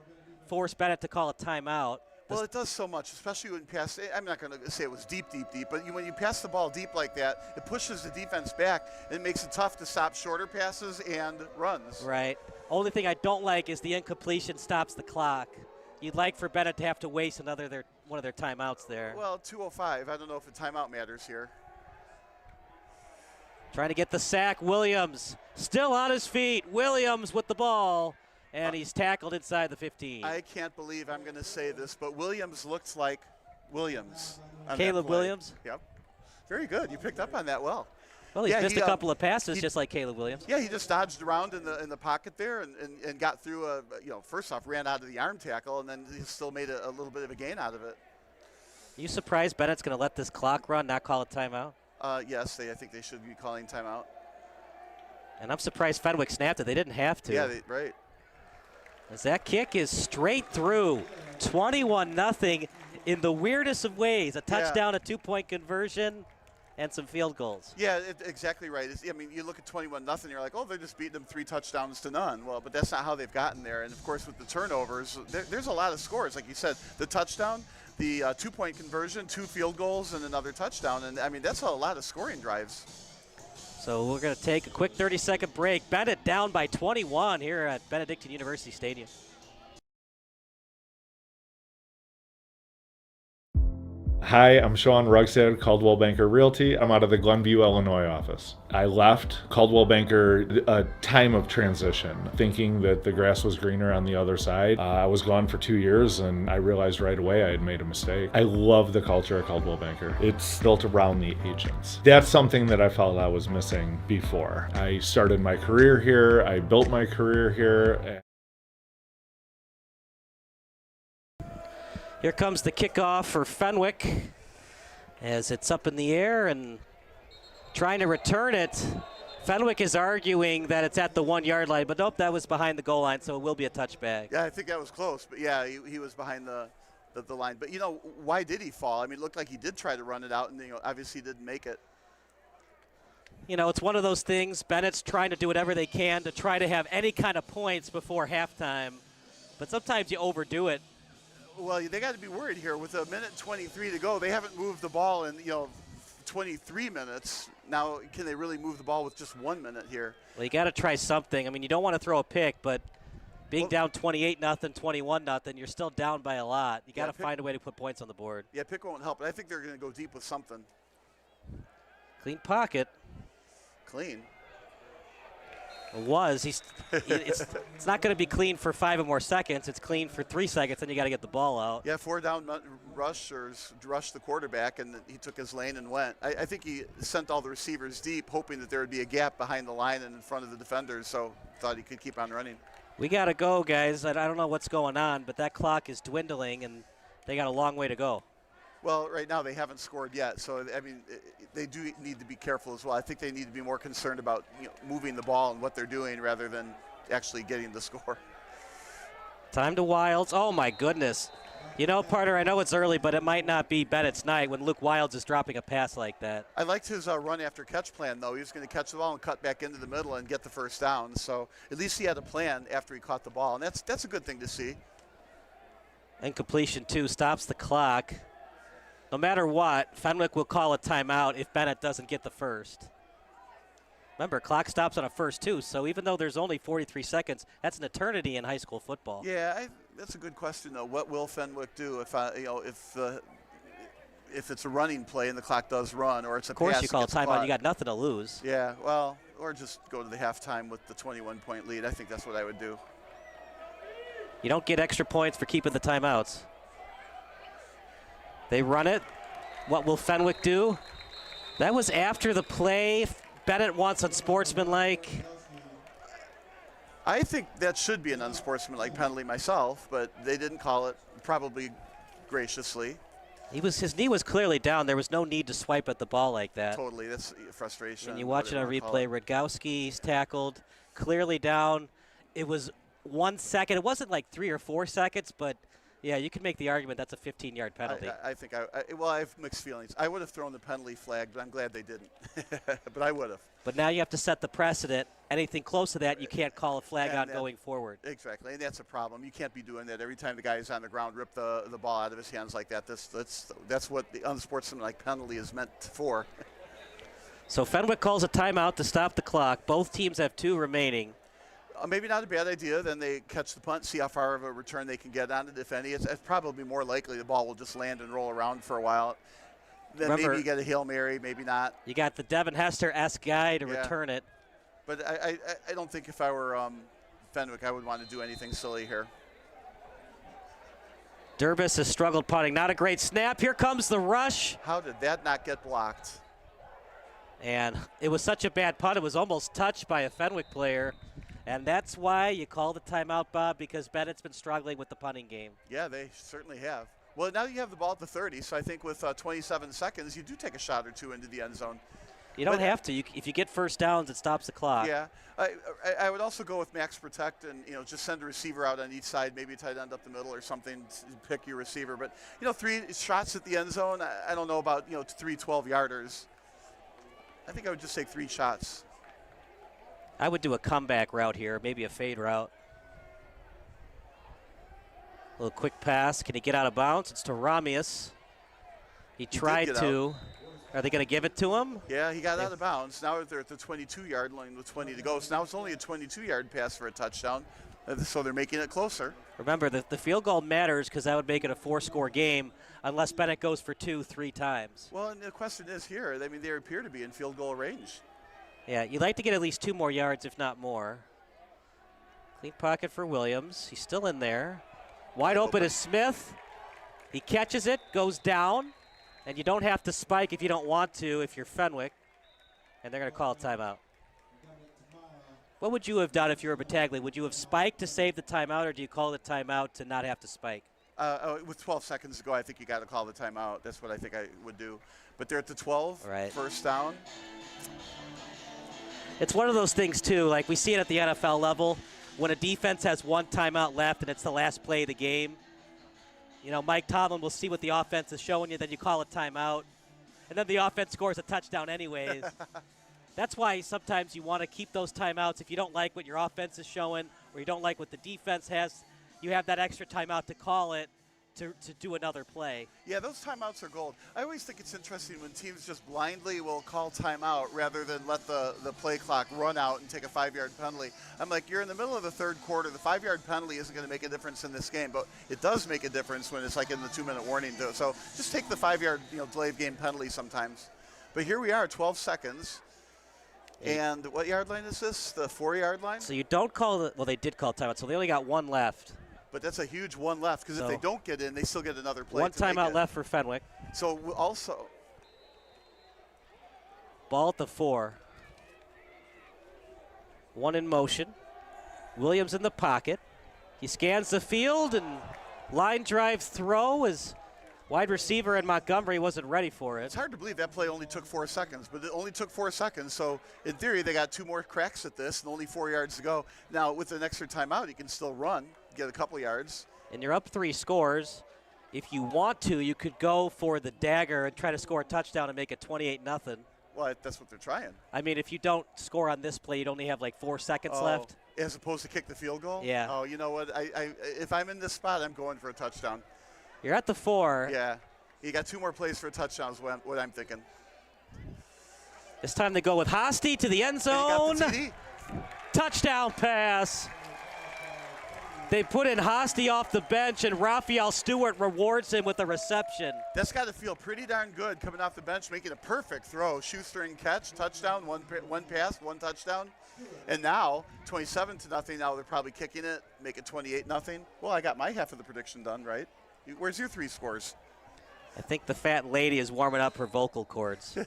[SPEAKER 6] force Benet to call a timeout.
[SPEAKER 12] Well, it does so much, especially when pass. I'm not going to say it was deep, but when you pass the ball deep like that, it pushes the defense back and it makes it tough to stop shorter passes and runs.
[SPEAKER 6] Right. Only thing I don't like is the incompletion stops the clock. You'd like for Benet to have to waste one of their timeouts there.
[SPEAKER 12] Well, 2:05. I don't know if the timeout matters here.
[SPEAKER 6] Trying to get the sack. Williams still on his feet. Williams with the ball. And he's tackled inside the 15.
[SPEAKER 12] I can't believe I'm going to say this, but Williams looks like Williams.
[SPEAKER 6] Caleb Williams?
[SPEAKER 12] Yep. Very good. You picked up on that well.
[SPEAKER 6] Well, he's missed a couple of passes just like Caleb Williams.
[SPEAKER 12] Yeah, he just dodged around in the pocket there and got through first off, ran out of the arm tackle, and then he still made a little bit of a gain out of it.
[SPEAKER 6] You surprised Bennett's going to let this clock run, not call a timeout?
[SPEAKER 12] Yes, I think they should be calling timeout.
[SPEAKER 6] And I'm surprised Fenwick snapped it. They didn't have to.
[SPEAKER 12] Yeah, right.
[SPEAKER 6] As that kick is straight through, 21-0. in the weirdest of ways. A touchdown, a 2-point conversion, and some field goals.
[SPEAKER 12] Yeah, exactly right. I mean, you look at 21-0, you're like, oh, they're just beating them 3 touchdowns to none. Well, but that's not how they've gotten there. And, of course, with the turnovers, there's a lot of scores. Like you said, the touchdown, the 2-point conversion, 2 field goals, and another touchdown. And, I mean, that's a lot of scoring drives.
[SPEAKER 6] So we're going to take a quick 30-second break. Benet down by 21 here at Benedictine University Stadium.
[SPEAKER 13] Hi, I'm Sean Rugstad, Caldwell Banker Realty. I'm out of the Glenview, Illinois office. I left Caldwell Banker a time of transition, thinking that the grass was greener on the other side. I was gone for 2 years and I realized right away I had made a mistake. I love the culture of Caldwell Banker. It's built around the agents. That's something that I felt I was missing before. I started my career here, I built my career here.
[SPEAKER 6] Here comes the kickoff for Fenwick as it's up in the air and trying to return it. Fenwick is arguing that it's at the 1-yard line, but nope, that was behind the goal line, so it will be a touchback.
[SPEAKER 12] Yeah, I think that was close, but yeah, he was behind the line. But, you know, why did he fall? I mean, it looked like he did try to run it out, and, you know, obviously didn't make it.
[SPEAKER 6] You know, it's one of those things. Bennett's trying to do whatever they can to try to have any kind of points before halftime, but sometimes you overdo it.
[SPEAKER 12] Well, they got to be worried here. With 1:23 to go, they haven't moved the ball in 23 minutes. Now, can they really move the ball with just 1 minute here?
[SPEAKER 6] Well, you got to try something. I mean, you don't want to throw a pick, but being down 28-0, 21-0, you're still down by a lot. You got to find a way to put points on the board.
[SPEAKER 12] Yeah, pick won't help, but I think they're going to go deep with something.
[SPEAKER 6] Clean pocket.
[SPEAKER 12] Clean.
[SPEAKER 6] It's not going to be clean for 5 or more seconds. It's clean for 3 seconds, and you got to get the ball out.
[SPEAKER 12] Yeah, 4 down rushers rushed the quarterback, and he took his lane and went. I think he sent all the receivers deep, hoping that there would be a gap behind the line and in front of the defenders, so thought he could keep on running.
[SPEAKER 6] We got to go, guys. I don't know what's going on, but that clock is dwindling, and they got a long way to go.
[SPEAKER 12] Well, right now they haven't scored yet, so I mean, they do need to be careful as well. I think they need to be more concerned about moving the ball and what they're doing rather than actually getting the score.
[SPEAKER 6] Time to Wilds. Oh my goodness! You know, Parter, I know it's early, but it might not be Bennett's night when Luke Wilds is dropping a pass like that.
[SPEAKER 12] I liked his run after catch plan, though. He was going to catch the ball and cut back into the middle and get the first down. So at least he had a plan after he caught the ball, and that's a good thing to see.
[SPEAKER 6] Incompletion too stops the clock. No matter what, Fenwick will call a timeout if Benet doesn't get the first. Remember, clock stops on a first too, so even though there's only 43 seconds, that's an eternity in high school football.
[SPEAKER 12] Yeah, that's a good question, though. What will Fenwick do if it's a running play and the clock does run, or it's a pass?
[SPEAKER 6] Of course, you call a timeout. You got nothing to lose.
[SPEAKER 12] Yeah, well, or just go to the halftime with the 21-point lead. I think that's what I would do.
[SPEAKER 6] You don't get extra points for keeping the timeouts. They run it. What will Fenwick do? That was after the play. Benet wants unsportsmanlike.
[SPEAKER 12] I think that should be an unsportsmanlike penalty myself, but they didn't call it, probably graciously.
[SPEAKER 6] His knee was clearly down. There was no need to swipe at the ball like that.
[SPEAKER 12] Totally, that's frustration.
[SPEAKER 6] And you watch it on replay. Radgowski's tackled, clearly down. It was 1 second. It wasn't like 3 or 4 seconds, but yeah, you can make the argument that's a 15-yard penalty.
[SPEAKER 12] I think I have mixed feelings. I would have thrown the penalty flag, but I'm glad they didn't. But I would have.
[SPEAKER 6] But now you have to set the precedent. Anything close to that, you can't call a flag on going forward.
[SPEAKER 12] Exactly, and that's a problem. You can't be doing that every time the guy is on the ground, rip the ball out of his hands like that. That's what the unsportsmanlike penalty is meant for.
[SPEAKER 6] So Fenwick calls a timeout to stop the clock. Both teams have 2 remaining.
[SPEAKER 12] Maybe not a bad idea. Then they catch the punt, see how far of a return they can get on it, if any. It's probably more likely the ball will just land and roll around for a while. Then maybe you get a Hail Mary, maybe not.
[SPEAKER 6] You got the Devin Hester-esque guy to return it.
[SPEAKER 12] But I don't think if I were Fenwick, I would want to do anything silly here.
[SPEAKER 6] Durbus has struggled punting. Not a great snap. Here comes the rush.
[SPEAKER 12] How did that not get blocked?
[SPEAKER 6] And it was such a bad punt, it was almost touched by a Fenwick player. And that's why you call the timeout, Bob, because Bennett's been struggling with the punting game.
[SPEAKER 12] Yeah, they certainly have. Well, now you have the ball at the 30, so I think with 27 seconds, you do take a shot or two into the end zone.
[SPEAKER 6] You don't have to. If you get first downs, it stops the clock.
[SPEAKER 12] Yeah. I would also go with max protect and, just send a receiver out on each side, maybe a tight end up the middle or something, pick your receiver. But, 3 shots at the end zone, I don't know about, 3 12-yarders. I think I would just take 3 shots.
[SPEAKER 6] I would do a comeback route here, maybe a fade route. A little quick pass. Can he get out of bounds? It's to Ramius. He tried to. Are they going to give it to him?
[SPEAKER 12] Yeah, he got out of bounds. Now they're at the 22-yard line with 20 to go. So now it's only a 22-yard pass for a touchdown. So they're making it closer.
[SPEAKER 6] Remember, the field goal matters because that would make it a 4-score game unless Benet goes for 2 3 times.
[SPEAKER 12] Well, and the question is here, they appear to be in field goal range.
[SPEAKER 6] Yeah, you'd like to get at least 2 more yards, if not more. Clean pocket for Williams. He's still in there. Wide open is Smith. He catches it, goes down, and you don't have to spike if you don't want to if you're Fenwick. And they're going to call a timeout. What would you have done if you were Battaglia? Would you have spiked to save the timeout, or do you call the timeout to not have to spike?
[SPEAKER 12] With 12 seconds to go, I think you got to call the timeout. That's what I think I would do. But they're at the 12,
[SPEAKER 6] right.
[SPEAKER 12] First down.
[SPEAKER 6] It's one of those things, too, like we see it at the NFL level. When a defense has 1 timeout left and it's the last play of the game, Mike Tomlin will see what the offense is showing you, then you call a timeout, and then the offense scores a touchdown anyways. That's why sometimes you want to keep those timeouts. If you don't like what your offense is showing or you don't like what the defense has, you have that extra timeout to call it to do another play.
[SPEAKER 12] Yeah, those timeouts are gold. I always think it's interesting when teams just blindly will call timeout rather than let the play clock run out and take a 5-yard penalty. I'm like, you're in the middle of the third quarter. The 5-yard penalty isn't going to make a difference in this game, but it does make a difference when it's like in the 2-minute warning. So just take the 5-yard delayed game penalty sometimes. But here we are, 12 seconds. And what yard line is this? The 4-yard line?
[SPEAKER 6] So you don't call they did call timeout, so they only got 1 left.
[SPEAKER 12] But that's a huge 1 left because if they don't get in, they still get another play.
[SPEAKER 6] 1 timeout left for Fenwick.
[SPEAKER 12] So also.
[SPEAKER 6] Ball at the 4. 1 in motion. Williams in the pocket. He scans the field and line drive throw is wide receiver and Montgomery wasn't ready for it.
[SPEAKER 12] It's hard to believe that play only took 4 seconds, but it only took 4 seconds. So in theory, they got 2 more cracks at this and only 4 yards to go. Now with an extra timeout, you can still run, get a couple yards.
[SPEAKER 6] And you're up 3 scores. If you want to, you could go for the dagger and try to score a touchdown and make it 28-0.
[SPEAKER 12] Well, that's what they're trying.
[SPEAKER 6] I mean, if you don't score on this play, you'd only have like 4 seconds left.
[SPEAKER 12] As opposed to kick the field goal?
[SPEAKER 6] Yeah.
[SPEAKER 12] Oh, you know what? If I'm in this spot, I'm going for a touchdown.
[SPEAKER 6] You're at the 4.
[SPEAKER 12] Yeah. You got 2 more plays for a touchdown is what I'm thinking.
[SPEAKER 6] It's time to go with Hosty to the end zone. Touchdown pass. They put in Hosty off the bench, and Raphael Stewart rewards him with a reception.
[SPEAKER 12] That's got to feel pretty darn good coming off the bench, making a perfect throw. Shoestring catch, touchdown, one pass, 1 touchdown. And now, 27-0. Now they're probably kicking it, make it 28-0. Well, I got my half of the prediction done, right? Where's your 3 scores?
[SPEAKER 6] I think the fat lady is warming up her vocal cords.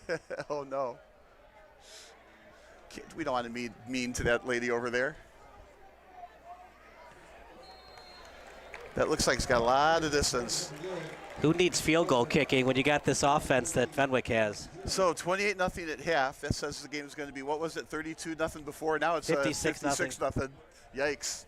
[SPEAKER 12] Oh, no. We don't want to be mean to that lady over there. That looks like it's got a lot of distance.
[SPEAKER 6] Who needs field goal kicking when you got this offense that Fenwick has?
[SPEAKER 12] So 28-0 at half. That says the game's going to be, what was it, 32-0 before? Now it's 56-0. Yikes.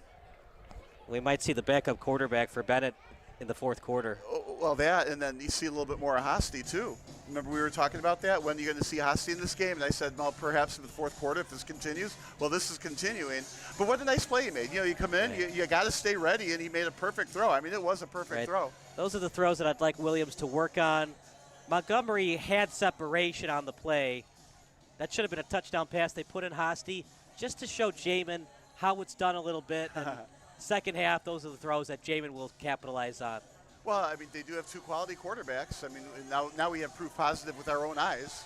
[SPEAKER 6] We might see the backup quarterback for Benet in the 4th quarter.
[SPEAKER 12] Oh, well, that, and then you see a little bit more of Hosty, too. Remember we were talking about that? When are you going to see Hosty in this game? And I said, well, perhaps in the 4th quarter if this continues. Well, this is continuing. But what a nice play he made. You come in, you got to stay ready, and he made a perfect throw. I mean, it was a perfect throw.
[SPEAKER 6] Those are the throws that I'd like Williams to work on. Montgomery had separation on the play. That should have been a touchdown pass. They put in Hosty just to show Jamin how it's done a little bit. And second half, those are the throws that Jamin will capitalize on.
[SPEAKER 12] Well, I mean, they do have 2 quality quarterbacks. I mean, now we have proof positive with our own eyes.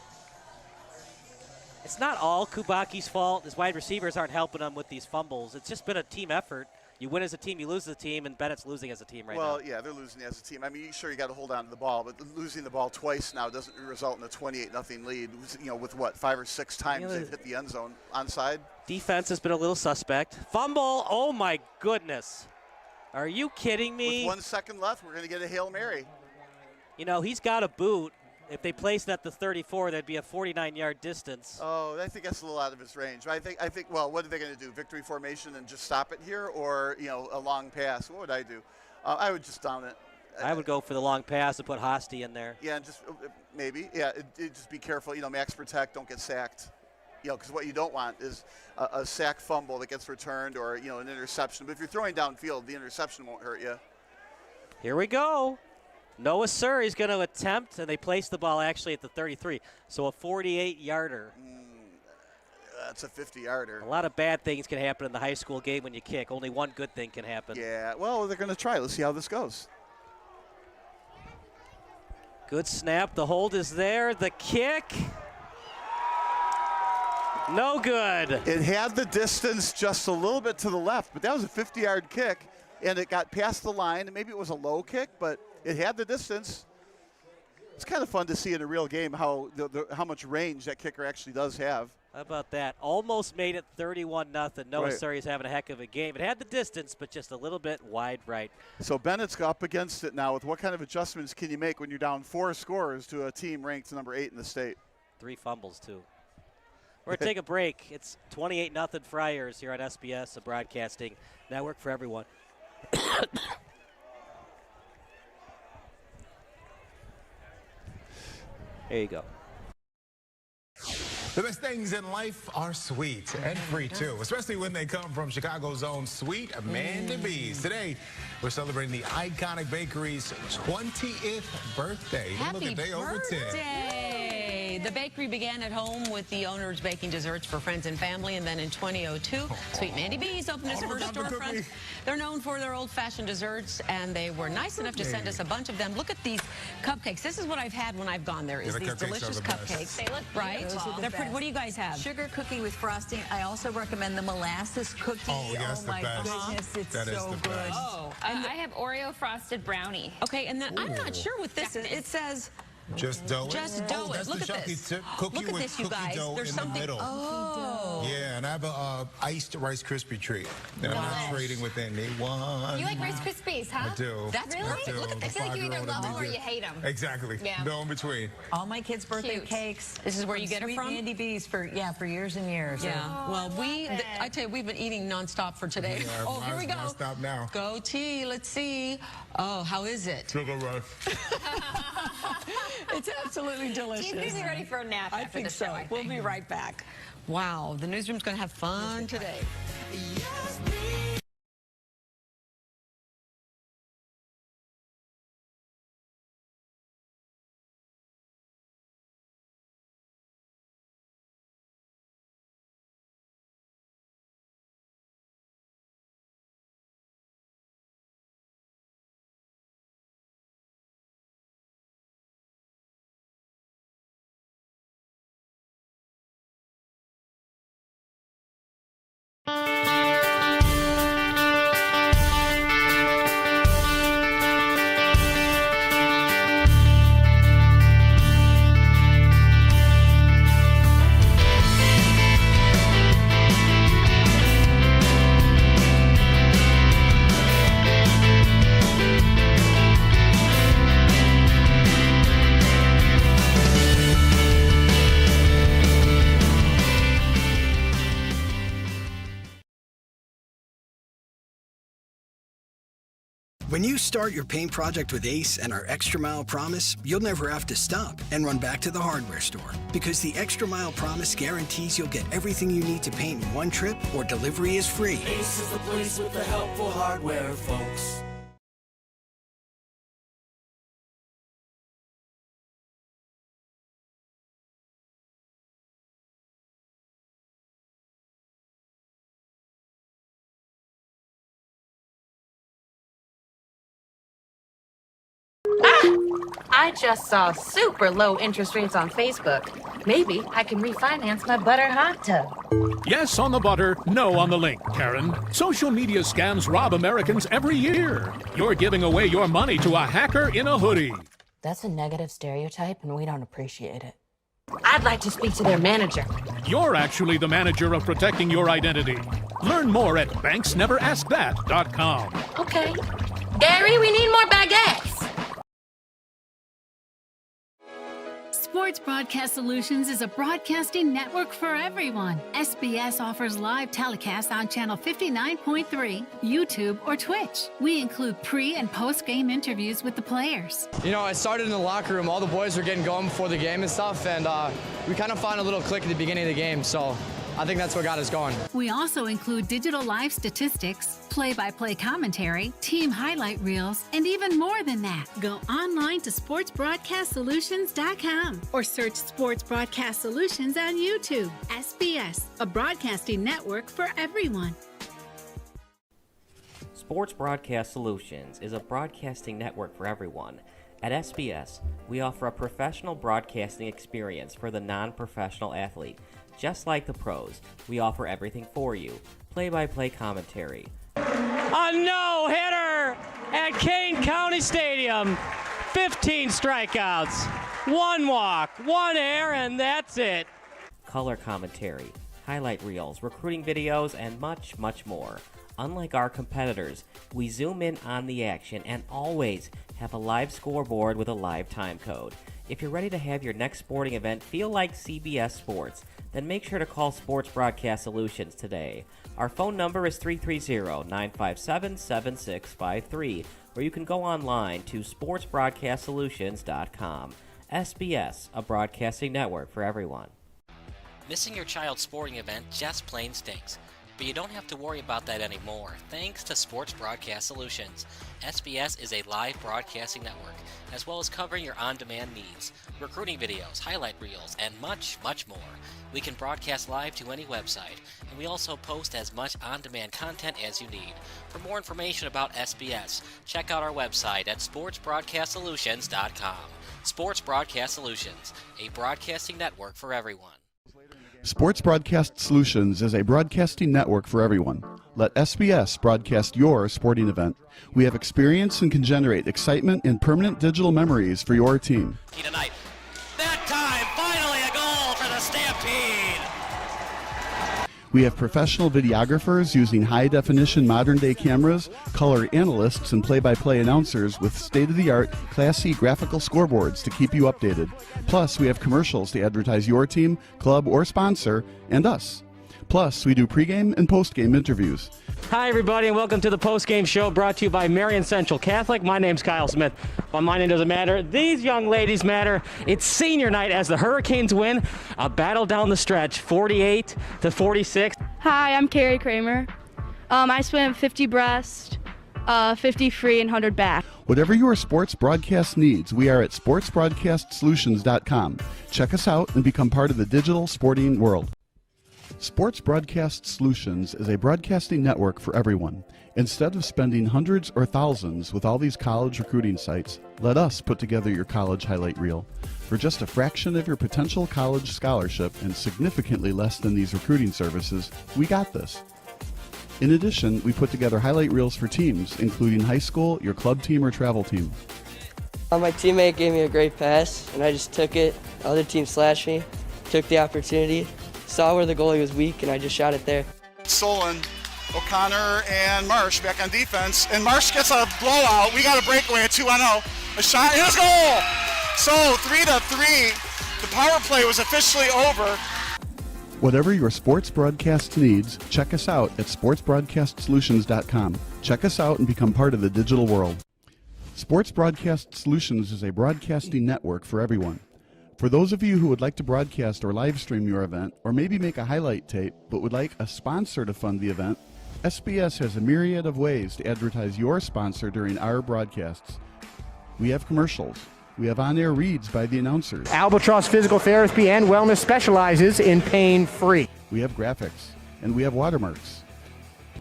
[SPEAKER 6] It's not all Kubaki's fault. His wide receivers aren't helping him with these fumbles. It's just been a team effort. You win as a team, you lose as a team, and Bennett's losing as a team right now.
[SPEAKER 12] Well, yeah, they're losing as a team. I mean, sure, you got to hold on to the ball, but losing the ball twice now doesn't result in a 28-0 lead. With what, 5 or 6 times they've hit the end zone onside.
[SPEAKER 6] Defense has been a little suspect. Fumble, oh my goodness. Are you kidding me?
[SPEAKER 12] With 1 second left, we're going to get a Hail Mary.
[SPEAKER 6] He's got a boot. If they placed it at the 34, that'd be a 49-yard distance.
[SPEAKER 12] Oh, I think that's a little out of his range. I think. Well, what are they going to do? Victory formation and just stop it here, or a long pass? What would I do? I would just down it.
[SPEAKER 6] I would go for the long pass and put Hosty in there.
[SPEAKER 12] Yeah, and just maybe. Yeah, just be careful. Max protect. Don't get sacked. Because what you don't want is a sack fumble that gets returned, or an interception. But if you're throwing downfield, the interception won't hurt you.
[SPEAKER 6] Here we go. Noah Surrey's going to attempt, and they place the ball actually at the 33. So a 48-yarder.
[SPEAKER 12] That's a 50-yarder.
[SPEAKER 6] A lot of bad things can happen in the high school game when you kick. Only one good thing can happen.
[SPEAKER 12] Yeah, well, they're going to try. Let's see how this goes.
[SPEAKER 6] Good snap. The hold is there. The kick. No good.
[SPEAKER 12] It had the distance just a little bit to the left, but that was a 50-yard kick, and it got past the line. And maybe it was a low kick, but it had the distance. It's kind of fun to see in a real game how much range that kicker actually does have.
[SPEAKER 6] How about that? Almost made it 31-0. Noah Surrey's having a heck of a game. It had the distance, but just a little bit wide right.
[SPEAKER 12] So Bennett's up against it now with what kind of adjustments can you make when you're down 4 scores to a team ranked number 8 in the state?
[SPEAKER 6] 3 fumbles, too. We're going to take a break. It's 28-0 Friars here on SBS, a broadcasting network for everyone. There you go.
[SPEAKER 14] The best things in life are sweet and free, too, especially when they come from Chicago's own Sweet Amanda B's. Today, we're celebrating the iconic bakery's 20th birthday.
[SPEAKER 15] Happy
[SPEAKER 14] Look at day over 10.
[SPEAKER 15] The bakery began at home with the owners baking desserts for friends and family, and then in 2002, Sweet Mandy B's opened its first storefront. They're known for their old-fashioned desserts, and they were nice enough to send us a bunch of them. Look at these cupcakes. This is what I've had when I've gone there, is these delicious cupcakes.
[SPEAKER 18] They look
[SPEAKER 15] right?
[SPEAKER 18] They're pretty.
[SPEAKER 15] What do you guys have?
[SPEAKER 18] Sugar cookie with frosting. I also recommend the molasses cookie.
[SPEAKER 14] Oh, yes,
[SPEAKER 18] my
[SPEAKER 14] the best.
[SPEAKER 18] goodness, it's
[SPEAKER 14] That is
[SPEAKER 18] so
[SPEAKER 14] the
[SPEAKER 18] good.
[SPEAKER 14] best.
[SPEAKER 15] Oh,
[SPEAKER 18] I have Oreo frosted brownie.
[SPEAKER 15] Okay, and then I'm not sure what this is. It says...
[SPEAKER 14] Just dough it.
[SPEAKER 15] Just dough it.
[SPEAKER 14] That's
[SPEAKER 15] Look
[SPEAKER 14] the
[SPEAKER 15] at this.
[SPEAKER 14] Cookie
[SPEAKER 15] Look at
[SPEAKER 14] with
[SPEAKER 15] this, you
[SPEAKER 14] cookie
[SPEAKER 15] guys.
[SPEAKER 14] dough
[SPEAKER 15] There's
[SPEAKER 14] in
[SPEAKER 15] something.
[SPEAKER 14] the middle.
[SPEAKER 15] Oh.
[SPEAKER 14] Yeah, and I have a iced Rice Krispie treat that I'm not trading with anyone.
[SPEAKER 18] You like Rice Krispies, huh?
[SPEAKER 14] I do.
[SPEAKER 18] That's
[SPEAKER 14] really?
[SPEAKER 18] Look at, I feel like you either love them or you hate them.
[SPEAKER 14] Exactly.
[SPEAKER 18] Yeah.
[SPEAKER 14] No in between.
[SPEAKER 18] All my kids' birthday cakes.
[SPEAKER 15] This is where you get it from?
[SPEAKER 18] Sweet Mandy B's for years and years.
[SPEAKER 15] Yeah. Well, I tell you, we've been eating nonstop for today.
[SPEAKER 14] Yeah,
[SPEAKER 15] oh, here we go.
[SPEAKER 14] Stop now.
[SPEAKER 15] Go tea. Let's see. Oh, how is it?
[SPEAKER 14] Sugar rush.
[SPEAKER 15] It's absolutely delicious.
[SPEAKER 18] She's usually ready for a nap.
[SPEAKER 15] I think so. We'll be right back. Wow, the newsroom's going to have fun today.
[SPEAKER 23] When you start your paint project with Ace and our Extra Mile Promise, you'll never have to stop and run back to the hardware store. Because the Extra Mile Promise guarantees you'll get everything you need to paint in one trip or delivery is free.
[SPEAKER 24] Ace is the place with the helpful hardware, folks.
[SPEAKER 1] I just saw super low interest rates on Facebook. Maybe I can refinance my butter hot tub.
[SPEAKER 16] Yes on the butter, no on the link, Karen. Social media scams rob Americans every year. You're giving away your money to a hacker in a hoodie.
[SPEAKER 1] That's a negative stereotype, and we don't appreciate it. I'd like to speak to their manager.
[SPEAKER 16] You're actually the manager of protecting your identity. Learn more at banksneveraskthat.com.
[SPEAKER 1] Okay. Gary, we need more baguettes.
[SPEAKER 2] Sports Broadcast Solutions is a broadcasting network for everyone. SBS offers live telecasts on Channel 59.3, YouTube, or Twitch. We include pre- and post-game interviews with the players.
[SPEAKER 3] You know, I started in the locker room. All the boys were getting going before the game and stuff, and we kind of found a little click at the beginning of the game, so I think that's what got us going.
[SPEAKER 2] We also include digital live statistics, play-by-play commentary, team highlight reels, and even more than that. Go online to sportsbroadcastsolutions.com or search Sports Broadcast Solutions on YouTube. SBS, a broadcasting network for everyone.
[SPEAKER 9] Sports Broadcast Solutions is a broadcasting network for everyone. At SBS, we offer a professional broadcasting experience for the non-professional athlete. Just like the pros, we offer everything for you. Play-by-play commentary.
[SPEAKER 5] A no-hitter at Kane County Stadium. 15 strikeouts, 1 walk, 1 error, and that's it.
[SPEAKER 9] Color commentary, highlight reels, recruiting videos, and much, much more. Unlike our competitors, we zoom in on the action and always have a live scoreboard with a live time code. If you're ready to have your next sporting event feel like CBS Sports, then make sure to call Sports Broadcast Solutions today. Our phone number is 330-957-7653, or you can go online to sportsbroadcastsolutions.com. SBS, a broadcasting network for everyone.
[SPEAKER 10] Missing your child's sporting event just plain stinks. But you don't have to worry about that anymore, thanks to Sports Broadcast Solutions. SBS is a live broadcasting network, as well as covering your on-demand needs, recruiting videos, highlight reels, and much, much more. We can broadcast live to any website, and we also post as much on-demand content as you need. For more information about SBS, check out our website at sportsbroadcastsolutions.com. Sports Broadcast Solutions, a broadcasting network for everyone.
[SPEAKER 8] Sports Broadcast Solutions is a broadcasting network for everyone. Let SBS broadcast your sporting event. We have experience and can generate excitement and permanent digital memories for your team.
[SPEAKER 10] Tonight. That time, finally a goal for the Stampede!
[SPEAKER 8] We have professional videographers using high-definition modern-day cameras, color analysts, and play-by-play announcers with state-of-the-art, classy graphical scoreboards to keep you updated. Plus, we have commercials to advertise your team, club, or sponsor, and us. Plus, we do pregame and postgame interviews.
[SPEAKER 5] Hi, everybody, and welcome to the Postgame Show brought to you by Marion Central Catholic. My name's Kyle Smith. But my name doesn't matter. These young ladies matter. It's senior night as the Hurricanes win a battle down the stretch, 48-46.
[SPEAKER 17] Hi, I'm Carrie Kramer. I swim 50 breast, 50 free, and 100 back.
[SPEAKER 8] Whatever your sports broadcast needs, we are at sportsbroadcastsolutions.com. Check us out and become part of the digital sporting world. Sports Broadcast Solutions is a broadcasting network for everyone. Instead of spending hundreds or thousands with all these college recruiting sites, let us put together your college highlight reel. For just a fraction of your potential college scholarship and significantly less than these recruiting services, we got this. In addition, we put together highlight reels for teams, including high school, your club team, or travel team.
[SPEAKER 25] My teammate gave me a great pass, and I just took it. The other team slashed me, took the opportunity, saw where the goalie was weak, and I just shot it there.
[SPEAKER 27] Solon, O'Connor, and Marsh back on defense. And Marsh gets a blowout. We got a breakaway at 2-0. A shot, and a goal! So 3-3. The power play was officially over.
[SPEAKER 8] Whatever your sports broadcast needs, check us out at sportsbroadcastsolutions.com. Check us out and become part of the digital world. Sports Broadcast Solutions is a broadcasting network for everyone. For those of you who would like to broadcast or live stream your event, or maybe make a highlight tape, but would like a sponsor to fund the event, SBS has a myriad of ways to advertise your sponsor during our broadcasts. We have commercials. We have on-air reads by the announcers.
[SPEAKER 26] Albatross Physical Therapy and Wellness specializes in pain-free.
[SPEAKER 8] We have graphics, and we have watermarks.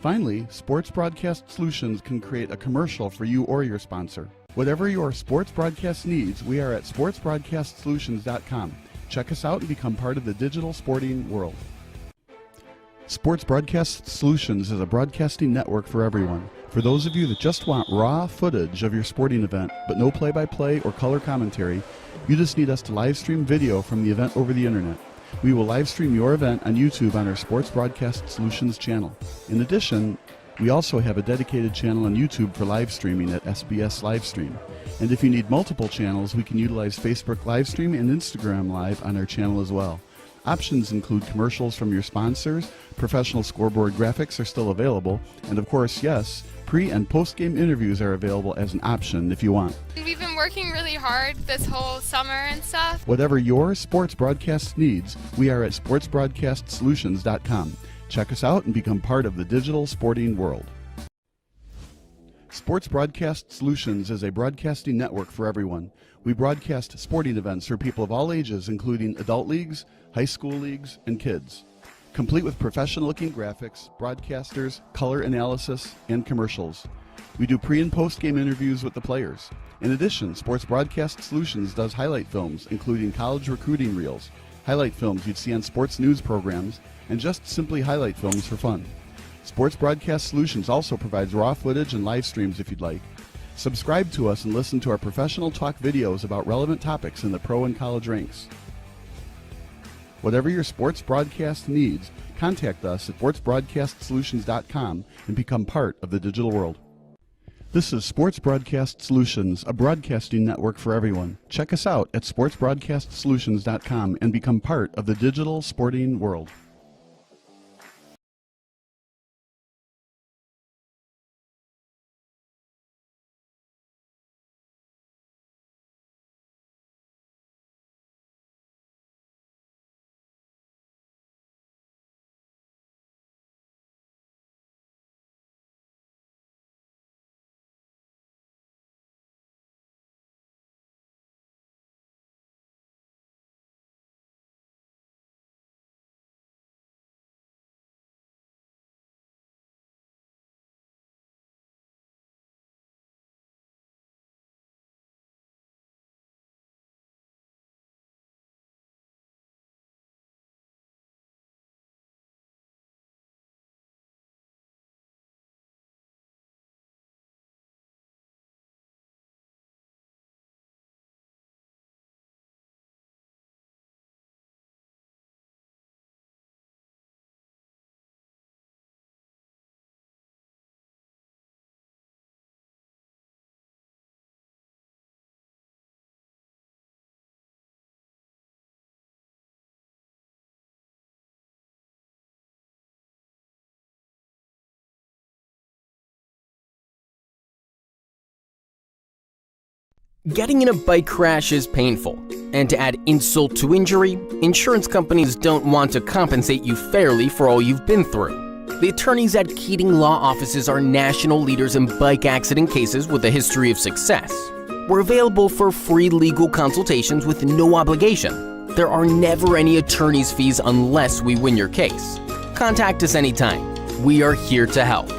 [SPEAKER 8] Finally, Sports Broadcast Solutions can create a commercial for you or your sponsor. Whatever your sports broadcast needs, we are at sportsbroadcastsolutions.com. Check us out and become part of the digital sporting world. Sports Broadcast Solutions is a broadcasting network for everyone. For those of you that just want raw footage of your sporting event, but no play-by-play or color commentary, you just need us to live stream video from the event over the internet. We will live stream your event on YouTube on our Sports Broadcast Solutions channel. In addition, We also have a dedicated channel on YouTube for live streaming at SBS Livestream. And if you need multiple channels, we can utilize Facebook Livestream and Instagram Live on our channel as well. Options include commercials from your sponsors, professional scoreboard graphics are still available, and of course, yes, pre- and post-game interviews are available as an option if you want.
[SPEAKER 4] We've been working really hard this whole summer and stuff.
[SPEAKER 8] Whatever your sports broadcast needs, we are at sportsbroadcastsolutions.com. Check us out and become part of the digital sporting world. Sports Broadcast Solutions is a broadcasting network for everyone. We broadcast sporting events for people of all ages, including adult leagues, high school leagues, and kids. Complete with professional-looking graphics, broadcasters, color analysis, and commercials. We do pre- and post-game interviews with the players. In addition, Sports Broadcast Solutions does highlight films, including college recruiting reels, highlight films you'd see on sports news programs, and just simply highlight films for fun. Sports Broadcast Solutions also provides raw footage and live streams if you'd like. Subscribe to us and listen to our professional talk videos about relevant topics in the pro and college ranks. Whatever your sports broadcast needs, contact us at sportsbroadcastsolutions.com and become part of the digital world. This is Sports Broadcast Solutions, a broadcasting network for everyone. Check us out at sportsbroadcastsolutions.com and become part of the digital sporting world.
[SPEAKER 7] Getting in a bike crash is painful, and to add insult to injury, insurance companies don't want to compensate you fairly for all you've been through. The attorneys at Keating Law Offices are national leaders in bike accident cases with a history of success. We're available for free legal consultations with no obligation. There are never any attorney's fees unless we win your case. Contact us anytime. We are here to help.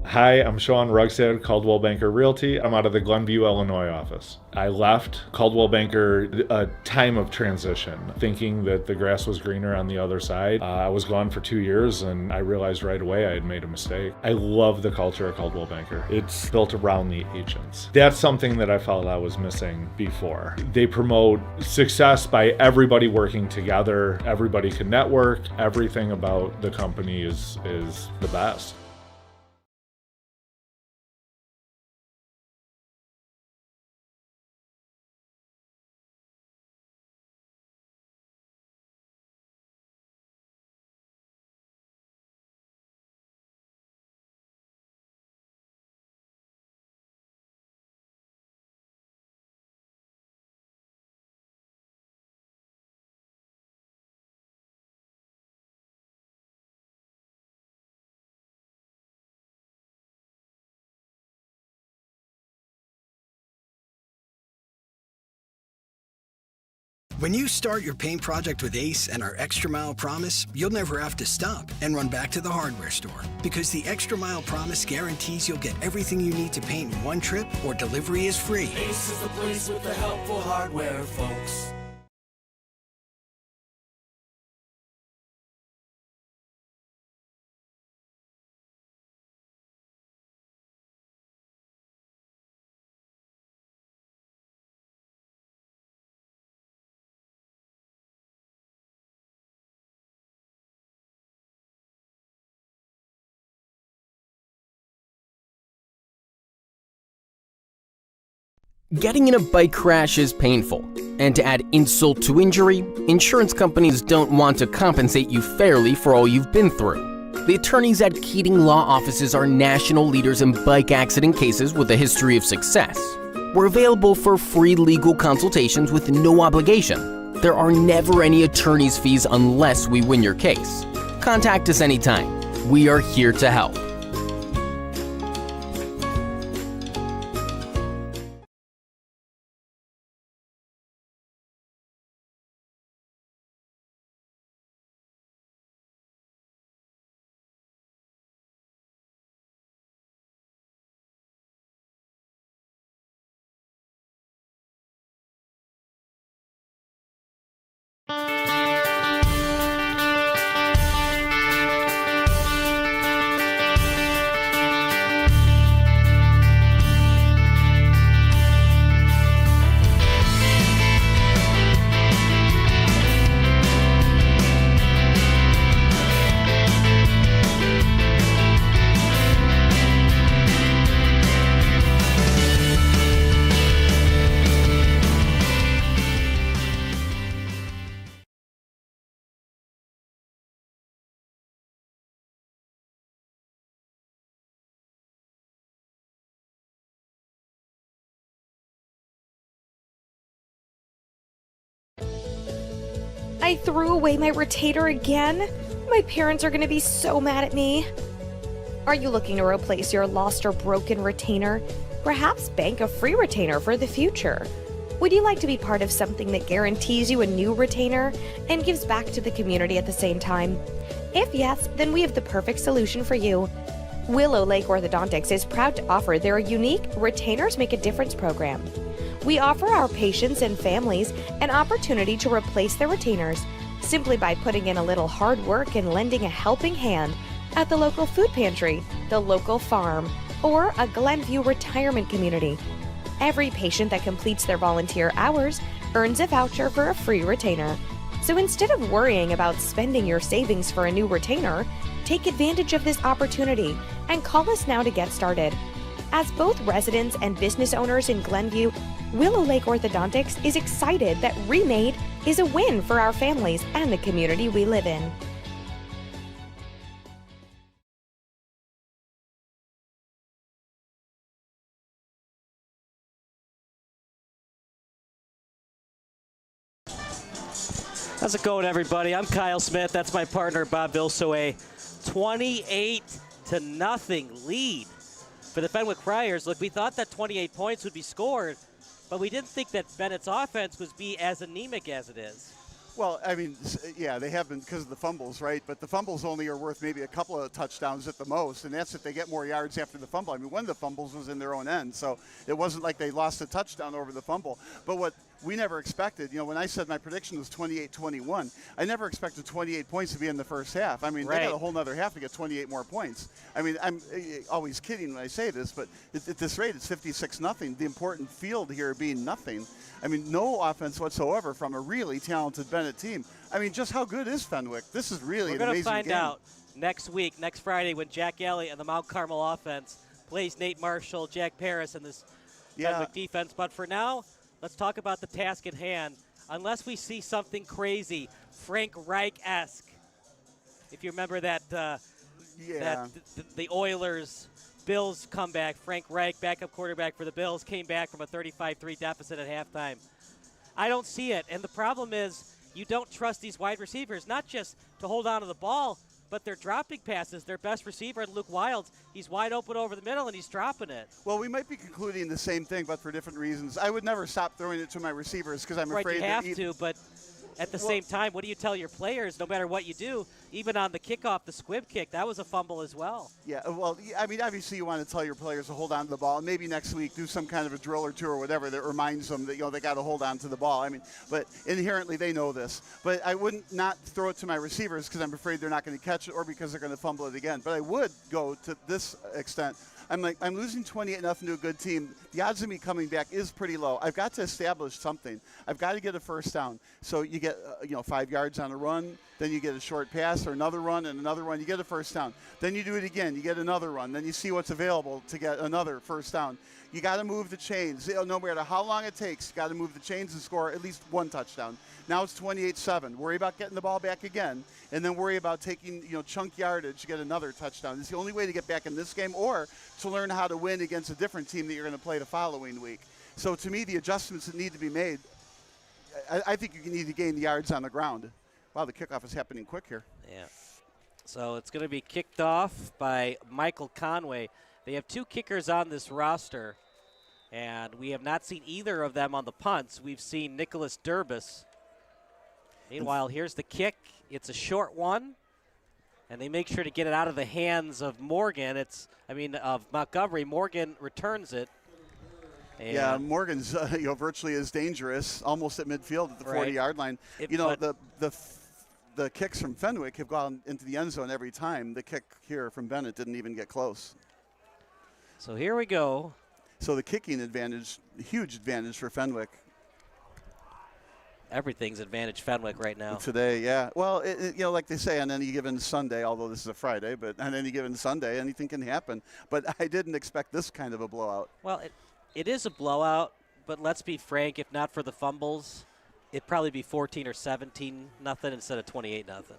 [SPEAKER 13] Hi, I'm Sean Rugstad, Caldwell Banker Realty. I'm out of the Glenview, Illinois office. I left Caldwell Banker a time of transition, thinking that the grass was greener on the other side. I was gone for 2 years and I realized right away I had made a mistake. I love the culture of Caldwell Banker. It's built around the agents. That's something that I felt I was missing before. They promote success by everybody working together. Everybody can network. Everything about the company is the best.
[SPEAKER 23] When you start your paint project with Ace and our Extra Mile Promise, you'll never have to stop and run back to the hardware store. Because the Extra Mile Promise guarantees you'll get everything you need to paint in one trip or delivery is free.
[SPEAKER 24] Ace is the place with the helpful hardware, folks.
[SPEAKER 7] Getting in a bike crash is painful, and to add insult to injury, insurance companies don't want to compensate you fairly for all you've been through. The attorneys at Keating Law Offices are national leaders in bike accident cases with a history of success. We're available for free legal consultations with no obligation. There are never any attorney's fees unless we win your case. Contact us anytime. We are here to help.
[SPEAKER 6] I threw away my retainer again? My parents are going to be so mad at me. Are you looking to replace your lost or broken retainer? Perhaps bank a free retainer for the future. Would you like to be part of something that guarantees you a new retainer and gives back to the community at the same time? If yes, then we have the perfect solution for you. Willow Lake Orthodontics is proud to offer their unique Retainers Make a Difference program. We offer our patients and families an opportunity to replace their retainers simply by putting in a little hard work and lending a helping hand at the local food pantry, the local farm, or a Glenview retirement community. Every patient that completes their volunteer hours earns a voucher for a free retainer. So instead of worrying about spending your savings for a new retainer, take advantage of this opportunity and call us now to get started. As both residents and business owners in Glenview, Willow Lake Orthodontics is excited that Remade is a win for our families and the community we live in.
[SPEAKER 5] How's it going, everybody? I'm Kyle Smith. That's my partner, Bob Vilsoe. 28-0 lead for the Fenwick Friars. Look, we thought that 28 points would be scored, but we didn't think that Bennett's offense would be as anemic as it is.
[SPEAKER 8] Well, I mean, yeah, they have been because of the fumbles, right? But the fumbles only are worth maybe a couple of touchdowns at the most, and that's if they get more yards after the fumble. I mean, one of the fumbles was in their own end, so it wasn't like they lost a touchdown over the fumble. But what we never expected, you know, when I said my prediction was 28-21, I never expected 28 points to be in the first half. I mean, They got a whole nother half to get 28 more points. I mean, I'm always kidding when I say this, but at this rate, it's 56-0. The important field here being nothing. I mean, no offense whatsoever from a really talented Benet team. I mean, just how good is Fenwick? This is really an amazing game.
[SPEAKER 5] We're going to find out next week, next Friday, when Jack Alley and the Mount Carmel offense plays Nate Marshall, Jack Paris, and this Fenwick defense. But for now, let's talk about the task at hand. Unless we see something crazy, Frank Reich-esque. If you remember that, the Oilers Bills comeback, Frank Reich, backup quarterback for the Bills, came back from a 35-3 deficit at halftime. I don't see it, and the problem is you don't trust these wide receivers, not just to hold on to the ball, but they're dropping passes. Their best receiver, Luke Wilds, he's wide open over the middle, and he's dropping it.
[SPEAKER 8] Well, we might be concluding the same thing, but for different reasons. I would never stop throwing it to my receivers because I'm afraid
[SPEAKER 5] you have to, but at the same time, what do you tell your players, no matter what you do, even on the kickoff, the squib kick, that was a fumble as well.
[SPEAKER 8] Yeah, well, I mean, obviously you want to tell your players to hold on to the ball, and maybe next week do some kind of a drill or two or whatever that reminds them that, you know, they got to hold on to the ball. I mean, but inherently they know this. But I wouldn't not throw it to my receivers because I'm afraid they're not going to catch it or because they're going to fumble it again. But I would go to this extent. I'm losing 28-0 to a good team. The odds of me coming back is pretty low. I've got to establish something. I've got to get a first down. So you get 5 yards on a run, Then you get a short pass or another run and another run. You get a first down. Then you do it again. You get another run. Then you see what's available to get another first down. You got to move the chains. No matter how long it takes, you got to move the chains and score at least one touchdown. Now it's 28-7. Worry about getting the ball back again, and then worry about taking chunk yardage to get another touchdown. It's the only way to get back in this game or to learn how to win against a different team that you're going to play the following week. So to me, the adjustments that need to be made, I think you need to gain the yards on the ground. Wow, the kickoff is happening quick here.
[SPEAKER 11] Yeah. So it's going to be kicked off by Michael Conway. They have 2 kickers on this roster, and we have not seen either of them on the punts. We've seen Nicholas Durbus. Meanwhile, here's the kick. It's a short one, and they make sure to get it out of the hands of Morgan. Of Montgomery. Morgan returns it. And
[SPEAKER 8] yeah, Morgan's virtually as dangerous, almost at midfield at the 40-yard line. The kicks from Fenwick have gone into the end zone every time. The kick here from Benet didn't even get close.
[SPEAKER 11] So here we go.
[SPEAKER 8] So the kicking advantage, huge advantage for Fenwick.
[SPEAKER 11] Everything's advantage Fenwick right now.
[SPEAKER 8] Today, yeah. Well, like they say, on any given Sunday, although this is a Friday, but on any given Sunday, anything can happen. But I didn't expect this kind of a blowout.
[SPEAKER 11] Well, it is a blowout, but let's be frank, if not for the fumbles, it'd probably be 14 or 17 nothing instead of 28 nothing.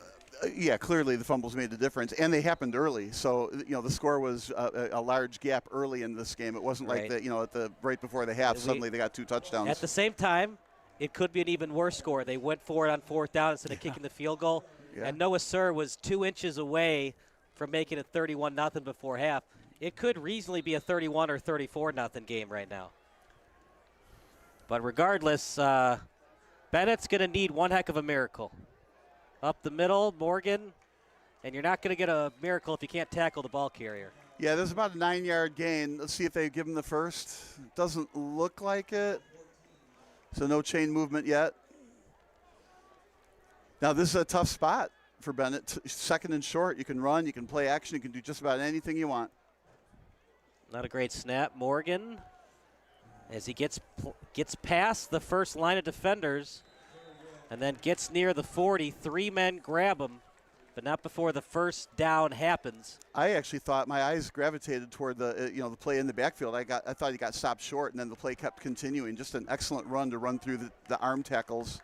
[SPEAKER 8] Yeah, clearly the fumbles made the difference, and they happened early. So the score was a large gap early in this game. It wasn't like that. Right before the half, suddenly they got 2 touchdowns.
[SPEAKER 11] At the same time, it could be an even worse score. They went for it on 4th down instead of kicking the field goal, and Noah Sir was 2 inches away from making it 31-0 before half. It could reasonably be a 31 or 34-0 game right now. But regardless, Bennett's going to need one heck of a miracle. Up the middle, Morgan, and you're not going to get a miracle if you can't tackle the ball carrier.
[SPEAKER 8] Yeah, there's about a 9-yard gain. Let's see if they give him the first. Doesn't look like it. So no chain movement yet. Now this is a tough spot for Benet. 2nd and short. You can run, you can play action, you can do just about anything you want.
[SPEAKER 11] Not a great snap. Morgan, as he gets past the first line of defenders and then gets near the 40, 3 men grab him, but not before the first down happens.
[SPEAKER 8] I actually thought my eyes gravitated toward the play in the backfield. I thought he got stopped short, and then the play kept continuing. Just an excellent run to run through the arm tackles.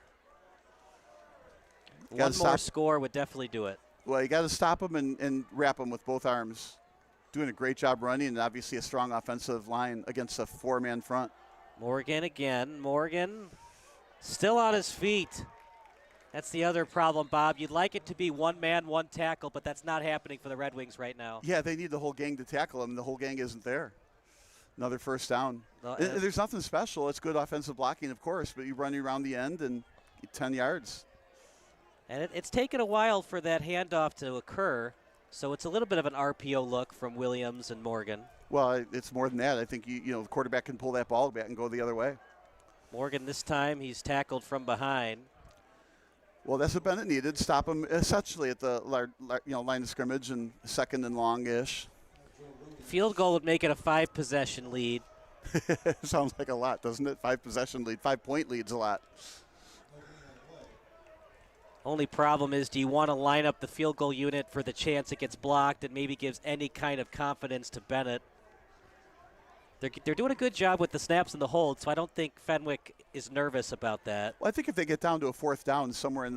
[SPEAKER 11] One more score would definitely do it.
[SPEAKER 8] Well, you got to stop him and wrap him with both arms. Doing a great job running, and obviously a strong offensive line against a 4-man front.
[SPEAKER 11] Morgan again. Morgan still on his feet. That's the other problem, Bob. You'd like it to be 1 man, 1 tackle, but that's not happening for the Red Wings right now.
[SPEAKER 8] Yeah, they need the whole gang to tackle him. The whole gang isn't there. Another first down. There's nothing special. It's good offensive blocking, of course, but you run around the end and 10 yards.
[SPEAKER 11] And it's taken a while for that handoff to occur, so it's a little bit of an RPO look from Williams and Morgan.
[SPEAKER 8] Well, it's more than that. I think the quarterback can pull that ball back and go the other way.
[SPEAKER 11] Morgan this time, he's tackled from behind.
[SPEAKER 8] Well, that's what Benet needed. Stop him essentially at the line of scrimmage and 2nd and long-ish.
[SPEAKER 11] Field goal would make it a 5-possession lead.
[SPEAKER 8] Sounds like a lot, doesn't it? 5-possession lead. 5-point lead's a lot.
[SPEAKER 11] Only problem is, do you want to line up the field goal unit for the chance it gets blocked and maybe gives any kind of confidence to Benet? They're doing a good job with the snaps and the hold, so I don't think Fenwick is nervous about that.
[SPEAKER 8] Well, I think if they get down to a 4th down somewhere in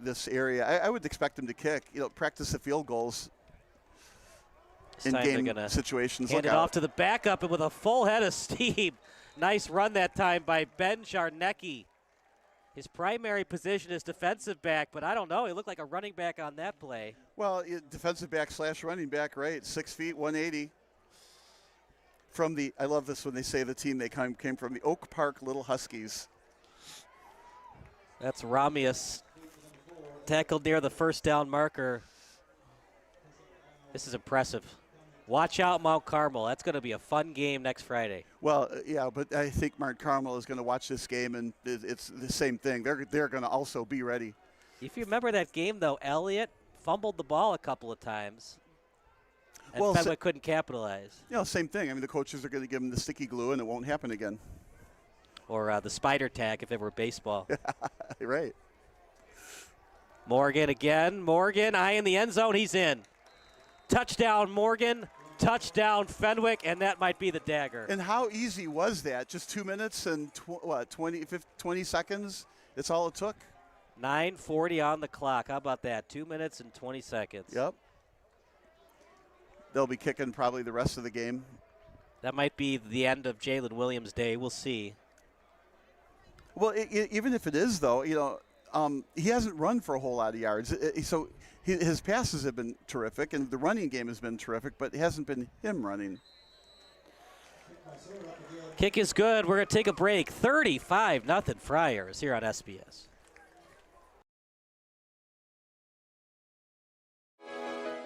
[SPEAKER 8] this area, I would expect them to kick. Practice the field goals in game situations.
[SPEAKER 11] Hand it off to the backup and with a full head of steam. Nice run that time by Ben Jarnecki. His primary position is defensive back, but I don't know. He looked like a running back on that play.
[SPEAKER 8] Well, defensive back / running back, right? 6 feet, 180. I love this when they say the team they came from, the Oak Park Little Huskies.
[SPEAKER 11] That's Ramius. Tackled near the first down marker. This is impressive. Watch out, Mount Carmel. That's going to be a fun game next Friday.
[SPEAKER 8] Well, yeah, but I think Mount Carmel is going to watch this game, and it's the same thing. They're going to also be ready.
[SPEAKER 11] If you remember that game, though, Elliott fumbled the ball a couple of times. And Fenwick couldn't capitalize.
[SPEAKER 8] Same thing. I mean, the coaches are going to give them the sticky glue, and it won't happen again.
[SPEAKER 11] Or the spider tag if it were baseball.
[SPEAKER 8] Right.
[SPEAKER 11] Morgan again. Morgan, eye in the end zone. He's in. Touchdown, Morgan. Touchdown, Fenwick, and that might be the dagger.
[SPEAKER 8] And how easy was that? Just 2 minutes and 20 seconds? That's all it took?
[SPEAKER 11] 9:40 on the clock. How about that? 2 minutes and 20 seconds.
[SPEAKER 8] Yep. They'll be kicking probably the rest of the game.
[SPEAKER 11] That might be the end of Jalen Williams' day. We'll see.
[SPEAKER 8] Well, even if it is, though, he hasn't run for a whole lot of yards. So his passes have been terrific, and the running game has been terrific, but it hasn't been him running.
[SPEAKER 11] Kick is good. We're going to take a break. 35-0 Friars here on SBS.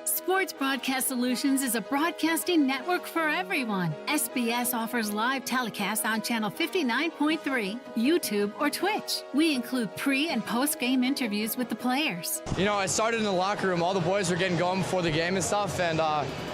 [SPEAKER 2] Sports Broadcast Solutions is a broadcasting network for everyone. SBS offers live telecasts on Channel 59.3, YouTube, or Twitch. We include pre- and post-game interviews with the players.
[SPEAKER 3] I started in the locker room. All the boys were getting going before the game and stuff, and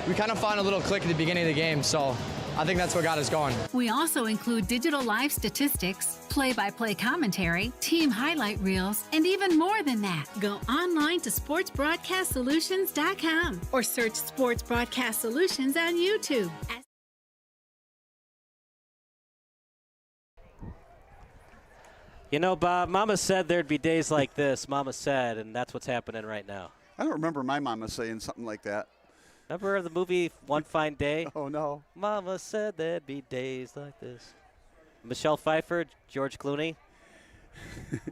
[SPEAKER 3] we kind of found a little click at the beginning of the game, so I think that's what got us going.
[SPEAKER 2] We also include digital live statistics, play-by-play commentary, team highlight reels, and even more than that. Go online to sportsbroadcastsolutions.com or search Sports Broadcast Solutions on YouTube.
[SPEAKER 11] Bob, Mama said there'd be days like this. Mama said, and that's what's happening right now.
[SPEAKER 8] I don't remember my mama saying something like that.
[SPEAKER 11] Remember the movie One Fine Day?
[SPEAKER 8] Oh, no.
[SPEAKER 11] Mama said there'd be days like this. Michelle Pfeiffer, George Clooney.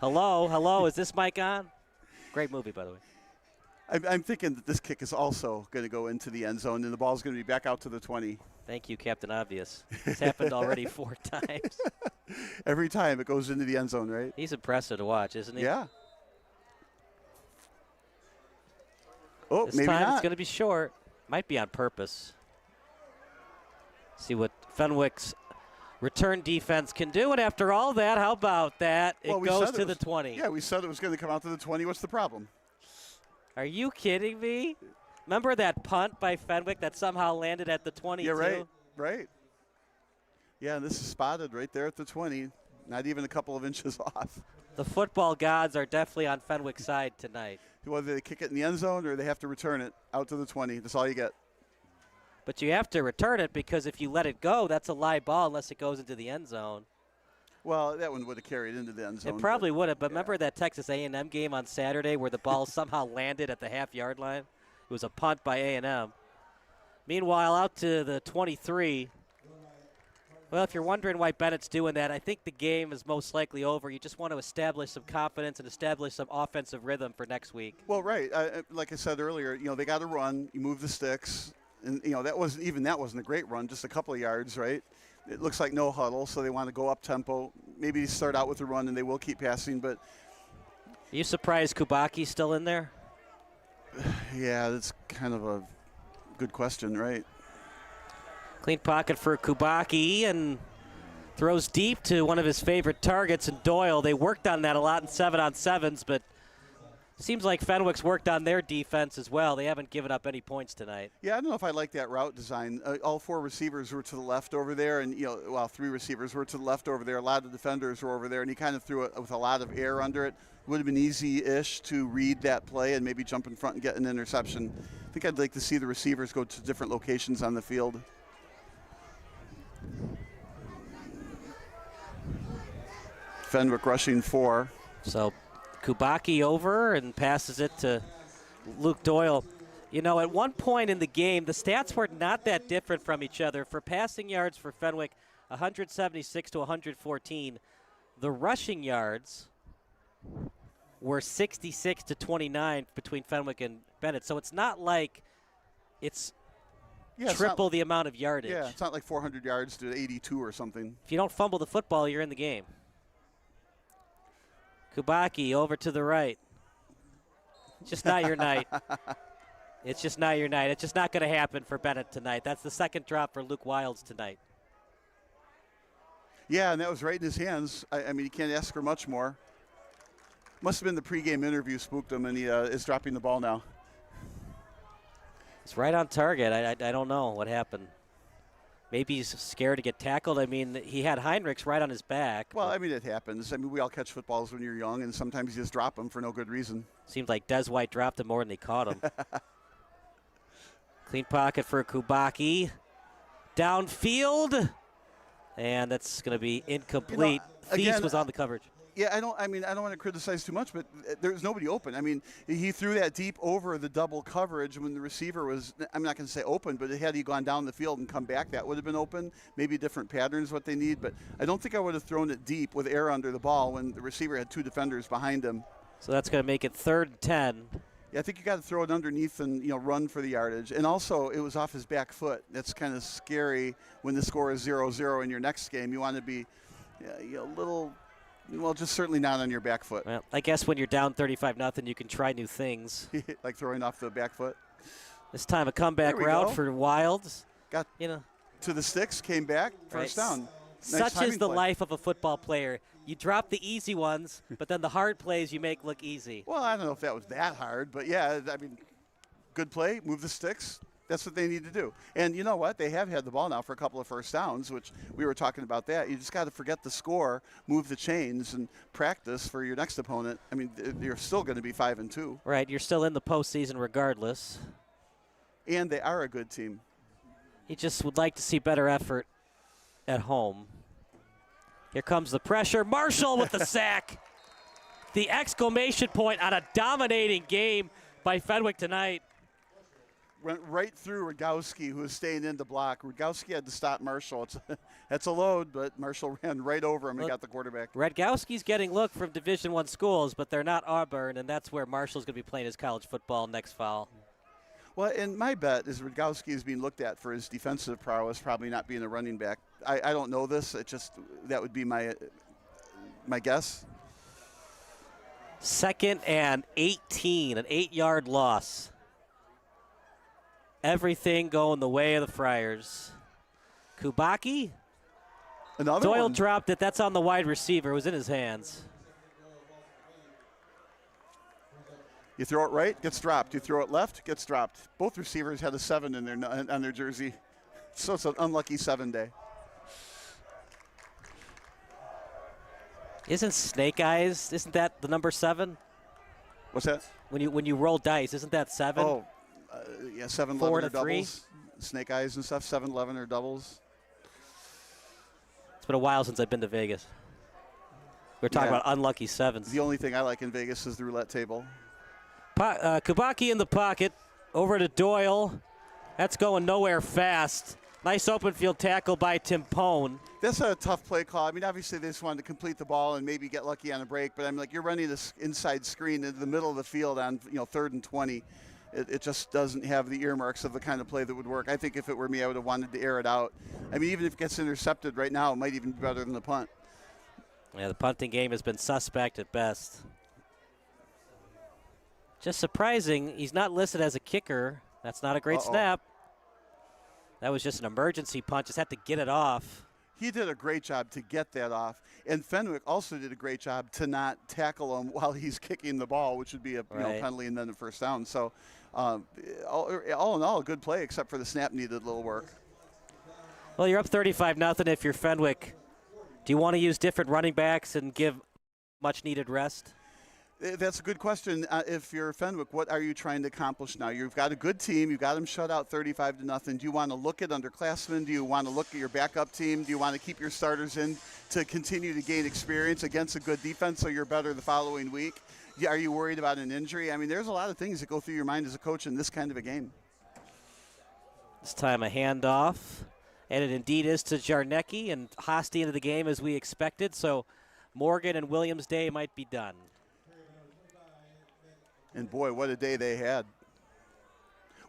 [SPEAKER 11] Hello, is this mic on? Great movie, by the way.
[SPEAKER 8] I'm thinking that this kick is also going to go into the end zone, and the ball's going to be back out to the 20.
[SPEAKER 11] Thank you, Captain Obvious. It's happened already 4 times.
[SPEAKER 8] Every time it goes into the end zone, right?
[SPEAKER 11] He's impressive to watch, isn't he?
[SPEAKER 8] Yeah. Oh,
[SPEAKER 11] this
[SPEAKER 8] maybe
[SPEAKER 11] time
[SPEAKER 8] not.
[SPEAKER 11] It's going to be short. Might be on purpose. See what Fenwick's return defense can do. And after all that, how about that? It goes to the 20.
[SPEAKER 8] Yeah, we said it was going to come out to the 20. What's the problem?
[SPEAKER 11] Are you kidding me? Remember that punt by Fenwick that somehow landed at the 22?
[SPEAKER 8] Yeah, right. Yeah, and this is spotted right there at the 20. Not even a couple of inches off.
[SPEAKER 11] The football gods are definitely on Fenwick's side tonight.
[SPEAKER 8] Whether they kick it in the end zone or they have to return it out to the 20. That's all you get.
[SPEAKER 11] But you have to return it because if you let it go, that's a live ball unless it goes into the end zone.
[SPEAKER 8] Well, that one would have carried into the end zone.
[SPEAKER 11] It probably would have, but remember that Texas A&M game on Saturday where the ball somehow landed at the half-yard line? It was a punt by A&M. Meanwhile, out to the 23. Well, if you're wondering why Bennett's doing that, I think the game is most likely over. You just want to establish some confidence and establish some offensive rhythm for next week.
[SPEAKER 8] Well, right. Like I said earlier, they got to run. You move the sticks. And, that wasn't a great run, just a couple of yards, right? It looks like no huddle, so they want to go up tempo. Maybe start out with a run, and they will keep passing. But
[SPEAKER 11] are you surprised Kubaki's still in there?
[SPEAKER 8] Yeah, that's kind of a good question, right?
[SPEAKER 11] Clean pocket for Kubaki and throws deep to one of his favorite targets in Doyle. They worked on that a lot in 7-on-7s, but seems like Fenwick's worked on their defense as well. They haven't given up any points tonight.
[SPEAKER 8] Yeah, I don't know if I like that route design. All 4 receivers were to the left over there, and 3 receivers were to the left over there. A lot of defenders were over there, and he kind of threw it with a lot of air under it. Would have been easy-ish to read that play and maybe jump in front and get an interception. I think I'd like to see the receivers go to different locations on the field. Fenwick rushing 4.
[SPEAKER 11] So Kubaki over and passes it to Luke Doyle. At one point in the game, the stats were not that different from each other. For passing yards for Fenwick, 176 to 114. The rushing yards were 66 to 29 between Fenwick and Benet. So it's not like it's triple the amount of yardage.
[SPEAKER 8] Yeah, it's not like 400 yards to 82 or something.
[SPEAKER 11] If you don't fumble the football, you're in the game. Kubaki over to the right. Just not your night. It's just not your night. It's just not going to happen for Benet tonight. That's the second drop for Luke Wilds tonight.
[SPEAKER 8] Yeah, and that was right in his hands. I mean, you can't ask for much more. Must have been the pregame interview spooked him, and he is dropping the ball now.
[SPEAKER 11] It's right on target. I don't know what happened. Maybe he's scared to get tackled. I mean, he had Heinrichs right on his back.
[SPEAKER 12] Well, I mean, it happens. I mean, we all catch footballs when you're young, and sometimes you just drop them for no good reason.
[SPEAKER 11] Seems like Des White dropped him more than he caught him. Clean pocket for Kubacki. Downfield. And that's going to be incomplete. Thies was on the coverage.
[SPEAKER 12] Yeah, I don't want to criticize too much, but there's nobody open. I mean, he threw that deep over the double coverage when the receiver was, I'm not going to say open, but had he gone down the field and come back, that would have been open. Maybe different patterns, what they need, but I don't think I would have thrown it deep with air under the ball when the receiver had 2 defenders behind him.
[SPEAKER 11] So that's going to make it 3rd and 10.
[SPEAKER 12] Yeah, I think you got to throw it underneath and run for the yardage. And also, it was off his back foot. That's kind of scary when the score is 0-0 in your next game. You want to be a little. Well, just certainly not on your back foot.
[SPEAKER 11] Well, I guess when you're down 35-0, you can try new things.
[SPEAKER 12] Like throwing off the back foot.
[SPEAKER 11] This time a comeback route for Wilds.
[SPEAKER 12] Got to the sticks, came back, first down. Nice
[SPEAKER 11] Such is the
[SPEAKER 12] play.
[SPEAKER 11] life of a football player. You drop the easy ones, but then the hard plays you make look easy.
[SPEAKER 12] Well, I don't know if that was that hard, but yeah, I mean, good play, move the sticks. That's what they need to do. And you know what? They have had the ball now for a couple of first downs, which we were talking about that. You just got to forget the score, move the chains, and practice for your next opponent. I mean, you're still going to be 5-2.
[SPEAKER 11] Right, you're still in the postseason regardless.
[SPEAKER 12] And they are a good team.
[SPEAKER 11] He just would like to see better effort at home. Here comes the pressure. Marshall with the sack. The exclamation point on a dominating game by Fenwick tonight.
[SPEAKER 12] Went right through Rogowski, who was staying in the block. Rogowski had to stop Marshall. That's a load, but Marshall ran right over him and got the quarterback.
[SPEAKER 11] Rogowski's getting look from Division I schools, but they're not Auburn, and that's where Marshall's going to be playing his college football next fall.
[SPEAKER 12] Well, and my bet is Rogowski is being looked at for his defensive prowess, probably not being a running back. I don't know this. That would be my guess.
[SPEAKER 11] 2nd and 18, an 8-yard loss. Everything going the way of the Friars. Kubacki. Doyle dropped it. That's on the wide receiver. It was in his hands.
[SPEAKER 12] You throw it right, gets dropped. You throw it left, gets dropped. Both receivers had a 7 on their jersey. So it's an unlucky 7 day.
[SPEAKER 11] Isn't Snake Eyes, isn't that the number 7?
[SPEAKER 12] What's that?
[SPEAKER 11] When you roll dice, isn't that 7?
[SPEAKER 12] Oh, yeah, 7,
[SPEAKER 11] 4
[SPEAKER 12] 11
[SPEAKER 11] to
[SPEAKER 12] or
[SPEAKER 11] 3.
[SPEAKER 12] doubles. Snake Eyes and stuff, 7, 11 or doubles.
[SPEAKER 11] It's been a while since I've been to Vegas. We're talking about unlucky 7s.
[SPEAKER 12] The only thing I like in Vegas is the roulette table.
[SPEAKER 11] Kubacki in the pocket, over to Doyle. That's going nowhere fast. Nice open field tackle by Timpone.
[SPEAKER 12] That's a tough play call. I mean, obviously they just wanted to complete the ball and maybe get lucky on a break, but I'm like, you're running this inside screen into the middle of the field on 3rd and 20. It just doesn't have the earmarks of the kind of play that would work. I think if it were me, I would have wanted to air it out. I mean, even if it gets intercepted right now, it might even be better than the punt.
[SPEAKER 11] Yeah, the punting game has been suspect at best. Just surprising, he's not listed as a kicker. That's not a great snap. That was just an emergency punt. Just had to get it off.
[SPEAKER 12] He did a great job to get that off. And Fenwick also did a great job to not tackle him while he's kicking the ball, which would be a penalty and then the first down. So all in all, a good play, except for the snap needed a little work.
[SPEAKER 11] Well, you're up 35-0 if you're Fenwick. Do you want to use different running backs and give much needed rest?
[SPEAKER 12] That's a good question. If you're Fenwick, what are you trying to accomplish now? You've got a good team. You've got them shut out 35-0. Do you want to look at underclassmen? Do you want to look at your backup team? Do you want to keep your starters in to continue to gain experience against a good defense so you're better the following week? Are you worried about an injury? I mean, there's a lot of things that go through your mind as a coach in this kind of a game.
[SPEAKER 11] This time a handoff, and it indeed is to Jarnecki, and Hosty into the game as we expected, so Morgan and Williams' day might be done.
[SPEAKER 12] And boy, what a day they had.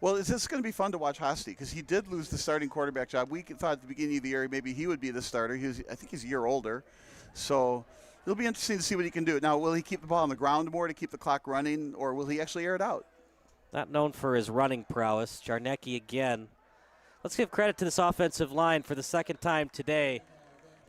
[SPEAKER 12] Well, is this going to be fun to watch Hosty? Because he did lose the starting quarterback job. We thought at the beginning of the year maybe he would be the starter. I think he's a year older. So it'll be interesting to see what he can do. Now, will he keep the ball on the ground more to keep the clock running, or will he actually air it out?
[SPEAKER 11] Not known for his running prowess. Jarnecki again. Let's give credit to this offensive line for the second time today.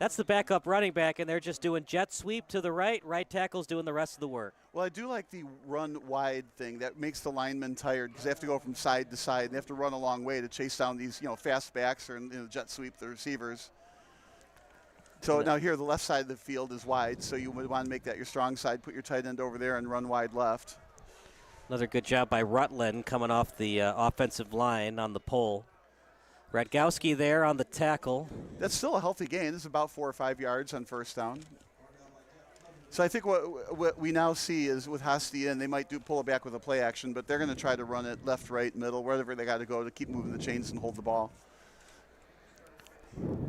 [SPEAKER 11] That's the backup running back, and they're just doing jet sweep to the right. Right tackle's doing the rest of the work.
[SPEAKER 12] Well, I do like the run wide thing. That makes the linemen tired because they have to go from side to side. And they have to run a long way to chase down these, fast backs or jet sweep the receivers. So now here, the left side of the field is wide, so you would want to make that your strong side. Put your tight end over there and run wide left.
[SPEAKER 11] Another good job by Rutland coming off the offensive line on the pole. Radgowski there on the tackle.
[SPEAKER 12] That's still a healthy gain. This is about 4 or 5 yards on first down. So I think what we now see is with Hosty in, they might pull it back with a play action, but they're going to try to run it left, right, middle, wherever they got to go to keep moving the chains and hold the ball.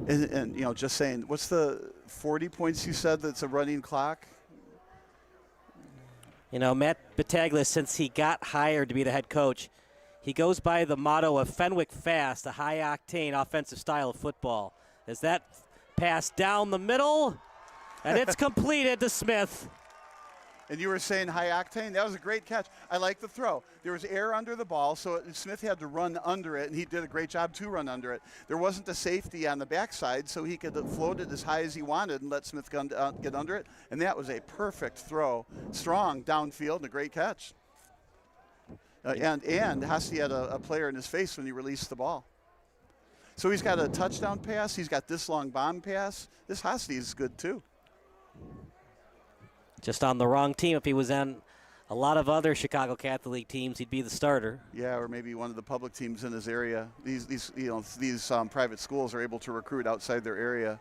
[SPEAKER 12] And just saying, what's the 40 points you said that's a running clock?
[SPEAKER 11] Matt Battaglia, since he got hired to be the head coach, he goes by the motto of Fenwick Fast, a high-octane offensive style of football. As that pass down the middle, and it's completed to Smith.
[SPEAKER 12] And you were saying high octane? That was a great catch. I like the throw. There was air under the ball, so Smith had to run under it, and he did a great job to run under it. There wasn't a safety on the backside, so he could float it as high as he wanted and let Smith get under it, and that was a perfect throw. Strong downfield and a great catch. And Hosty had a player in his face when he released the ball. So he's got a touchdown pass. He's got this long bomb pass. This Hosty is good, too.
[SPEAKER 11] Just on the wrong team. If he was on a lot of other Chicago Catholic League teams, he'd be the starter.
[SPEAKER 12] Yeah, or maybe one of the public teams in his area. These private schools are able to recruit outside their area.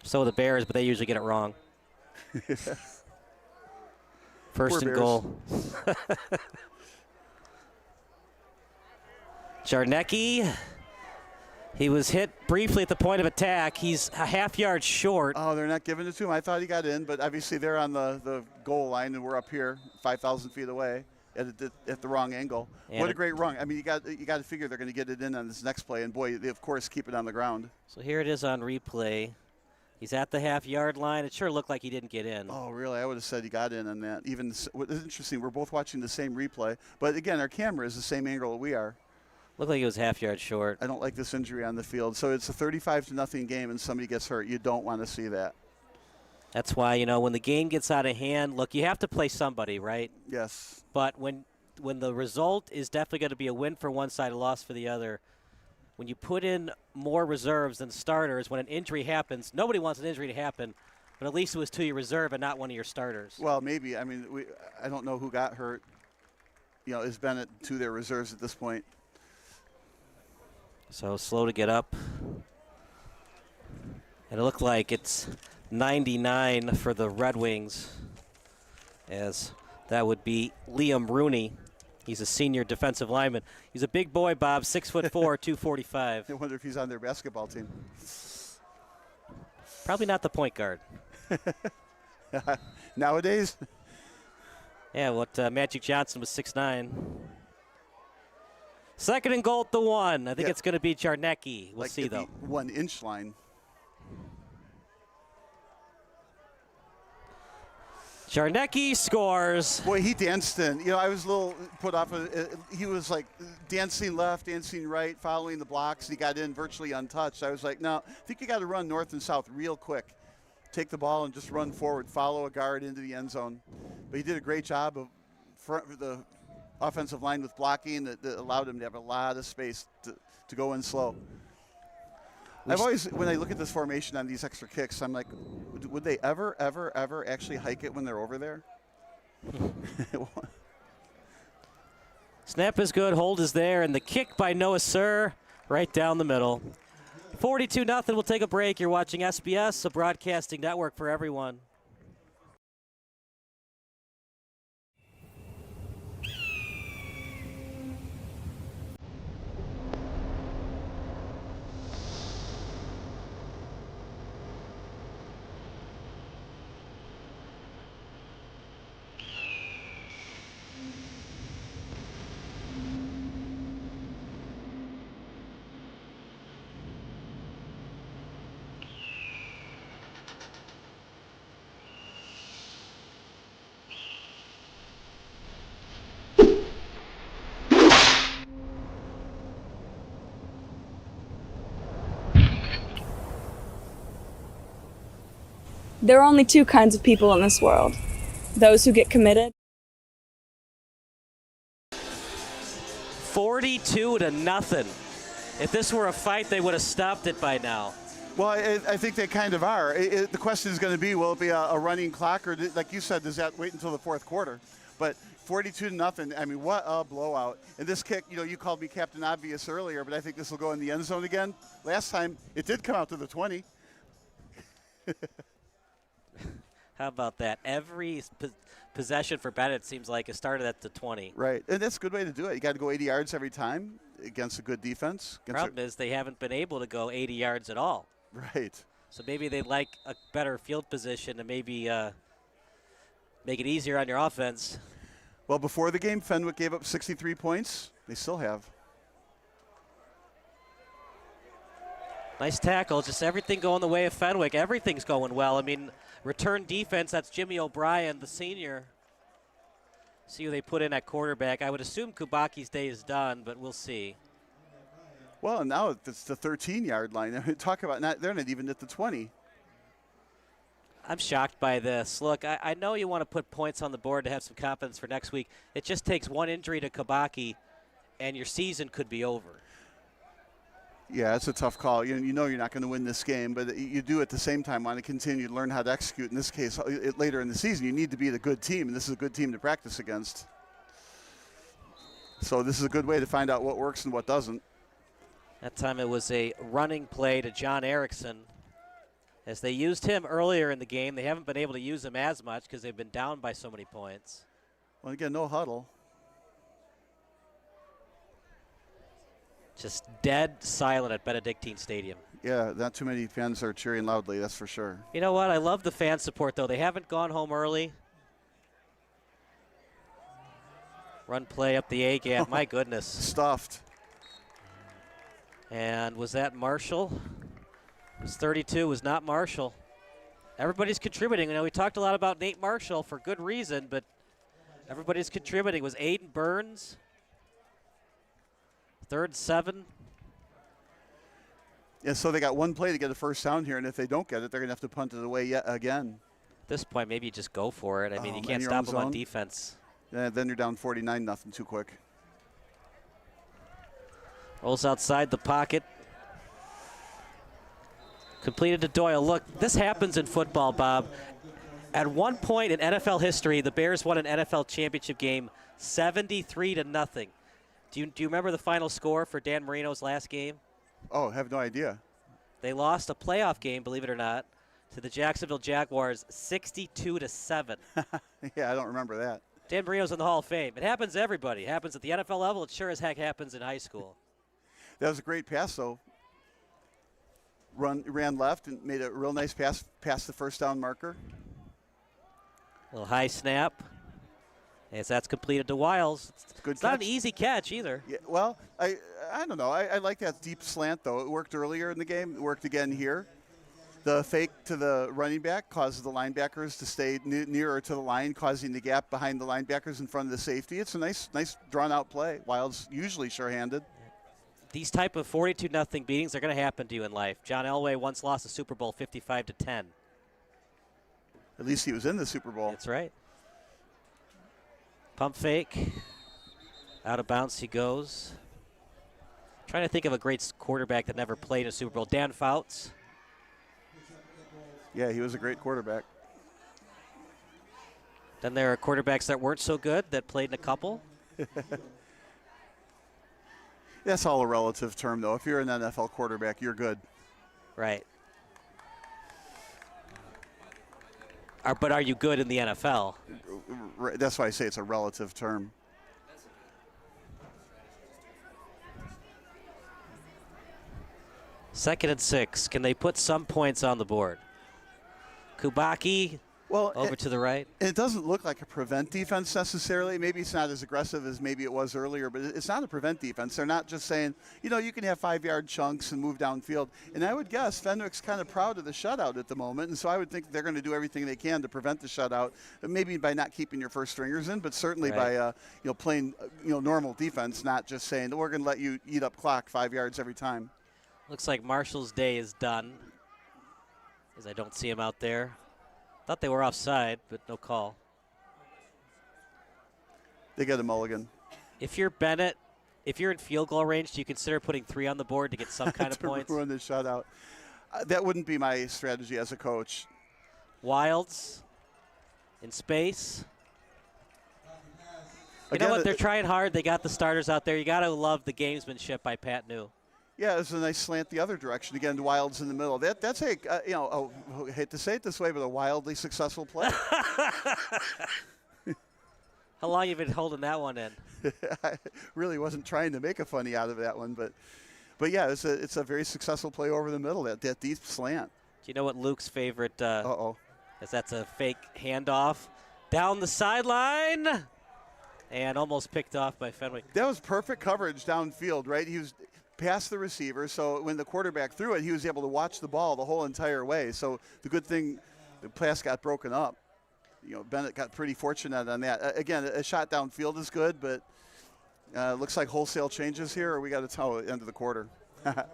[SPEAKER 11] So the Bears, but they usually get it wrong. First and goal. Jarnecki. He was hit briefly at the point of attack. He's a half yard short.
[SPEAKER 12] Oh, they're not giving it to him. I thought he got in, but obviously they're on the goal line, and we're up here 5,000 feet away at the wrong angle. And what a great run. I mean, you got to figure they're going to get it in on this next play, and boy, they, of course, keep it on the ground.
[SPEAKER 11] So here it is on replay. He's at the half-yard line. It sure looked like he didn't get in.
[SPEAKER 12] Oh, really? I would have said he got in on that. Even it's interesting. We're both watching the same replay, but again, our camera is the same angle that we are.
[SPEAKER 11] Looked like he was half-yard short.
[SPEAKER 12] I don't like this injury on the field. So it's a 35-0 game, and somebody gets hurt. You don't want to see that.
[SPEAKER 11] That's why, when the game gets out of hand, look, you have to play somebody, right?
[SPEAKER 12] Yes.
[SPEAKER 11] But when the result is definitely going to be a win for one side, a loss for the other, when you put in more reserves than starters, when an injury happens, nobody wants an injury to happen, but at least it was to your reserve and not one of your starters.
[SPEAKER 12] Well, maybe. I mean, I don't know who got hurt. Is Benet to their reserves at this point?
[SPEAKER 11] So slow to get up. And it looked like it's 99 for the Red Wings, as that would be Liam Rooney. He's a senior defensive lineman. He's a big boy, Bob, 6'4", 245.
[SPEAKER 12] I wonder if he's on their basketball team.
[SPEAKER 11] Probably not the point guard.
[SPEAKER 12] Nowadays?
[SPEAKER 11] Yeah, Magic Johnson was 6'9". Second and goal at the 1. I think it's going to be Jarnecki. We'll see, though.
[SPEAKER 12] 1 inch line.
[SPEAKER 11] Jarnecki scores.
[SPEAKER 12] Boy, he danced in. I was a little put off. He was like dancing left, dancing right, following the blocks. He got in virtually untouched. I was like, no, I think you got to run north and south real quick. Take the ball and just run forward, follow a guard into the end zone. But he did a great job of the offensive line with blocking that allowed him to have a lot of space to go in slow. I've always, when I look at this formation on these extra kicks, I'm like, would they ever actually hike it when they're over there?
[SPEAKER 11] Snap is good, hold is there, and the kick by Noah Sir right down the middle. 42-0, we'll take a break. You're watching SBS, a broadcasting network for everyone.
[SPEAKER 14] There are only two kinds of people in this world. Those who get committed.
[SPEAKER 11] 42-0. If this were a fight, they would have stopped it by now.
[SPEAKER 12] Well, I think they kind of are. The question is going to be, will it be a running clock, or like you said, does that wait until the fourth quarter? But 42-0, I mean, what a blowout. And this kick, you called me Captain Obvious earlier, but I think this will go in the end zone again. Last time, it did come out to the 20.
[SPEAKER 11] How about that? Every possession for Benet seems like it started at the 20.
[SPEAKER 12] Right, and that's a good way to do it. You got to go 80 yards every time against a good defense.
[SPEAKER 11] Problem is they haven't been able to go 80 yards at all.
[SPEAKER 12] Right.
[SPEAKER 11] So maybe they'd like a better field position to maybe make it easier on your offense.
[SPEAKER 12] Well, before the game, Fenwick gave up 63 points. They still have.
[SPEAKER 11] Nice tackle. Just everything going the way of Fenwick. Everything's going well. I mean, return defense, that's Jimmy O'Brien, the senior. See who they put in at quarterback. I would assume Kubaki's day is done, but we'll see.
[SPEAKER 12] Well, and now it's the 13-yard line. Talk about they're not even at the 20.
[SPEAKER 11] I'm shocked by this. Look, I know you want to put points on the board to have some confidence for next week. It just takes one injury to Kubaki, and your season could be over.
[SPEAKER 12] Yeah, it's a tough call. You know you're not going to win this game, but you do at the same time want to continue to learn how to execute. In this case, later in the season, you need to beat a good team, and this is a good team to practice against. So this is a good way to find out what works and what doesn't.
[SPEAKER 11] That time it was a running play to John Erickson. As they used him earlier in the game, they haven't been able to use him as much because they've been down by so many points.
[SPEAKER 12] Well, again, no huddle.
[SPEAKER 11] Just dead silent at Benedictine Stadium.
[SPEAKER 12] Yeah, not too many fans are cheering loudly, that's for sure.
[SPEAKER 11] You know what? I love the fan support, though. They haven't gone home early. Run play up the A-gap. My goodness.
[SPEAKER 12] Stuffed.
[SPEAKER 11] And was that Marshall? It was 32. It was not Marshall. Everybody's contributing. You know, we talked a lot about Nate Marshall for good reason, but everybody's contributing. It was Aiden Burns. 3rd and 7.
[SPEAKER 12] Yeah, so they got one play to get a first down here, and if they don't get it, they're going to have to punt it away yet again.
[SPEAKER 11] At this point, maybe you just go for it. I mean, you can't stop them on defense.
[SPEAKER 12] Yeah, then you're down 49-0 too quick.
[SPEAKER 11] Rolls outside the pocket. Completed to Doyle. Look, this happens in football, Bob. At one point in NFL history, the Bears won an NFL championship game 73-0. Do you remember the final score for Dan Marino's last game?
[SPEAKER 12] Oh, I have no idea.
[SPEAKER 11] They lost a playoff game, believe it or not, to the Jacksonville Jaguars 62-7.
[SPEAKER 12] Yeah, I don't remember that.
[SPEAKER 11] Dan Marino's in the Hall of Fame. It happens to everybody. It happens at the NFL level. It sure as heck happens in high school.
[SPEAKER 12] That was a great pass, though. Ran left and made a real nice pass past the first down marker.
[SPEAKER 11] A little high snap. As that's completed to Wiles. It's not an easy catch either.
[SPEAKER 12] Yeah, well, I don't know. I like that deep slant, though. It worked earlier in the game. It worked again here. The fake to the running back causes the linebackers to stay nearer to the line, causing the gap behind the linebackers in front of the safety. It's a nice drawn-out play. Wiles usually sure-handed.
[SPEAKER 11] These type of 42-0 beatings are going to happen to you in life. John Elway once lost a Super Bowl 55-10.
[SPEAKER 12] At least he was in the Super Bowl.
[SPEAKER 11] That's right. Pump fake. Out of bounds he goes. Trying to think of a great quarterback that never played in a Super Bowl. Dan Fouts.
[SPEAKER 12] Yeah, he was a great quarterback.
[SPEAKER 11] Then there are quarterbacks that weren't so good that played in a couple.
[SPEAKER 12] That's all a relative term, though. If you're an NFL quarterback, you're good.
[SPEAKER 11] Right. But are you good in the NFL?
[SPEAKER 12] That's why I say it's a relative term.
[SPEAKER 11] Second and 6. Can they put some points on the board? Kubaki over to the right.
[SPEAKER 12] It doesn't look like a prevent defense necessarily. Maybe it's not as aggressive as maybe it was earlier, but it's not a prevent defense. They're not just saying, you can have 5-yard chunks and move downfield. And I would guess Fenwick's kind of proud of the shutout at the moment, and so I would think they're going to do everything they can to prevent the shutout, maybe by not keeping your first stringers in, but certainly by playing normal defense, not just saying we're going to let you eat up clock 5 yards every time.
[SPEAKER 11] Looks like Marshall's day is done, as I don't see him out there. Thought they were offside, but no call.
[SPEAKER 12] They get a mulligan.
[SPEAKER 11] If you're Benet, if you're in field goal range, do you consider putting 3 on the board to get some kind of points?
[SPEAKER 12] To ruin the shutout. That wouldn't be my strategy as a coach.
[SPEAKER 11] Wilds in space. You
[SPEAKER 12] Again,
[SPEAKER 11] know what? They're trying hard. They got the starters out there. You got to love the gamesmanship by Pat New.
[SPEAKER 12] Yeah, it's a nice slant the other direction. Again, Wilds in the middle. That's a, I hate to say it this way, but a wildly successful play.
[SPEAKER 11] How long have you been holding that one in?
[SPEAKER 12] I really wasn't trying to make a funny out of that one, but yeah, it's a very successful play over the middle. That deep slant.
[SPEAKER 11] Do you know what Luke's favorite? Is that's a fake handoff down the sideline, and almost picked off by Fenwick.
[SPEAKER 12] That was perfect coverage downfield, right? He was past the receiver, so when the quarterback threw it, he was able to watch the ball the whole entire way. So the good thing, the pass got broken up. Benet got pretty fortunate on that. Again, a shot downfield is good, but looks like wholesale changes here, or we got to tell end of the quarter.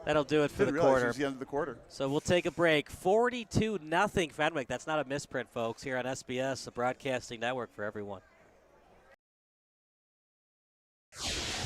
[SPEAKER 11] That'll do it for the quarter.
[SPEAKER 12] It was the end of the quarter.
[SPEAKER 11] So we'll take a break. 42-0 Fenwick. That's not a misprint, folks, here on SBS, the broadcasting network for everyone.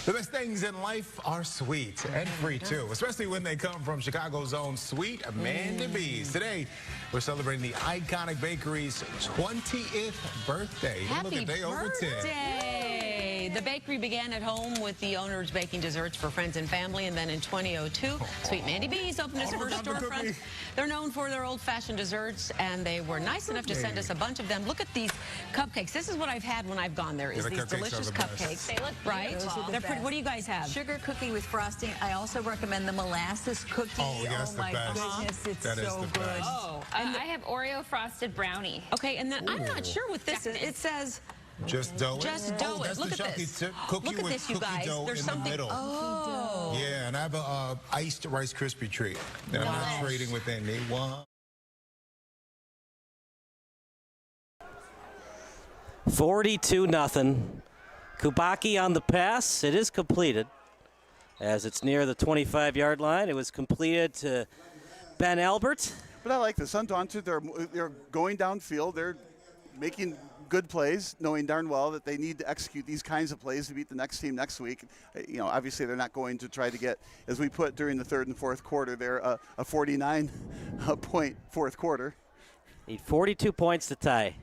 [SPEAKER 15] The best things in life are sweet and free, too, especially when they come from Chicago's own Sweet Amanda B's. Today, we're celebrating the iconic bakery's 20th birthday.
[SPEAKER 16] Happy
[SPEAKER 15] Look, a day over 10.
[SPEAKER 16] birthday! The bakery began at home with the owners baking desserts for friends and family, and then in 2002, Sweet Mandy B's opened its first storefront. They're known for their old-fashioned desserts, and they were nice enough to send us a bunch of them. Look at these cupcakes. This is what I've had when I've gone there, is these delicious cupcakes. They look right. They're pretty. What do you guys have?
[SPEAKER 18] Sugar cookie with frosting. I also recommend the molasses cookie.
[SPEAKER 15] Oh, yes,
[SPEAKER 18] my goodness, it's so good.
[SPEAKER 16] Oh,
[SPEAKER 18] I have Oreo frosted brownie.
[SPEAKER 16] Okay, and then I'm not sure what this is. It says
[SPEAKER 15] just dough it.
[SPEAKER 16] Just dough it.
[SPEAKER 15] That's
[SPEAKER 16] Look
[SPEAKER 15] the
[SPEAKER 16] at this.
[SPEAKER 15] Cookie
[SPEAKER 16] Look at
[SPEAKER 15] with
[SPEAKER 16] this, you
[SPEAKER 15] cookie
[SPEAKER 16] guys.
[SPEAKER 15] dough
[SPEAKER 16] There's
[SPEAKER 15] in
[SPEAKER 16] something.
[SPEAKER 15] the middle.
[SPEAKER 16] Oh.
[SPEAKER 15] Yeah, and I have a iced Rice Krispie treat that I'm not trading with anyone.
[SPEAKER 11] 42-0. Kubaki on the pass. It is completed. As it's near the 25-yard line, it was completed to Ben Albert.
[SPEAKER 12] But I like this. Undaunted, they're going downfield. They're making good plays, knowing darn well that they need to execute these kinds of plays to beat the next team next week. Obviously they're not going to try to get, as we put during the third and fourth quarter, they're a 49-point fourth quarter.
[SPEAKER 11] Need 42 points to tie.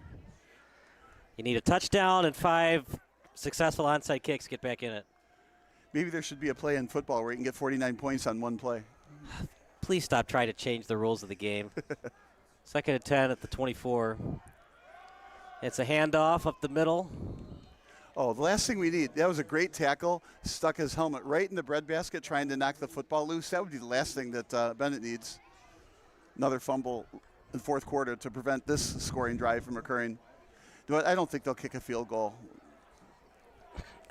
[SPEAKER 11] You need a touchdown and 5 successful onside kicks to get back in it.
[SPEAKER 12] Maybe there should be a play in football where you can get 49 points on one play.
[SPEAKER 11] Please stop trying to change the rules of the game. 2nd and 10 at the 24. It's a handoff up the middle.
[SPEAKER 12] Oh, the last thing we need, that was a great tackle. Stuck his helmet right in the breadbasket trying to knock the football loose. That would be the last thing that Benet needs. Another fumble in fourth quarter to prevent this scoring drive from occurring. I don't think they'll kick a field goal.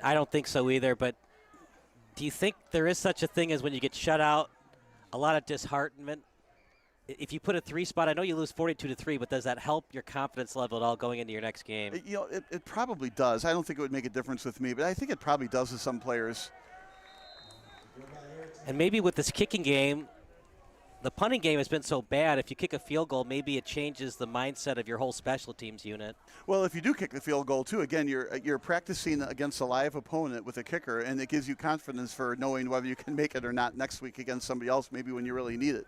[SPEAKER 11] I don't think so either, but do you think there is such a thing as when you get shut out, a lot of disheartenment? If you put a 3 spot, I know you lose 42-3, but does that help your confidence level at all going into your next game?
[SPEAKER 12] It probably does. I don't think it would make a difference with me, but I think it probably does with some players.
[SPEAKER 11] And maybe with this kicking game, the punting game has been so bad. If you kick a field goal, maybe it changes the mindset of your whole special teams unit.
[SPEAKER 12] Well, if you do kick the field goal, too, again, you're practicing against a live opponent with a kicker, and it gives you confidence for knowing whether you can make it or not next week against somebody else, maybe when you really need it.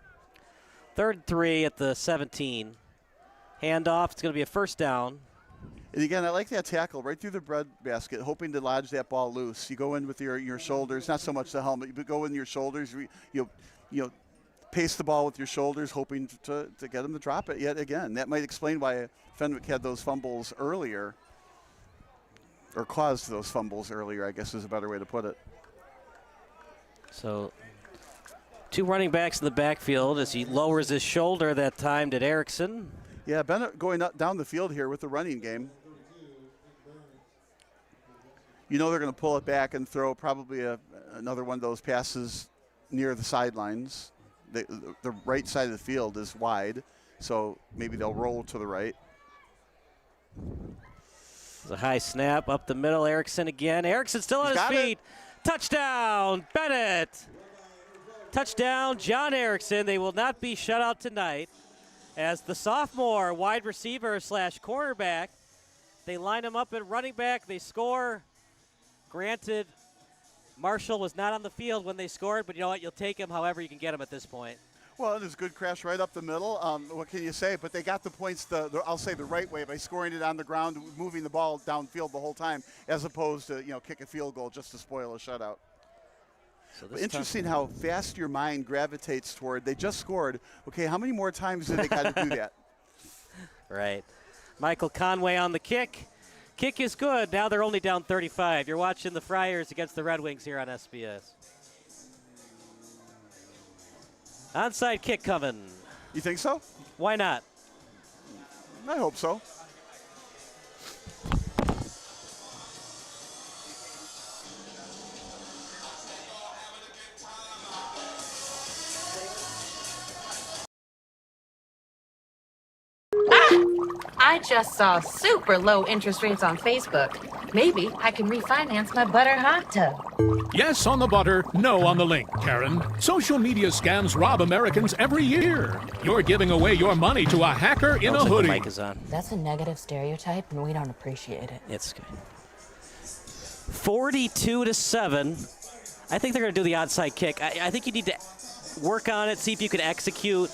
[SPEAKER 11] 3rd and 3 at the 17. Handoff. It's going to be a first down.
[SPEAKER 12] And again, I like that tackle right through the breadbasket, hoping to lodge that ball loose. You go in with your shoulders, not so much the helmet, but go in your shoulders. You pace the ball with your shoulders, hoping to get them to drop it yet again. That might explain why Fenwick had those fumbles earlier, or caused those fumbles earlier, I guess is a better way to put it.
[SPEAKER 11] So 2 running backs in the backfield as he lowers his shoulder that time to Erickson.
[SPEAKER 12] Yeah, Benet going down the field here with the running game. They're going to pull it back and throw probably another one of those passes near the sidelines. The right side of the field is wide, so maybe they'll roll to the right.
[SPEAKER 11] It's a high snap up the middle. Erickson again. Erickson still on his feet. Touchdown, Benet. Touchdown, John Erickson. They will not be shut out tonight. as the sophomore wide receiver / cornerback. They line him up at running back. They score. Granted, Marshall was not on the field when they scored, but you know what? You'll take him however you can get him at this point.
[SPEAKER 12] Well, it was a good crash right up the middle. What can you say? But they got the points, I'll say the right way, by scoring it on the ground, moving the ball downfield the whole time, as opposed to, kick a field goal just to spoil a shutout. So interesting how fast your mind gravitates toward. They just scored. Okay, how many more times do they got to do that?
[SPEAKER 11] Right. Michael Conway on the kick. Kick is good. Now they're only down 35. You're watching the Friars against the Red Wings here on SBS. Onside kick coming.
[SPEAKER 12] You think so?
[SPEAKER 11] Why not?
[SPEAKER 12] I hope so.
[SPEAKER 1] I just saw super low interest rates on Facebook. Maybe I can refinance my butter hot tub.
[SPEAKER 9] Yes on the butter, no on the link, Karen. Social media scams rob Americans every year. You're giving away your money to a hacker in a hoodie.
[SPEAKER 11] The mic is on.
[SPEAKER 1] That's a negative stereotype, and we don't appreciate it.
[SPEAKER 11] It's good. 42-7. I think they're going to do the onside kick. I think you need to work on it, see if you can execute.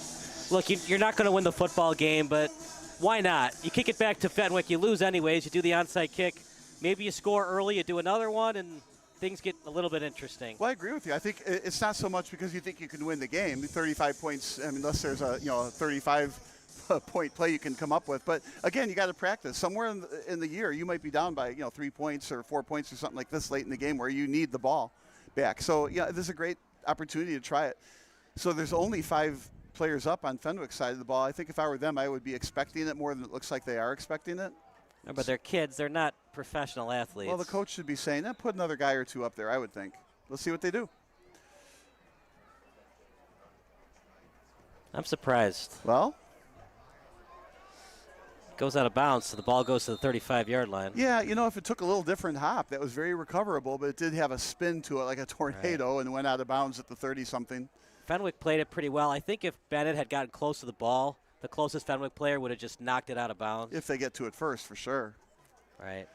[SPEAKER 11] Look, you're not going to win the football game, but why not? You kick it back to Fenwick. You lose anyways. You do the onside kick. Maybe you score early. You do another one, and things get a little bit interesting.
[SPEAKER 12] Well, I agree with you. I think it's not so much because you think you can win the game. 35 points, unless there's a 35-point play you can come up with. But, again, you got to practice. Somewhere in the year, you might be down by 3 points or 4 points or something like this late in the game where you need the ball back. So, this is a great opportunity to try it. So there's only 5 players up on Fenwick's side of the ball. I think if I were them, I would be expecting it more than it looks like they are expecting it.
[SPEAKER 11] No, but they're kids. They're not professional athletes.
[SPEAKER 12] Well, the coach should be saying, put another guy or two up there, I would think. Let's see what they do.
[SPEAKER 11] I'm surprised.
[SPEAKER 12] Well?
[SPEAKER 11] Goes out of bounds, so the ball goes to the 35-yard line.
[SPEAKER 12] Yeah, if it took a little different hop, that was very recoverable, but it did have a spin to it like a tornado and went out of bounds at the 30-something.
[SPEAKER 11] Fenwick played it pretty well. I think if Benet had gotten close to the ball, the closest Fenwick player would have just knocked it out of bounds.
[SPEAKER 12] If they get to it first, for sure.
[SPEAKER 11] Right.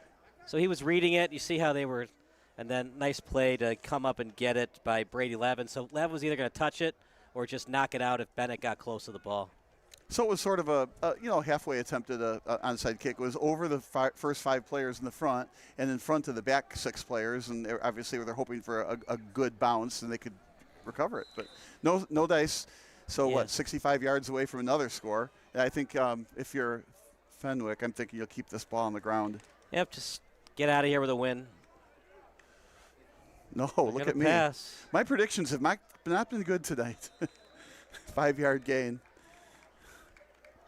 [SPEAKER 11] So he was reading it. You see how they were, and then nice play to come up and get it by Brady Levin. So Levin was either going to touch it or just knock it out if Benet got close to the ball.
[SPEAKER 12] So it was sort of a halfway attempt at an onside kick. It was over the first 5 players in the front and in front of the back 6 players, and obviously they're hoping for a good bounce and they could recover it. But no dice. So 65 yards away from another score. And I think if you're Fenwick, I'm thinking you'll keep this ball on the ground.
[SPEAKER 11] Yep, just get out of here with a win.
[SPEAKER 12] No, look at me.
[SPEAKER 11] Pass.
[SPEAKER 12] My predictions have not been good tonight. 5-yard gain.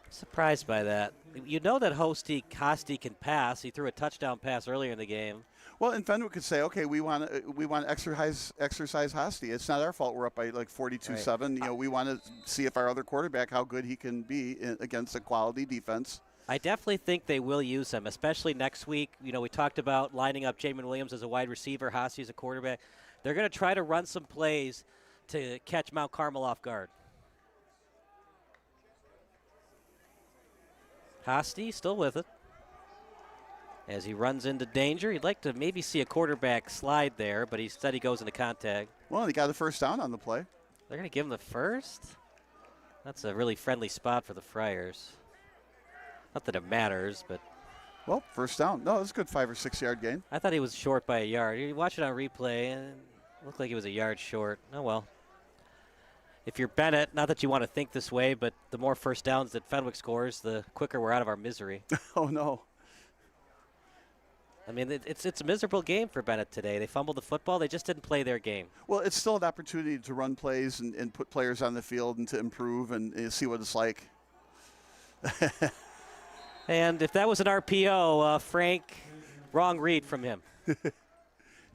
[SPEAKER 11] Surprised by that. You know that Hosty can pass. He threw a touchdown pass earlier in the game.
[SPEAKER 12] Well, and Fenwick could say, okay, we want to exercise Hosty. It's not our fault we're up by like 42-7.
[SPEAKER 11] Right.
[SPEAKER 12] We want to see if our other quarterback, how good he can be against a quality defense.
[SPEAKER 11] I definitely think they will use him, especially next week. We talked about lining up Jamin Williams as a wide receiver, Hosty as a quarterback. They're going to try to run some plays to catch Mount Carmel off guard. Hosty still with it. As he runs into danger, he'd like to maybe see a quarterback slide there, but instead he goes into contact.
[SPEAKER 12] Well, he got the first down on the play.
[SPEAKER 11] They're going to give him the first? That's a really friendly spot for the Friars. Not that it matters, but...
[SPEAKER 12] Well, first down. No, it's a good 5 or 6 yard gain.
[SPEAKER 11] I thought he was short by a yard. You watch it on replay, and it looked like he was a yard short. Oh, well. If you're Benet, not that you want to think this way, but the more first downs that Fenwick scores, the quicker we're out of our misery.
[SPEAKER 12] Oh, no.
[SPEAKER 11] I mean, it's a miserable game for Benet today. They fumbled the football. They just didn't play their game.
[SPEAKER 12] Well, it's still an opportunity to run plays and put players on the field and to improve and see what it's like.
[SPEAKER 11] And if that was an RPO, Frank, wrong read from him.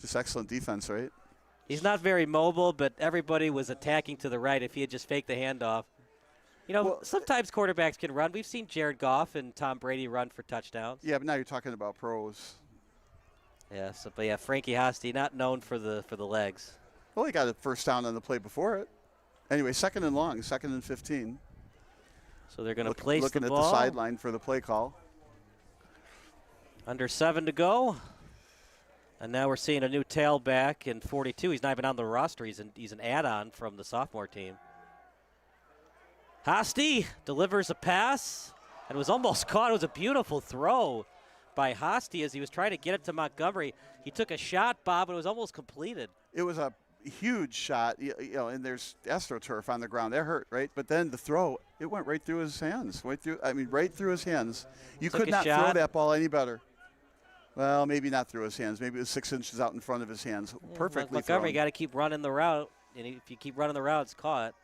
[SPEAKER 12] Just excellent defense, right?
[SPEAKER 11] He's not very mobile, but everybody was attacking to the right if he had just faked the handoff. Sometimes quarterbacks can run. We've seen Jared Goff and Tom Brady run for touchdowns.
[SPEAKER 12] Yeah, but now you're talking about pros.
[SPEAKER 11] Yeah, but Frankie Hosty, not known for the legs.
[SPEAKER 12] Well, he got a first down on the play before it. Anyway, 2nd and long, 2nd and 15.
[SPEAKER 11] So they're going to place
[SPEAKER 12] looking
[SPEAKER 11] the
[SPEAKER 12] at
[SPEAKER 11] ball.
[SPEAKER 12] the sideline for the play call.
[SPEAKER 11] Under 7 to go. And now we're seeing a new tailback in 42. He's not even on the roster. He's an add-on from the sophomore team. Hosty delivers a pass and was almost caught. It was a beautiful throw by Hosty as he was trying to get it to Montgomery. He took a shot, Bob, and it was almost completed.
[SPEAKER 12] It was a huge shot, and there's AstroTurf on the ground. That hurt, right? But then the throw, it went right through his hands. Right through his hands. You could not throw that ball any better. Well, maybe not through his hands. Maybe it was 6 inches out in front of his hands. Perfectly
[SPEAKER 11] Montgomery
[SPEAKER 12] thrown.
[SPEAKER 11] got to keep running the route, and if you keep running the route, it's caught.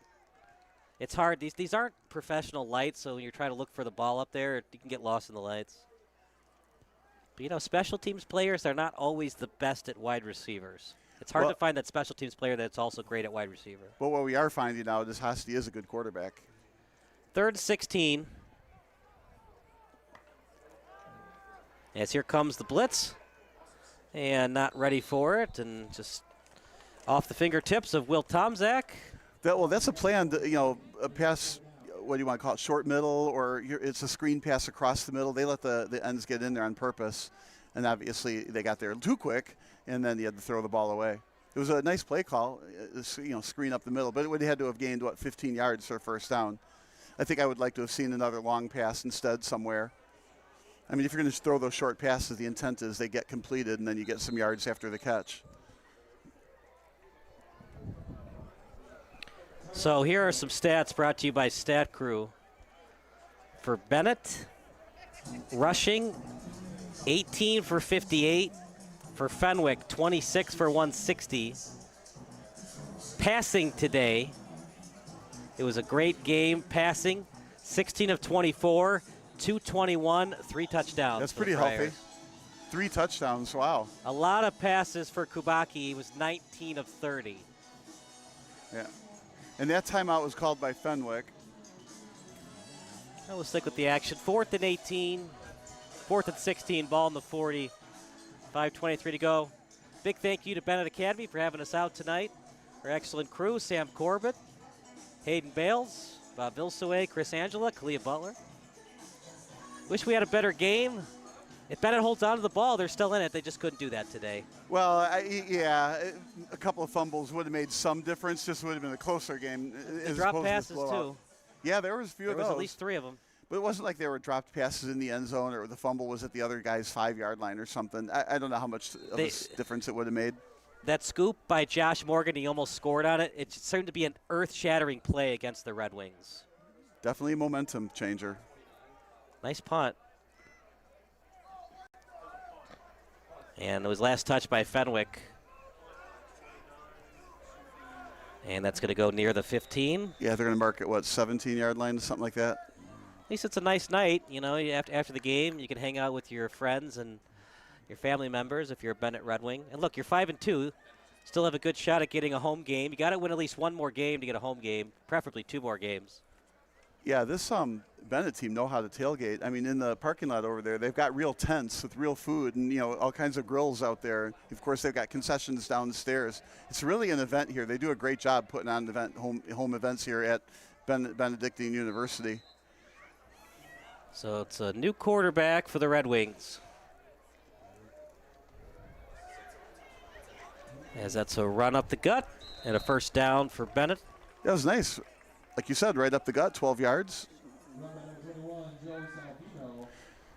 [SPEAKER 11] It's hard. These aren't professional lights, so when you're trying to look for the ball up there, you can get lost in the lights. But, special teams players are not always the best at wide receivers. It's hard to find that special teams player that's also great at wide receiver.
[SPEAKER 12] But what we are finding out is Hosty is a good quarterback.
[SPEAKER 11] 3rd and 16. As here comes the blitz. And not ready for it, and just off the fingertips of Will Tomzak.
[SPEAKER 12] That's a plan, a pass, what do you want to call it, short middle, or it's a screen pass across the middle. They let the ends get in there on purpose, and obviously they got there too quick, and then you had to throw the ball away. It was a nice play call, screen up the middle, but it would have had to have gained, 15 yards for a first down. I think I would like to have seen another long pass instead somewhere. I mean, if you're going to throw those short passes, the intent is they get completed, and then you get some yards after the catch.
[SPEAKER 11] So here are some stats brought to you by Stat Crew. For Benet, rushing 18 for 58. For Fenwick, 26 for 160. Passing today, it was a great game passing. 16 of 24, 221, 3 touchdowns.
[SPEAKER 12] That's pretty healthy. 3 touchdowns, wow.
[SPEAKER 11] A lot of passes for Kubaki. He was 19 of 30.
[SPEAKER 12] Yeah. And that timeout was called by Fenwick.
[SPEAKER 11] We'll stick with the action. 4th and 18, 4th and 16, ball in the 40. 5:23 to go. Big thank you to Benet Academy for having us out tonight. Our excellent crew, Sam Corbett, Hayden Bales, Bob Vilsaway, Chris Angela, Kalia Butler. Wish we had a better game. If Benet holds on to the ball, they're still in it. They just couldn't do that today.
[SPEAKER 12] Well, a couple of fumbles would have made some difference. Just would have been a closer game.
[SPEAKER 11] They dropped passes, too.
[SPEAKER 12] Yeah, there was a few of those.
[SPEAKER 11] There was at least 3 of them.
[SPEAKER 12] But it wasn't like they were dropped passes in the end zone or the fumble was at the other guy's 5-yard line or something. I don't know how much of a difference it would have made.
[SPEAKER 11] That scoop by Josh Morgan, he almost scored on it. It seemed to be an earth-shattering play against the Red Wings.
[SPEAKER 12] Definitely a momentum changer.
[SPEAKER 11] Nice punt. And it was last touch by Fenwick. And that's going to go near the 15.
[SPEAKER 12] Yeah, they're going to mark it, 17-yard line, something like that?
[SPEAKER 11] At least it's a nice night. After the game, you can hang out with your friends and your family members if you're a Benet Red Wing. And look, you're 5-2. Still have a good shot at getting a home game. You got to win at least 1 more game to get a home game, preferably 2 more games.
[SPEAKER 12] Yeah, this Benet team know how to tailgate. I mean, in the parking lot over there, they've got real tents with real food and, all kinds of grills out there. Of course, they've got concessions downstairs. It's really an event here. They do a great job putting on home events here at Benedictine University.
[SPEAKER 11] So it's a new quarterback for the Red Wings. As that's a run up the gut and a first down for Benet.
[SPEAKER 12] That was nice. Like you said, right up the gut, 12 yards.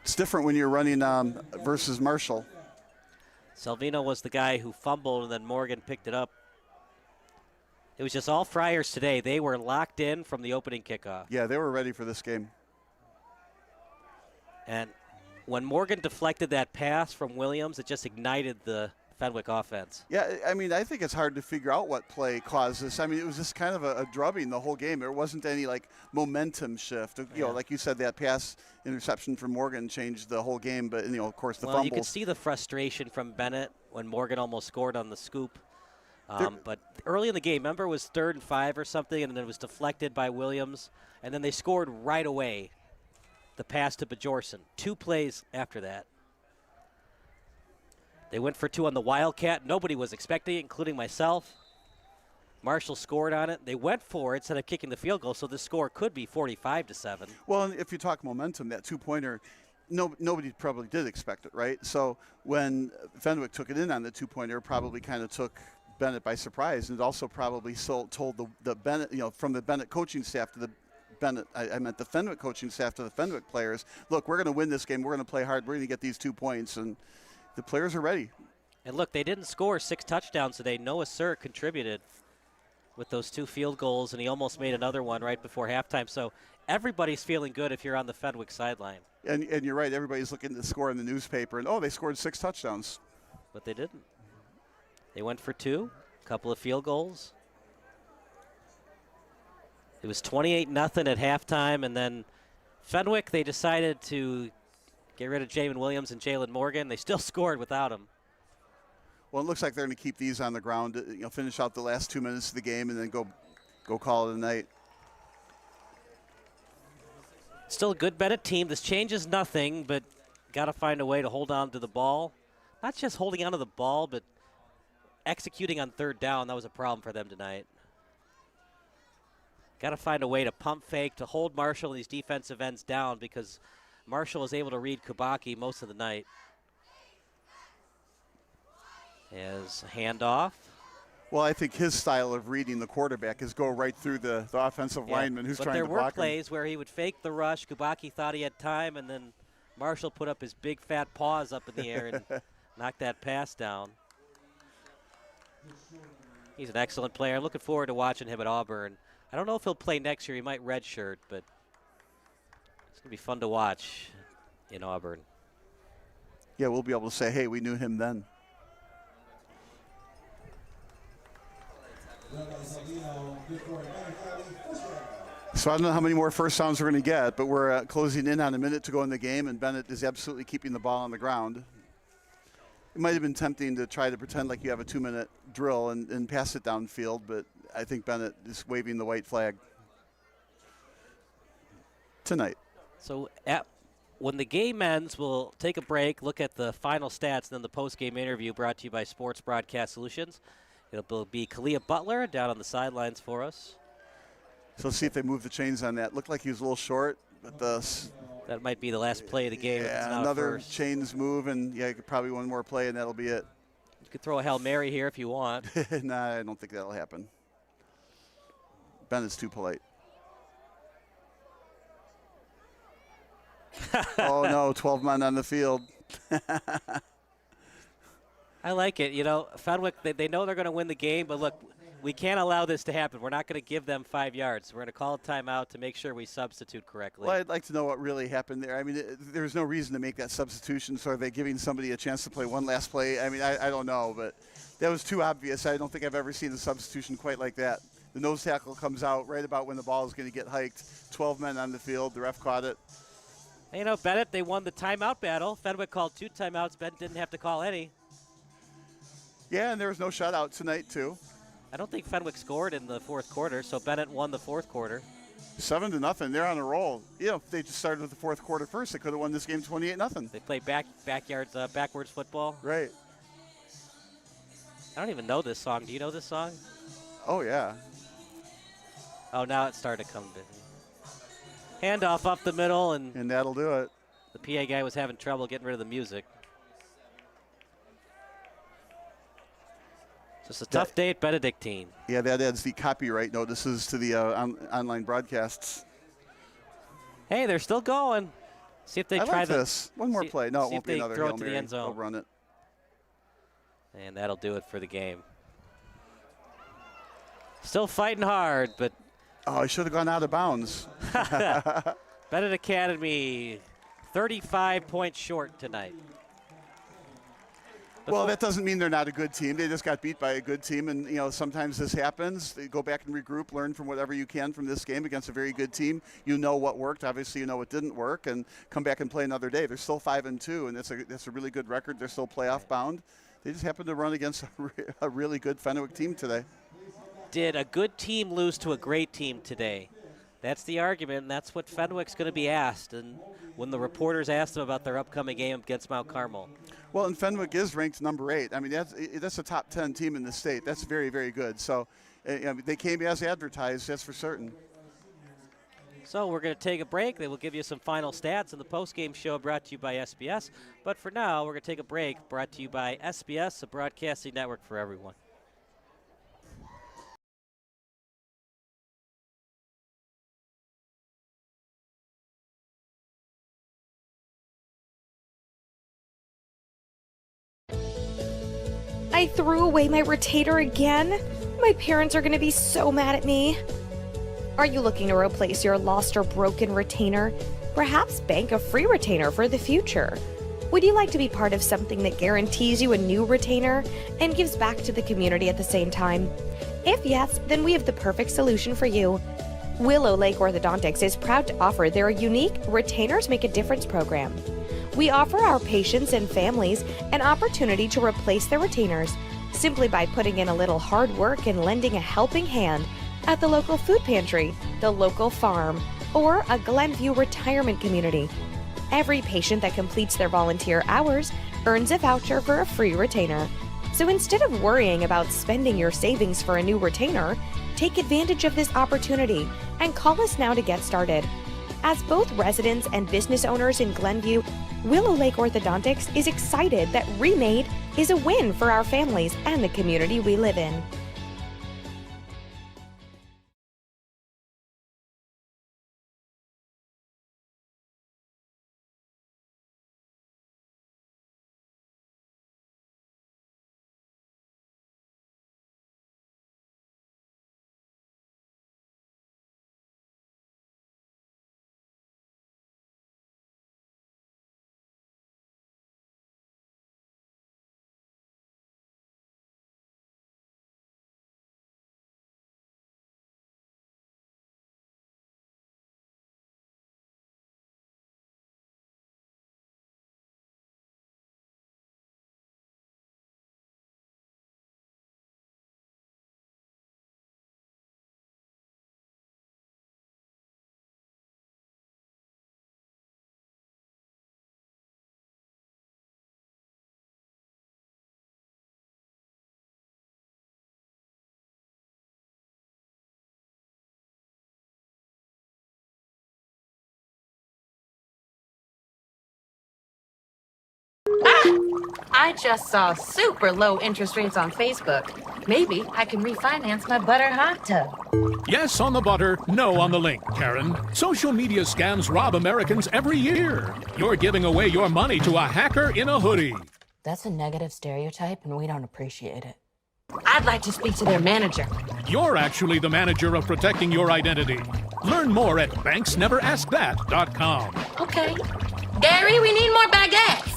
[SPEAKER 12] It's different when you're running versus Marshall.
[SPEAKER 11] Salvino was the guy who fumbled, and then Morgan picked it up. It was just all Friars today. They were locked in from the opening kickoff.
[SPEAKER 12] Yeah, they were ready for this game.
[SPEAKER 11] And when Morgan deflected that pass from Williams, it just ignited the Fenwick offense.
[SPEAKER 12] Yeah, I mean, I think it's hard to figure out what play caused this. I mean, it was just kind of a drubbing the whole game. There wasn't any, momentum shift. Like you said, that pass interception from Morgan changed the whole game. But, of course, the fumbles.
[SPEAKER 11] You could see the frustration from Benet when Morgan almost scored on the scoop. But early in the game, remember, it was 3rd and 5 or something, and then it was deflected by Williams. And then they scored right away. The pass to Bajorson. 2 plays after that. They went for 2 on the Wildcat. Nobody was expecting it, including myself. Marshall scored on it. They went for it instead of kicking the field goal, so the score could be 45-7.
[SPEAKER 12] Well, and if you talk momentum, that two-pointer, nobody probably did expect it, right? So when Fenwick took it in on the two-pointer, probably kind of took Benet by surprise, and it also probably told the Benet, from the Benet coaching staff to the the Fenwick coaching staff to the Fenwick players, look, we're going to win this game. We're going to play hard. We're going to get these 2 points, and the players are ready.
[SPEAKER 11] And look, they didn't score 6 touchdowns today. Noah Sir contributed with those 2 field goals, and he almost made another one right before halftime. So everybody's feeling good if you're on the Fenwick sideline.
[SPEAKER 12] And you're right. Everybody's looking at the score in the newspaper, and, they scored 6 touchdowns.
[SPEAKER 11] But they didn't. They went for 2, a couple of field goals. It was 28-0 at halftime, and then Fenwick, they decided to get rid of Jamin Williams and Jalen Morgan. They still scored without him.
[SPEAKER 12] Well, it looks like they're going to keep these on the ground, finish out the last 2 minutes of the game, and then go call it a night.
[SPEAKER 11] Still a good Benet team. This changes nothing, but got to find a way to hold on to the ball. Not just holding on to the ball, but executing on third down. That was a problem for them tonight. Got to find a way to pump fake, to hold Marshall and these defensive ends down, because Marshall was able to read Kubaki most of the night. As a handoff.
[SPEAKER 12] Well, I think his style of reading the quarterback is go right through the offensive lineman who's trying to block him.
[SPEAKER 11] But there were plays where he would fake the rush. Kubaki thought he had time, and then Marshall put up his big fat paws up in the air and knocked that pass down. He's an excellent player. I'm looking forward to watching him at Auburn. I don't know if he'll play next year. He might redshirt, but it's going to be fun to watch in Auburn.
[SPEAKER 12] Yeah, we'll be able to say, hey, we knew him then. So I don't know how many more first downs we're going to get, but we're closing in on a minute to go in the game, and Benet is absolutely keeping the ball on the ground. It might have been tempting to try to pretend like you have a 2-minute drill and pass it downfield, but I think Benet is waving the white flag tonight.
[SPEAKER 11] So when the game ends, we'll take a break, look at the final stats, and then the post-game interview brought to you by Sports Broadcast Solutions. It'll be Kalia Butler down on the sidelines for us.
[SPEAKER 12] So let's see if they move the chains on that. Looked like he was a little short, but
[SPEAKER 11] that might be the last play of the game.
[SPEAKER 12] Yeah, another chains move, and probably one more play, and that'll be it.
[SPEAKER 11] You could throw a Hail Mary here if you want.
[SPEAKER 12] Nah, I don't think that'll happen. Bennett's too polite. Oh, no, 12 men on the field.
[SPEAKER 11] I like it. Fenwick, they know they're going to win the game, but look, we can't allow this to happen. We're not going to give them 5 yards. We're going to call a timeout to make sure we substitute correctly.
[SPEAKER 12] Well, I'd like to know what really happened there. I mean, there's no reason to make that substitution, so are they giving somebody a chance to play one last play? I mean, I don't know, but that was too obvious. I don't think I've ever seen a substitution quite like that. The nose tackle comes out right about when the ball is going to get hiked. 12 men on the field. The ref caught it.
[SPEAKER 11] Benet, they won the timeout battle. Fenwick called 2 timeouts. Benet didn't have to call any.
[SPEAKER 12] Yeah, and there was no shutout tonight, too.
[SPEAKER 11] I don't think Fenwick scored in the fourth quarter, so Benet won the fourth quarter.
[SPEAKER 12] 7-0. They're on a roll. If they just started with the fourth quarter first, they could have won this game 28-0.
[SPEAKER 11] They play backwards football.
[SPEAKER 12] Right.
[SPEAKER 11] I don't even know this song. Do you know this song?
[SPEAKER 12] Oh, yeah.
[SPEAKER 11] Oh, now it started to come busy. Handoff up the middle,
[SPEAKER 12] and that'll do it.
[SPEAKER 11] The PA guy was having trouble getting rid of the music. Just a tough day at Benedictine.
[SPEAKER 12] Yeah, that adds the copyright notices to the online broadcasts.
[SPEAKER 11] Hey, they're still going. See if they try
[SPEAKER 12] this. One more play. No, it won't be another Hail Mary.
[SPEAKER 11] The end zone.
[SPEAKER 12] They'll run it.
[SPEAKER 11] And that'll do it for the game. Still fighting hard, but...
[SPEAKER 12] Oh, I should have gone out of bounds.
[SPEAKER 11] Benet Academy, 35 points short tonight.
[SPEAKER 12] Well, that doesn't mean they're not a good team. They just got beat by a good team, and sometimes this happens. They go back and regroup, learn from whatever you can from this game against a very good team. You know what worked. Obviously, you know what didn't work, and come back and play another day. They're still 5-2, and that's a really good record. They're still playoff bound. They just happened to run against a really good Fenwick team today.
[SPEAKER 11] Did a good team lose to a great team today? That's the argument, and that's what Fenwick's going to be asked. And when the reporters asked them about their upcoming game against Mount Carmel.
[SPEAKER 12] Well, and Fenwick is ranked number 8. I mean, that's a top 10 team in the state. That's very, very good. So They came as advertised, that's for certain.
[SPEAKER 11] So we're going to take a break. They will give you some final stats in the postgame show brought to you by SBS. But for now, we're going to take a break brought to you by SBS, a broadcasting network for everyone.
[SPEAKER 6] I threw away my retainer again? My parents are going to be so mad at me. Are you looking to replace your lost or broken retainer? Perhaps bank a free retainer for the future. Would you like to be part of something that guarantees you a new retainer and gives back to the community at the same time? If yes, then we have the perfect solution for you. Willow Lake Orthodontics is proud to offer their unique Retainers Make a Difference program. We offer our patients and families an opportunity to replace their retainers simply by putting in a little hard work and lending a helping hand at the local food pantry, the local farm, or a Glenview retirement community. Every patient that completes their volunteer hours earns a voucher for a free retainer. So instead of worrying about spending your savings for a new retainer, take advantage of this opportunity and call us now to get started. As both residents and business owners in Glenview, Willow Lake Orthodontics is excited that Remade is a win for our families and the community we live in.
[SPEAKER 1] I just saw super low interest rates on Facebook. Maybe I can refinance my butter hot tub.
[SPEAKER 9] Yes on the butter, no on the link, Karen. Social media scams rob Americans every year. You're giving away your money to a hacker in a hoodie.
[SPEAKER 1] That's a negative stereotype, and we don't appreciate it. I'd like to speak to their manager.
[SPEAKER 9] You're actually the manager of protecting your identity. Learn more at banksneveraskthat.com.
[SPEAKER 1] Okay. Gary, we need more baguettes.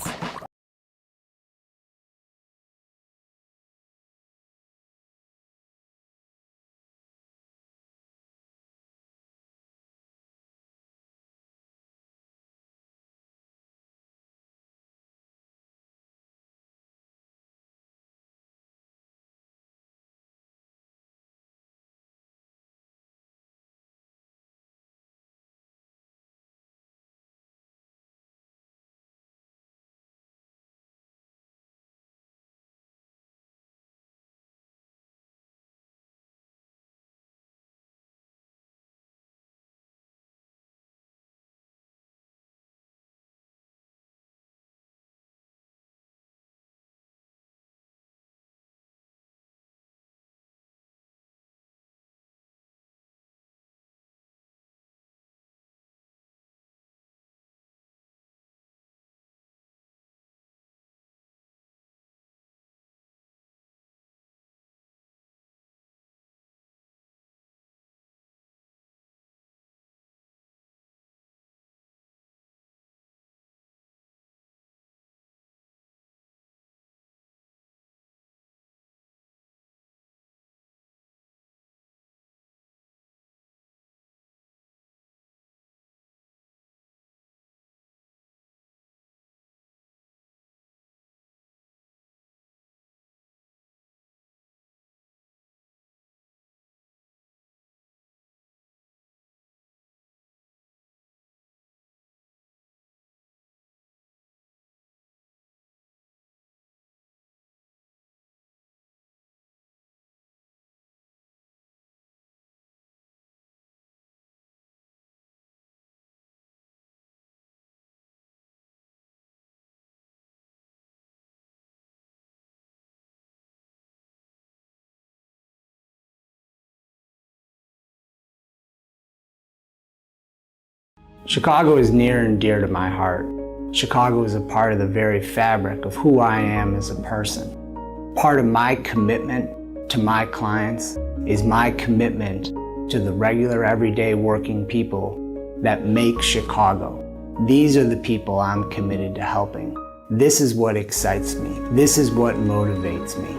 [SPEAKER 10] Chicago is near and dear to my heart. Chicago is a part of the very fabric of who I am as a person. Part of my commitment to my clients is my commitment to the regular, everyday working people that make Chicago. These are the people I'm committed to helping. This is what excites me. This is what motivates me.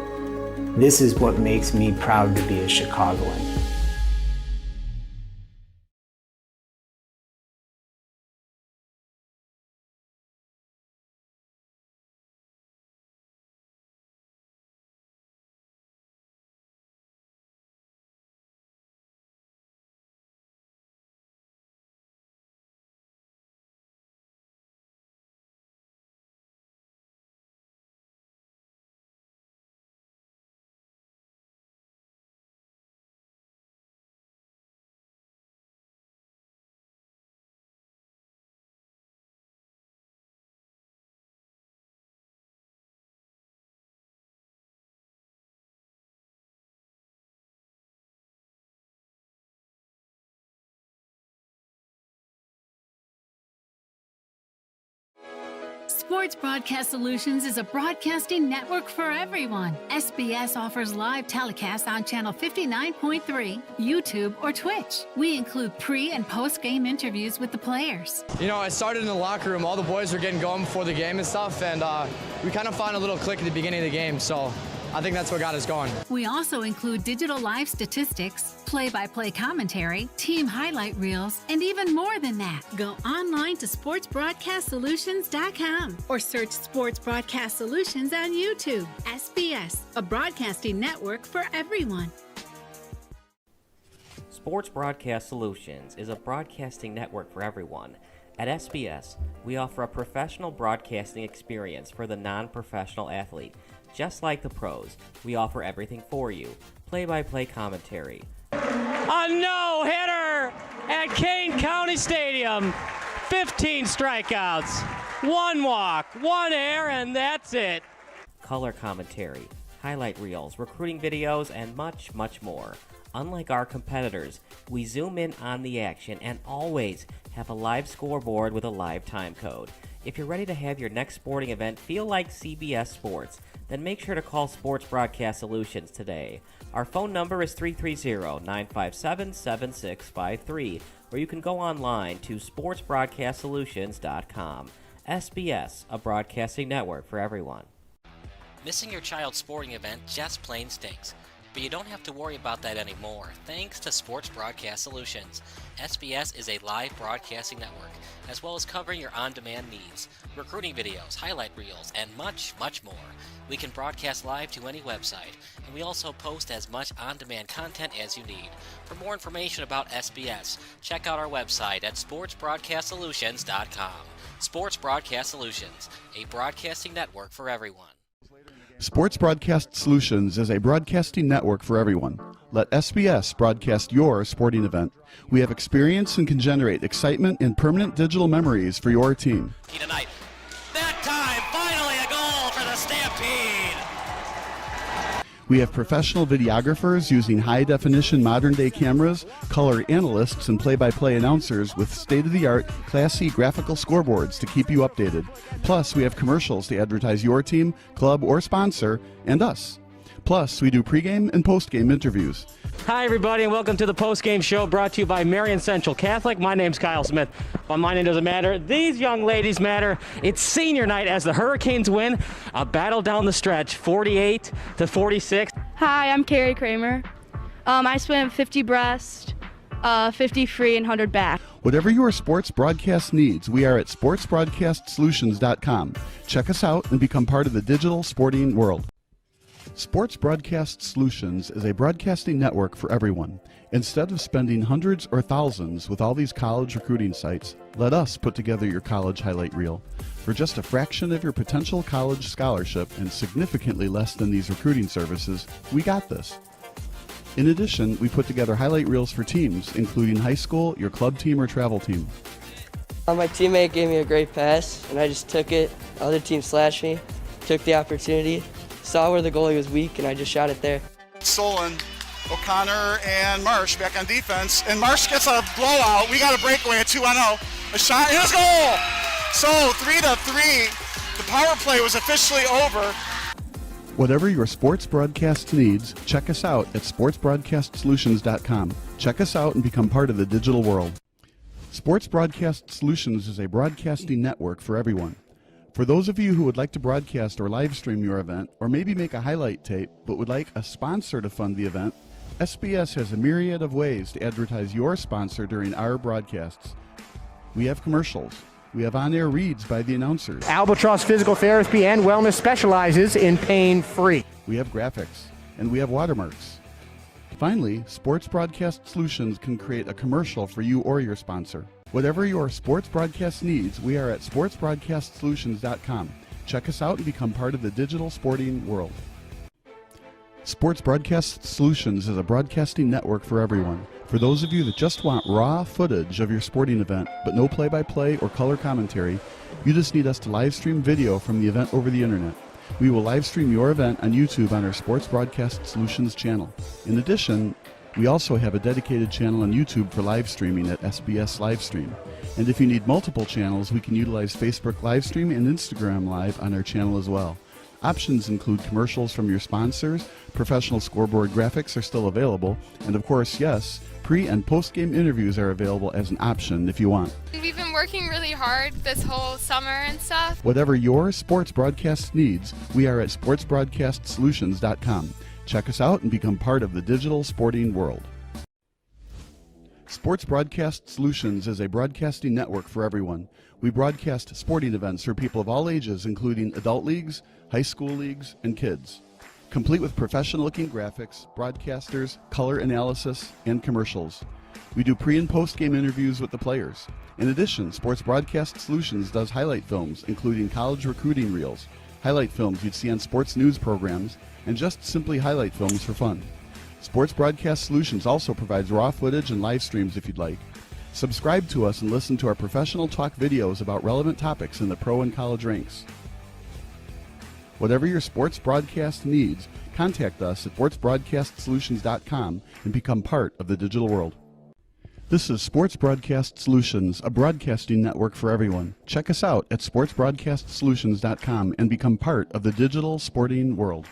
[SPEAKER 10] This is what makes me proud to be a Chicagoan.
[SPEAKER 2] Sports Broadcast Solutions is a broadcasting network for everyone. SBS offers live telecasts on channel 59.3, YouTube, or Twitch. We include pre- and post-game interviews with the players.
[SPEAKER 3] You know, I started in the locker room. All the boys were getting going before the game and stuff, and we kind of found a little click at the beginning of the game, so I think that's what got us going.
[SPEAKER 2] We also include digital live statistics, play-by-play commentary, team highlight reels, and even more than that. Go online to sportsbroadcastsolutions.com or search Sports Broadcast Solutions on YouTube. SBS, a broadcasting network for everyone.
[SPEAKER 17] Sports Broadcast Solutions is a broadcasting network for everyone. At SBS, we offer a professional broadcasting experience for the non-professional athlete. Just like the pros, we offer everything for you. Play-by-play commentary.
[SPEAKER 5] A no-hitter at Kane County Stadium. 15 strikeouts, 1 walk, 1 error, and that's it.
[SPEAKER 17] Color commentary, highlight reels, recruiting videos, and much, much more. Unlike our competitors, we zoom in on the action and always have a live scoreboard with a live time code. If you're ready to have your next sporting event feel like CBS Sports, then make sure to call Sports Broadcast Solutions today. Our phone number is 330-957-7653, or you can go online to sportsbroadcastsolutions.com. SBS, a broadcasting network for everyone.
[SPEAKER 19] Missing your child's sporting event just plain stinks. But you don't have to worry about that anymore, thanks to Sports Broadcast Solutions. SBS is a live broadcasting network, as well as covering your on-demand needs, recruiting videos, highlight reels, and much, much more. We can broadcast live to any website, and we also post as much on-demand content as you need. For more information about SBS, check out our website at sportsbroadcastsolutions.com. Sports Broadcast Solutions, a broadcasting network for everyone.
[SPEAKER 8] Sports Broadcast Solutions is a broadcasting network for everyone. Let SBS broadcast your sporting event. We have experience and can generate excitement and permanent digital memories for your team.
[SPEAKER 19] Tonight. That time, finally a goal for the Stampede!
[SPEAKER 8] We have professional videographers using high-definition modern-day cameras, color analysts, and play-by-play announcers with state-of-the-art, classy graphical scoreboards to keep you updated. Plus, we have commercials to advertise your team, club, or sponsor, and us. Plus, we do pregame and postgame interviews.
[SPEAKER 5] Hi, everybody, and welcome to the Postgame Show brought to you by Marion Central Catholic. My name's Kyle Smith. But my name doesn't matter. These young ladies matter. It's senior night as the Hurricanes win a battle down the stretch, 48-46.
[SPEAKER 20] Hi, I'm Carrie Kramer. I swim 50 breast, 50 free, and 100 back.
[SPEAKER 8] Whatever your sports broadcast needs, we are at sportsbroadcastsolutions.com. Check us out and become part of the digital sporting world. Sports Broadcast Solutions is a broadcasting network for everyone. Instead of spending hundreds or thousands with all these college recruiting sites, let us put together your college highlight reel. For just a fraction of your potential college scholarship and significantly less than these recruiting services, we got this. In addition, we put together highlight reels for teams, including high school, your club team, or travel team.
[SPEAKER 21] My teammate gave me a great pass, and I just took it. The other team slashed me, took the opportunity, saw where the goalie was weak, and I just shot it there.
[SPEAKER 27] Solon O'Connor and Marsh back on defense. And Marsh gets a blowout. We got a breakaway at 2-0. A shot, and a goal! So 3-3. The power play was officially over.
[SPEAKER 8] Whatever your sports broadcast needs, check us out at sportsbroadcastsolutions.com. Check us out and become part of the digital world. Sports Broadcast Solutions is a broadcasting network for everyone. For those of you who would like to broadcast or live stream your event, or maybe make a highlight tape, but would like a sponsor to fund the event, SBS has a myriad of ways to advertise your sponsor during our broadcasts. We have commercials. We have on-air reads by the announcers.
[SPEAKER 4] Albatross Physical Therapy and Wellness specializes in pain-free.
[SPEAKER 8] We have graphics, and we have watermarks. Finally, Sports Broadcast Solutions can create a commercial for you or your sponsor. Whatever your sports broadcast needs, we are at sportsbroadcastsolutions.com. Check us out and become part of the digital sporting world. Sports Broadcast Solutions is a broadcasting network for everyone. For those of you that just want raw footage of your sporting event, but no play-by-play or color commentary, you just need us to live stream video from the event over the internet. We will live stream your event on YouTube on our Sports Broadcast Solutions channel. In addition, we also have a dedicated channel on YouTube for live streaming at SBS Livestream. And if you need multiple channels, we can utilize Facebook Livestream and Instagram Live on our channel as well. Options include commercials from your sponsors, professional scoreboard graphics are still available, and of course, yes, pre- and post-game interviews are available as an option if you want.
[SPEAKER 13] We've been working really hard this whole summer and stuff.
[SPEAKER 8] Whatever your sports broadcast needs, we are at sportsbroadcastsolutions.com. Check us out and become part of the digital sporting world. Sports Broadcast Solutions is a broadcasting network for everyone. We broadcast sporting events for people of all ages, including adult leagues, high school leagues, and kids. Complete with professional-looking graphics, broadcasters, color analysis, and commercials. We do pre- and post-game interviews with the players. In addition, Sports Broadcast Solutions does highlight films, including college recruiting reels, highlight films you'd see on sports news programs, and just simply highlight films for fun. Sports Broadcast Solutions also provides raw footage and live streams if you'd like. Subscribe to us and listen to our professional talk videos about relevant topics in the pro and college ranks. Whatever your sports broadcast needs, contact us at sportsbroadcastsolutions.com and become part of the digital world. This is Sports Broadcast Solutions, a broadcasting network for everyone. Check us out at sportsbroadcastsolutions.com and become part of the digital sporting world.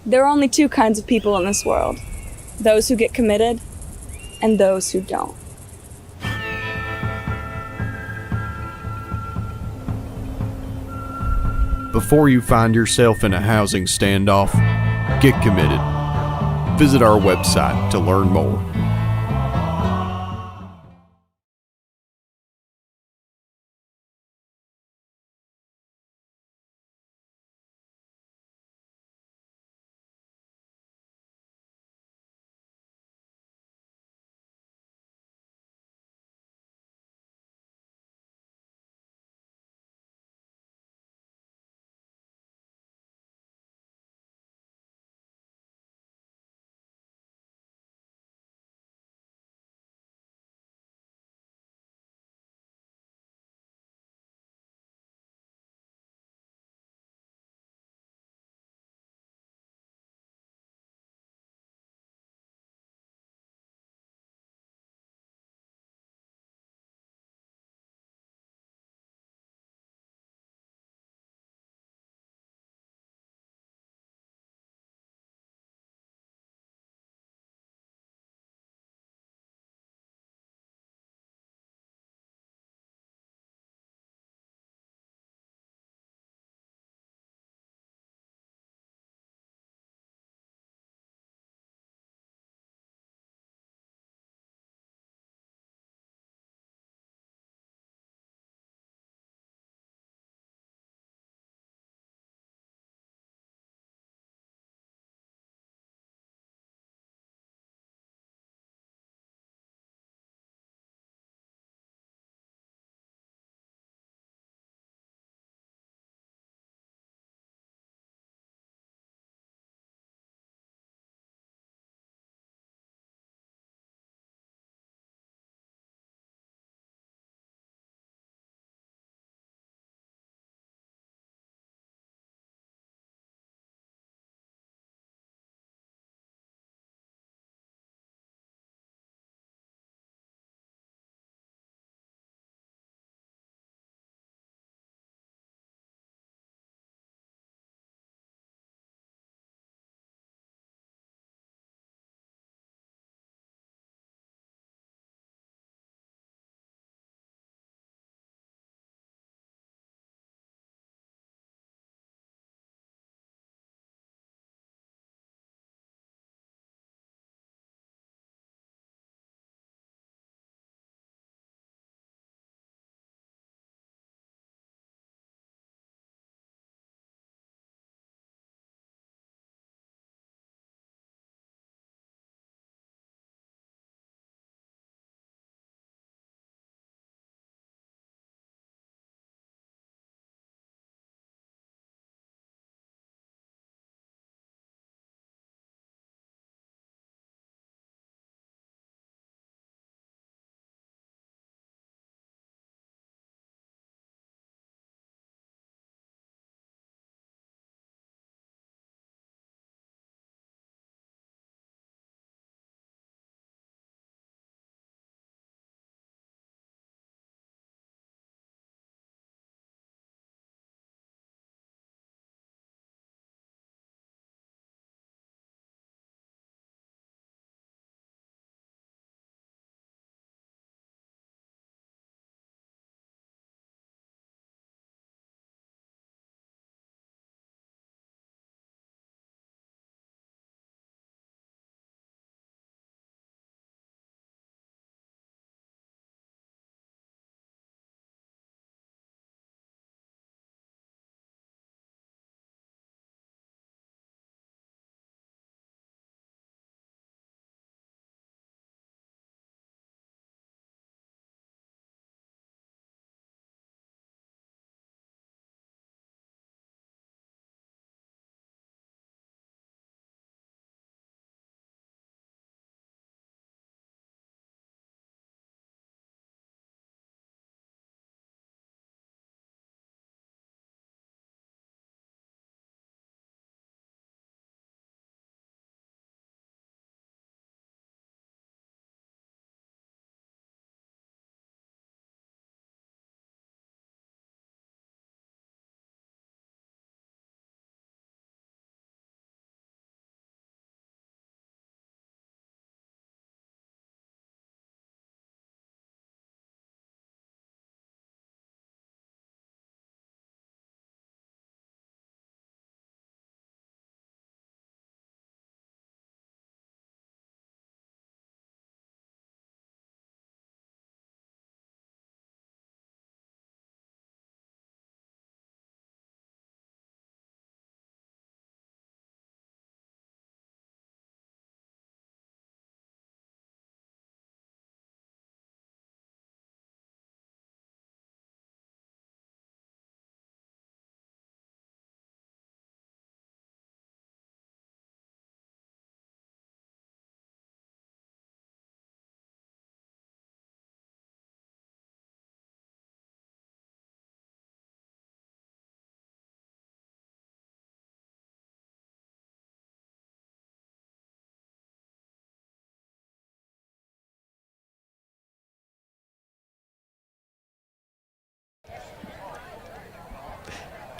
[SPEAKER 14] There are only two kinds of people in this world. Those who get committed and those who don't.
[SPEAKER 22] Before you find yourself in a housing standoff, get committed. Visit our website to learn more.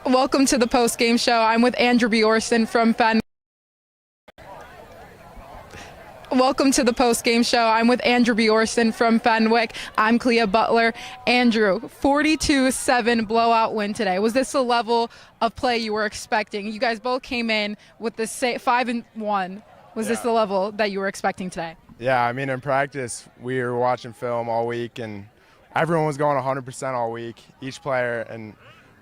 [SPEAKER 7] Welcome to the Postgame Show. I'm with Andrew Bjorson from Fenwick. Welcome to the Postgame Show. I'm with Andrew Bjorson from Fenwick. I'm Clea Butler. Andrew, 42-7 blowout win today. Was this the level of play you were expecting? You guys both came in with the 5-1. Was this the level that you were expecting today?
[SPEAKER 16] Yeah, I mean, in practice, we were watching film all week, and everyone was going 100% all week, each player. And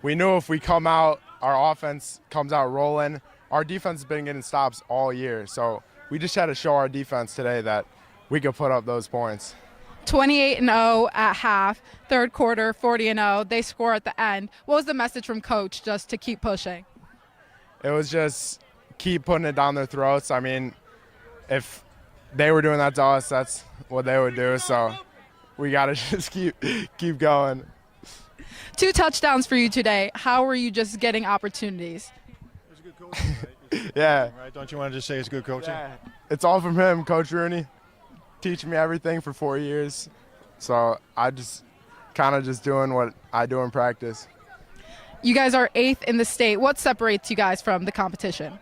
[SPEAKER 16] we knew if we come out, our offense comes out rolling. Our defense has been getting stops all year, so we just had to show our defense today that we could put up those points.
[SPEAKER 7] 28-0 at half, third quarter, 40-0. They score at the end. What was the message from Coach just to keep pushing?
[SPEAKER 16] It was just keep putting it down their throats. I mean, if they were doing that to us, that's what they would do. So we got to just keep going.
[SPEAKER 7] 2 touchdowns for you today. How are you just getting opportunities?
[SPEAKER 18] It's a good coaching, right?
[SPEAKER 16] Yeah.
[SPEAKER 18] Right? Don't you want to just say it's good coaching?
[SPEAKER 16] Yeah. It's all from him, Coach Rooney, teaching me everything for 4 years. So I just kind of just doing what I do in practice.
[SPEAKER 7] You guys are 8th in the state. What separates you guys from the competition?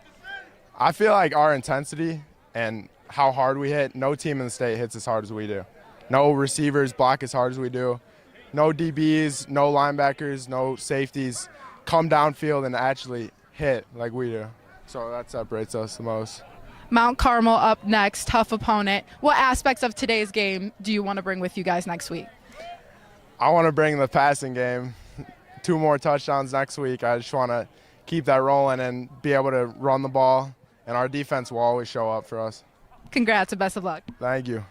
[SPEAKER 16] I feel like our intensity and how hard we hit. No team in the state hits as hard as we do. No receivers block as hard as we do. No DBs, no linebackers, no safeties come downfield and actually hit like we do. So that separates us the most.
[SPEAKER 7] Mount Carmel up next, tough opponent. What aspects of today's game do you want to bring with you guys next week?
[SPEAKER 16] I want to bring the passing game. 2 more touchdowns next week. I just want to keep that rolling and be able to run the ball, and our defense will always show up for us.
[SPEAKER 7] Congrats and best of luck.
[SPEAKER 16] Thank you.